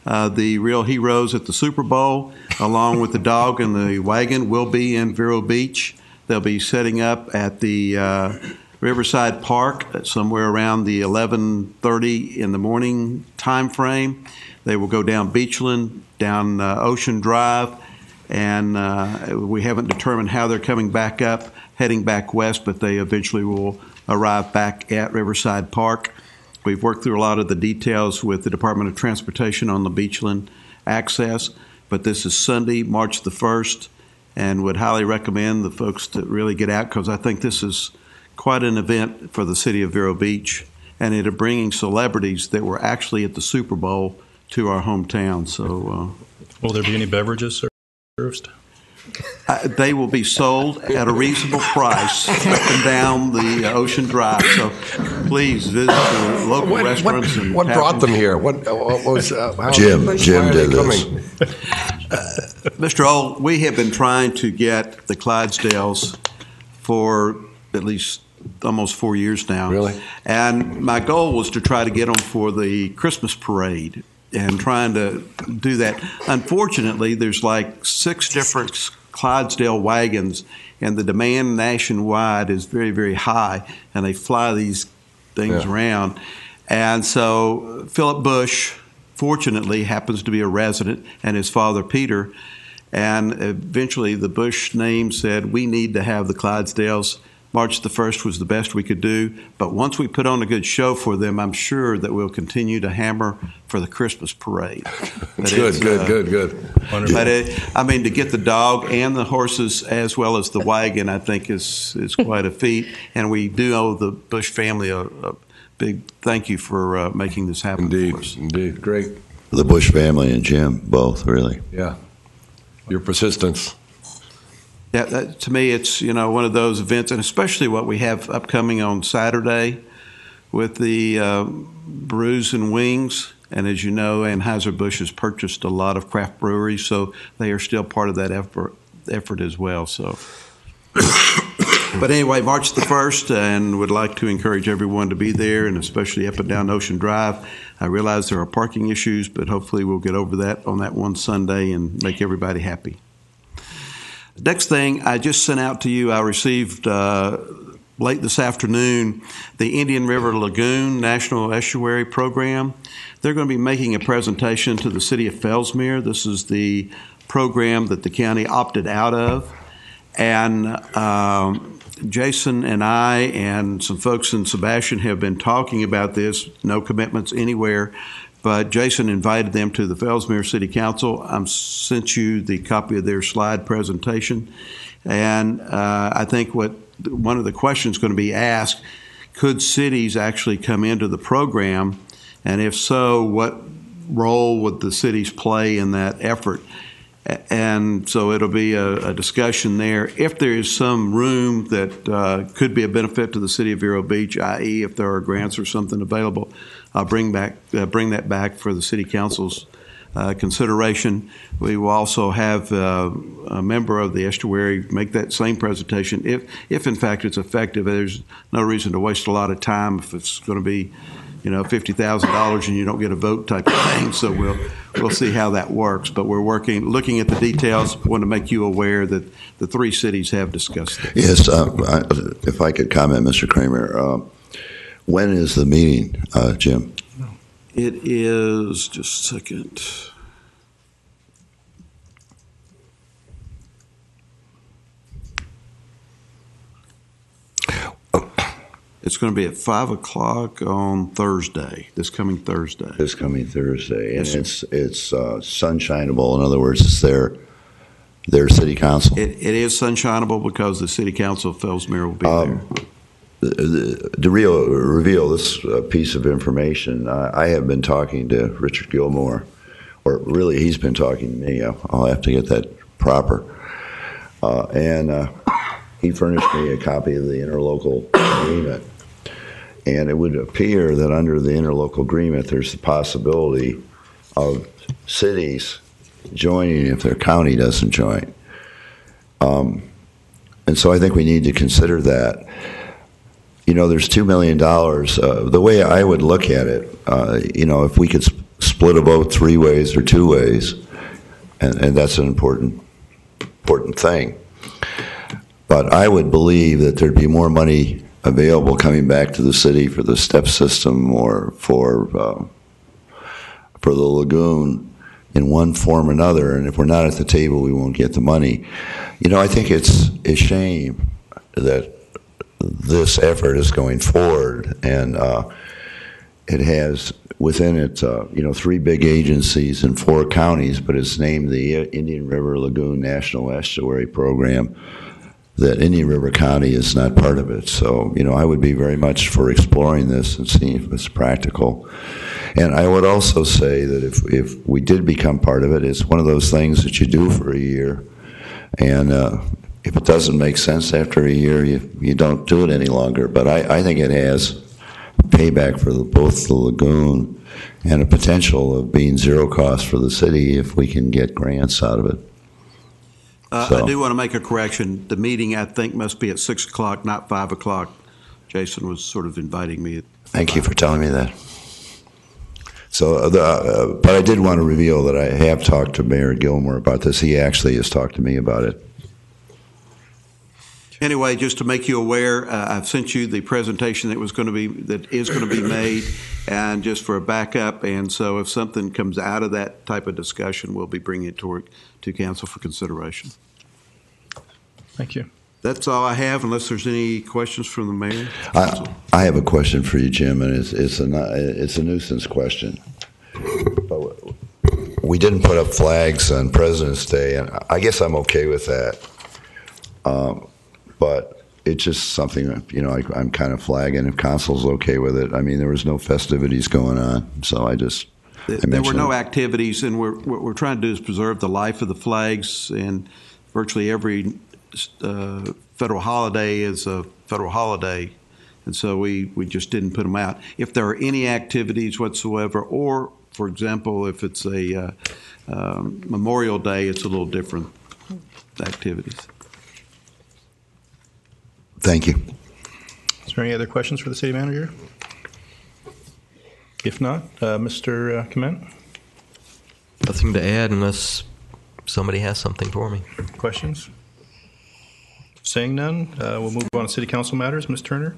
The real heroes at the Super Bowl, along with the dog and the wagon, will be in Vero Beach. They'll be setting up at the Riverside Park somewhere around the 11:30 in the morning time frame. They will go down Beachland, down Ocean Drive, and we haven't determined how they're coming back up, heading back west, but they eventually will arrive back at Riverside Park. We've worked through a lot of the details with the Department of Transportation on the Beachland access, but this is Sunday, March the 1st, and would highly recommend the folks to really get out, because I think this is quite an event for the city of Vero Beach, and it are bringing celebrities that were actually at the Super Bowl to our hometown. So, will there be any beverages served? They will be sold at a reasonable price up and down the Ocean Drive. So please visit the local restaurants. What brought them here? What was Jim did this. Mr. Old, we have been trying to get the Clydesdales for at least almost 4 years now. Really? And my goal was to try to get them for the Christmas parade and trying to do that. Unfortunately, there's like 6 different Clydesdale wagons, and the demand nationwide is very, very high, and they fly these things around. And so Philip Bush, fortunately, happens to be a resident, and his father, Peter, and eventually the Bush name said, we need to have the Clydesdales. March the 1st was the best we could do, but once we put on a good show for them, I'm sure that we'll continue to hammer for the Christmas parade. Good. Wonderful. But to get the dog and the horses as well as the wagon, I think is quite a feat, and we do owe the Bush family a big thank you for making this happen for us. Indeed, great. The Bush family and Jim, both, really. Yeah, your persistence. Yeah, to me, it's one of those events, and especially what we have upcoming on Saturday with the Brews and Wings. And as you know, Anheuser-Busch has purchased a lot of craft breweries, so they are still part of that effort as well. So, but anyway, March the 1st, and would like to encourage everyone to be there, and especially up and down Ocean Drive. I realize there are parking issues, but hopefully we'll get over that on that one Sunday and make everybody happy. Next thing, I just sent out to you, I received late this afternoon, the Indian River Lagoon National Estuary Program. They're going to be making a presentation to the city of Fellsmere. This is the program that the county opted out of. And Jason and I and some folks in Sebastian have been talking about this, no commitments anywhere. But Jason invited them to the Fellsmere City Council. I sent you the copy of their slide presentation. And I think one of the questions going to be asked, could cities actually come into the program? And if so, what role would the cities play in that effort? And so it'll be a discussion there. If there is some room that could be a benefit to the city of Vero Beach, i.e. if there are grants or something available, I'll bring that back for the city council's consideration. We will also have a member of the estuary make that same presentation. If in fact it's effective, there's no reason to waste a lot of time if it's going to be $50,000 and you don't get a vote type of thing. So we'll see how that works. But we're looking at the details. Want to make you aware that the 3 cities have discussed this. Yes, if I could comment, Mr. Kramer. When is the meeting, Jim? It is, just a second. It's going to be at 5 o'clock on Thursday, this coming Thursday. And Yes, it's sunshineable. In other words, it's their city council. It is sunshineable because the city council of Fellsmere will be there. To reveal this piece of information, I have been talking to Richard Gilmore, or really he's been talking to me. I'll have to get that proper. And he furnished me a copy of the interlocal agreement. And it would appear that under the interlocal agreement, there's the possibility of cities joining if their county doesn't join. And so I think we need to consider that. There's $2 million. The way I would look at it, if we could split a vote 3 ways or 2 ways, and that's an important thing. But I would believe that there'd be more money available coming back to the city for the step system or for the lagoon in one form or another. And if we're not at the table, we won't get the money. I think it's a shame that this effort is going forward, and it has within it, 3 big agencies in 4 counties, but it's named the Indian River Lagoon National Estuary Program. That Indian River County is not part of it. So, I would be very much for exploring this and seeing if it's practical. And I would also say that if we did become part of it, it's one of those things that you do for a year, and if it doesn't make sense after a year, you don't do it any longer. But I think it has payback for both the lagoon and a potential of being zero cost for the city if we can get grants out of it. I do want to make a correction. The meeting, I think, must be at 6 o'clock, not 5 o'clock. Jason was sort of inviting me. Thank you for telling me that. So, but I did want to reveal that I have talked to Mayor Gilmore about this. He actually has talked to me about it. Anyway, just to make you aware, I've sent you the presentation that is going to be made, and just for a backup. And so, if something comes out of that type of discussion, we'll be bringing it to council for consideration. Thank you. That's all I have, unless there's any questions from the mayor. I have a question for you, Jim, and it's a nuisance question. But we didn't put up flags on President's Day, and I guess I'm okay with that. But it's just something that, I'm kind of flagging if council's okay with it. I mean, there was no festivities going on, so there were no activities, and what we're trying to do is preserve the life of the flags, and virtually every federal holiday is a federal holiday, and so we just didn't put them out. If there are any activities whatsoever, or, for example, if it's a Memorial Day, it's a little different activities. Thank you. Is there any other questions for the city manager? If not, Mr. Clement? Nothing to add unless somebody has something for me. Questions? Seeing none, we'll move on to city council matters. Ms. Turner?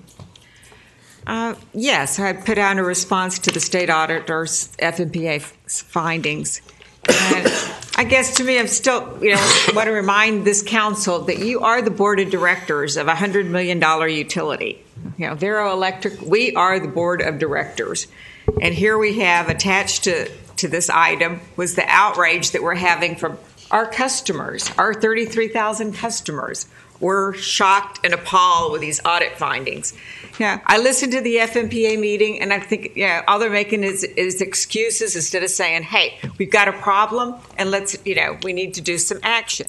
Yes, I put out a response to the state auditor's FMPA findings. And I guess to me, I'm still, want to remind this council that you are the board of directors of a $100 million utility. Vero Electric, we are the board of directors. And here we have attached to this item was the outrage that we're having from our customers, our 33,000 customers. We're shocked and appalled with these audit findings. I listened to the FMPA meeting, and I think all they're making is excuses instead of saying, hey, we've got a problem, and we need to do some action.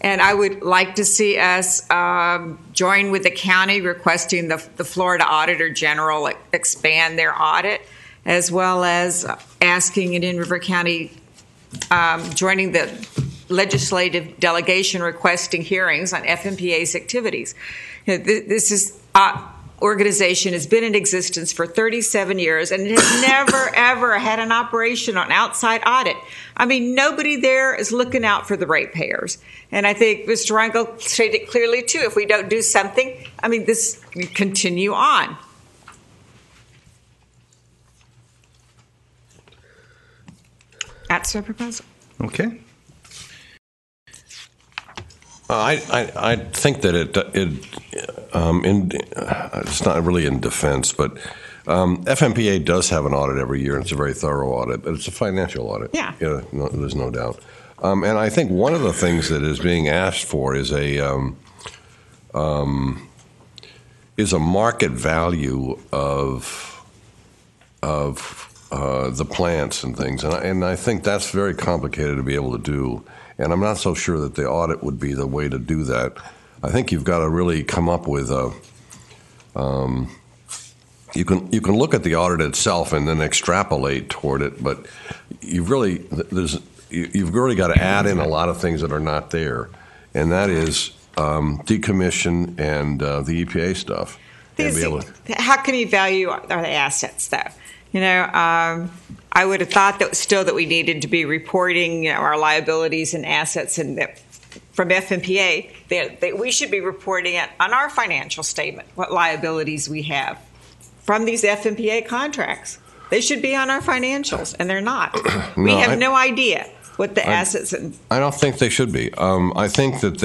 And I would like to see us join with the county requesting the Florida Auditor General expand their audit, as well as asking Indian River County joining the legislative delegation requesting hearings on FMPA's activities. This organization has been in existence for 37 years, and it has never, ever had an operation on outside audit. I mean, nobody there is looking out for the ratepayers. And I think Mr. Reingold stated clearly, too, if we don't do something, this will continue on. That's our proposal. Okay. I think that it's not really in defense, but FMPA does have an audit every year, and it's a very thorough audit, but it's a financial audit. Yeah. There's no doubt. And I think one of the things that is being asked for is a market value of the plants and things, and I think that's very complicated to be able to do. And I'm not so sure that the audit would be the way to do that. I think you've got to really come up with you can look at the audit itself and then extrapolate toward it, but you've really got to add in a lot of things that are not there, and that is decommission and the EPA stuff. How can you value the assets, though? I would have thought that we needed to be reporting, our liabilities and assets, and that from FMPA, we should be reporting it on our financial statement what liabilities we have from these FMPA contracts. They should be on our financials, and they're not. We have no idea what the assets. I don't think they should be. I think that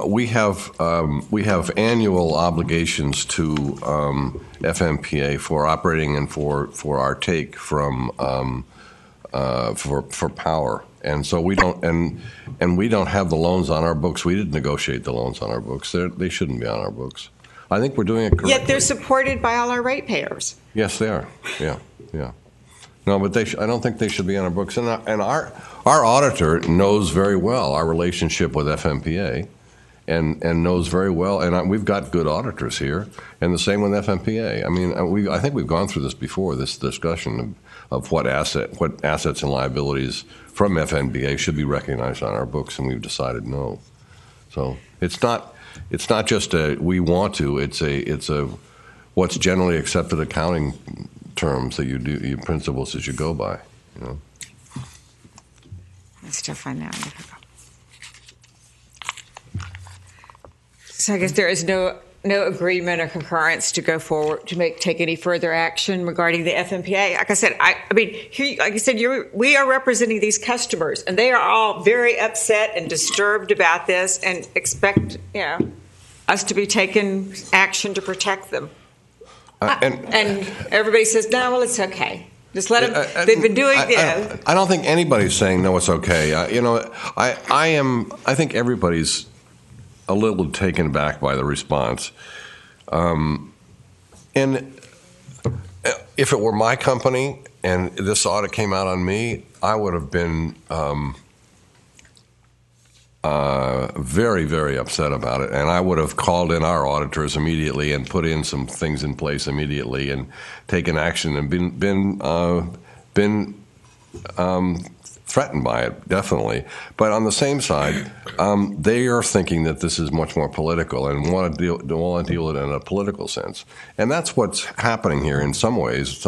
we have annual obligations to FMPA for operating and for our take from for power, and so we don't and we don't have the loans on our books. We didn't negotiate the loans on our books. They shouldn't be on our books. I think we're doing it correctly. Yet they're supported by all our ratepayers. Yes, they are. Yeah. No, but I don't think they should be on our books. And our auditor knows very well our relationship with FMPA, and knows very well. And we've got good auditors here, and the same with FMPA. I mean, I think we've gone through this before. This discussion of what assets and liabilities from FMPA should be recognized on our books, and we've decided no. So it's not just we want to. It's a what's generally accepted accounting terms that you do, your principles that you go by. That's tough on that. So I guess there is no agreement or concurrence to go forward to take any further action regarding the FMPA. Like I said, we are representing these customers, and they are all very upset and disturbed about this, and expect us to be taking action to protect them. And everybody says, no, well, it's okay. Just let them. They've been doing. I don't think anybody's saying no, it's okay. I think everybody's a little taken back by the response. And if it were my company and this audit came out on me, I would have been very, very upset about it, and I would have called in our auditors immediately and put in some things in place immediately and taken action and been threatened by it, definitely. But on the same side, they are thinking that this is much more political and want to deal with it in a political sense, and that's what's happening here in some ways.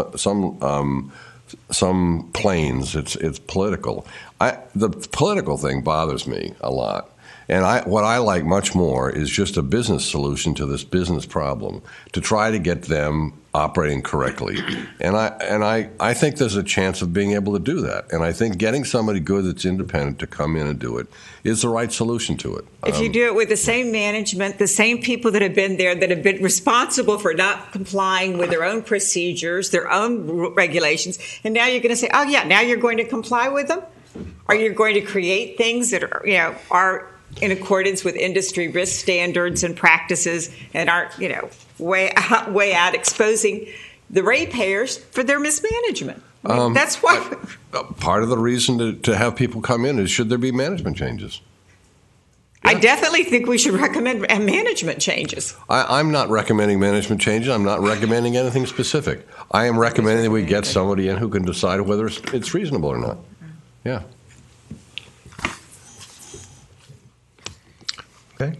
Some planes, it's political. The political thing bothers me a lot. And what I like much more is just a business solution to this business problem, to try to get them operating correctly. And I think there's a chance of being able to do that. And I think getting somebody good that's independent to come in and do it is the right solution to it. If you do it with the same management, the same people that have been there, that have been responsible for not complying with their own procedures, their own regulations, and now you're going to say, oh yeah, now you're going to comply with them? Are you going to create things that are in accordance with industry risk standards and practices, and aren't way out exposing the ratepayers for their mismanagement? That's why. Part of the reason to have people come in is should there be management changes. Yeah. I definitely think we should recommend management changes. I'm not recommending management changes. I'm not recommending anything specific. I am recommending that we get somebody in who can decide whether it's reasonable or not. Yeah. Okay.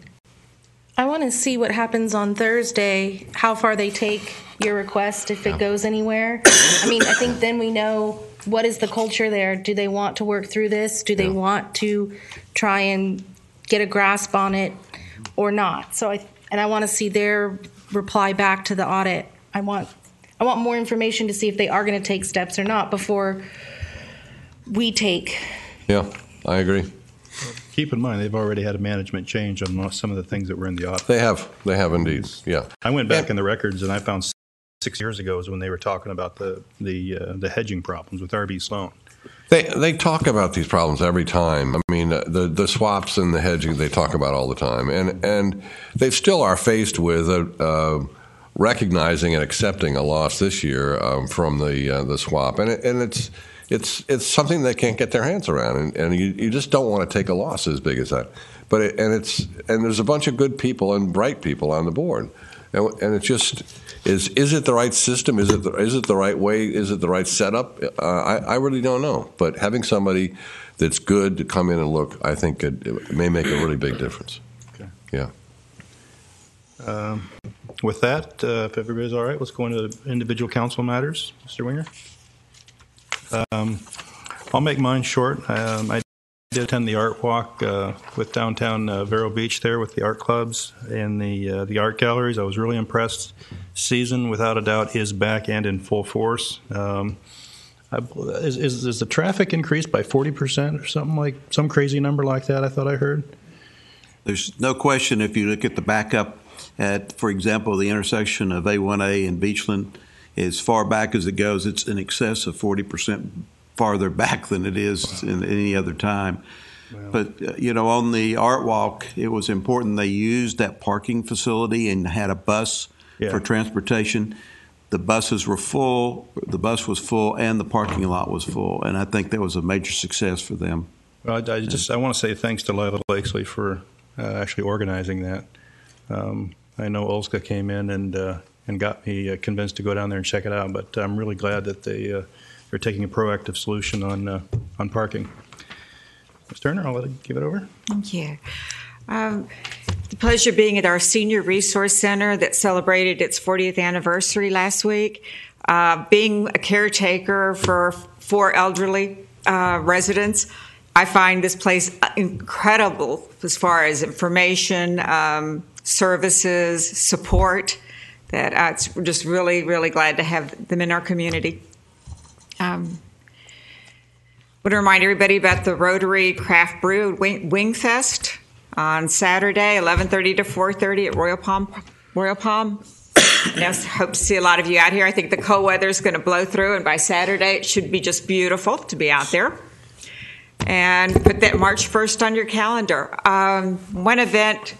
I want to see what happens on Thursday, how far they take your request, if it goes anywhere. I think then we know what is the culture there. Do they want to work through this? Do they want to try and get a grasp on it or not? So I want to see their reply back to the audit. I want more information to see if they are going to take steps or not before we take. Yeah, I agree. Keep in mind, they've already had a management change on some of the things that were in the audit. They have indeed, yeah. I went back in the records, and I found 6 years ago is when they were talking about the hedging problems with RB Sloan. They talk about these problems every time. I mean, the swaps and the hedging they talk about all the time, and they still are faced with recognizing and accepting a loss this year from the swap, and it's something they can't get their hands around, and you just don't want to take a loss as big as that. But there's a bunch of good people and bright people on the board, and it just is it the right system? Is it the right way? Is it the right setup? I really don't know. But having somebody that's good to come in and look, I think it may make a really big difference. Okay. Yeah. with that, if everybody's all right, let's go into individual council matters. Mr. Winger? I'll make mine short. I did attend the art walk with downtown Vero Beach there with the art clubs and the art galleries. I was really impressed. Season, without a doubt, is back and in full force. Is the traffic increased by 40% or something like some crazy number like that? I thought I heard. There's no question if you look at the backup at, for example, the intersection of A1A and Beachland, as far back as it goes, it's in excess of 40% farther back than it is in any other time. Wow. But, on the art walk, it was important they used that parking facility and had a bus for transportation. The buses were full, the bus was full, and the parking lot was full, and I think that was a major success for them. Well, I want to say thanks to Lila Blakesley for actually organizing that. I know Olska came in and got me convinced to go down there and check it out, but I'm really glad that they're taking a proactive solution on parking. Ms. Turner, I'll give it over. Thank you. The pleasure being at our Senior Resource Center that celebrated its 40th anniversary last week. Being a caretaker for 4 elderly residents, I find this place incredible as far as information, services, support. That we're just really, really glad to have them in our community. Want to remind everybody about the Rotary Craft Brew Wing Fest on Saturday, 11:30 to 4:30 at Royal Palm. And I hope to see a lot of you out here. I think the cold weather is going to blow through, and by Saturday it should be just beautiful to be out there. And put that March 1st on your calendar. One event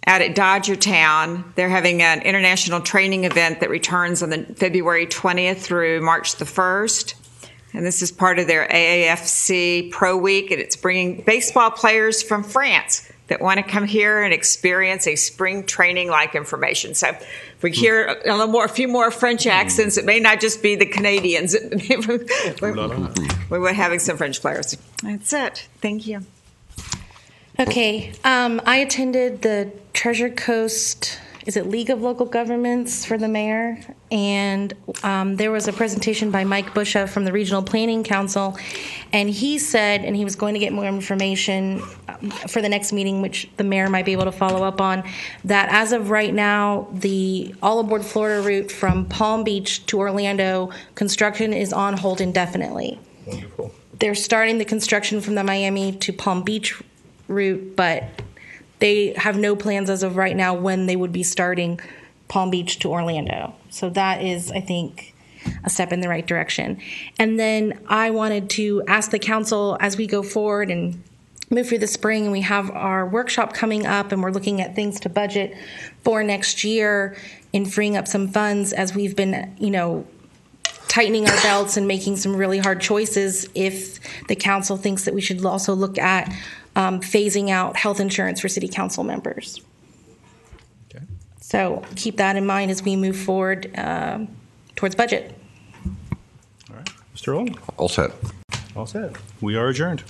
out at Dodgertown, they're having an international training event that returns on the February 20th through March the 1st. And this is part of their AAFC Pro Week, and it's bringing baseball players from France that want to come here and experience a spring training-like information. So if we hear a few more French accents, it may not just be the Canadians. We're having some French players. That's it. Thank you. Okay. I attended the Treasure Coast, is it League of Local Governments for the mayor? And there was a presentation by Mike Busha from the Regional Planning Council, and he said, and he was going to get more information for the next meeting, which the mayor might be able to follow up on, that as of right now, the All Aboard Florida route from Palm Beach to Orlando, construction is on hold indefinitely. Wonderful. They're starting the construction from the Miami to Palm Beach route, but they have no plans as of right now when they would be starting Palm Beach to Orlando. So that is, I think, a step in the right direction. And then I wanted to ask the council, as we go forward and move through the spring, and we have our workshop coming up, and we're looking at things to budget for next year in freeing up some funds as we've been, tightening our belts and making some really hard choices. If the council thinks that we should also look at phasing out health insurance for city council members. Okay. So keep that in mind as we move forward towards budget. All right. Mr. Old? All set. All set. We are adjourned.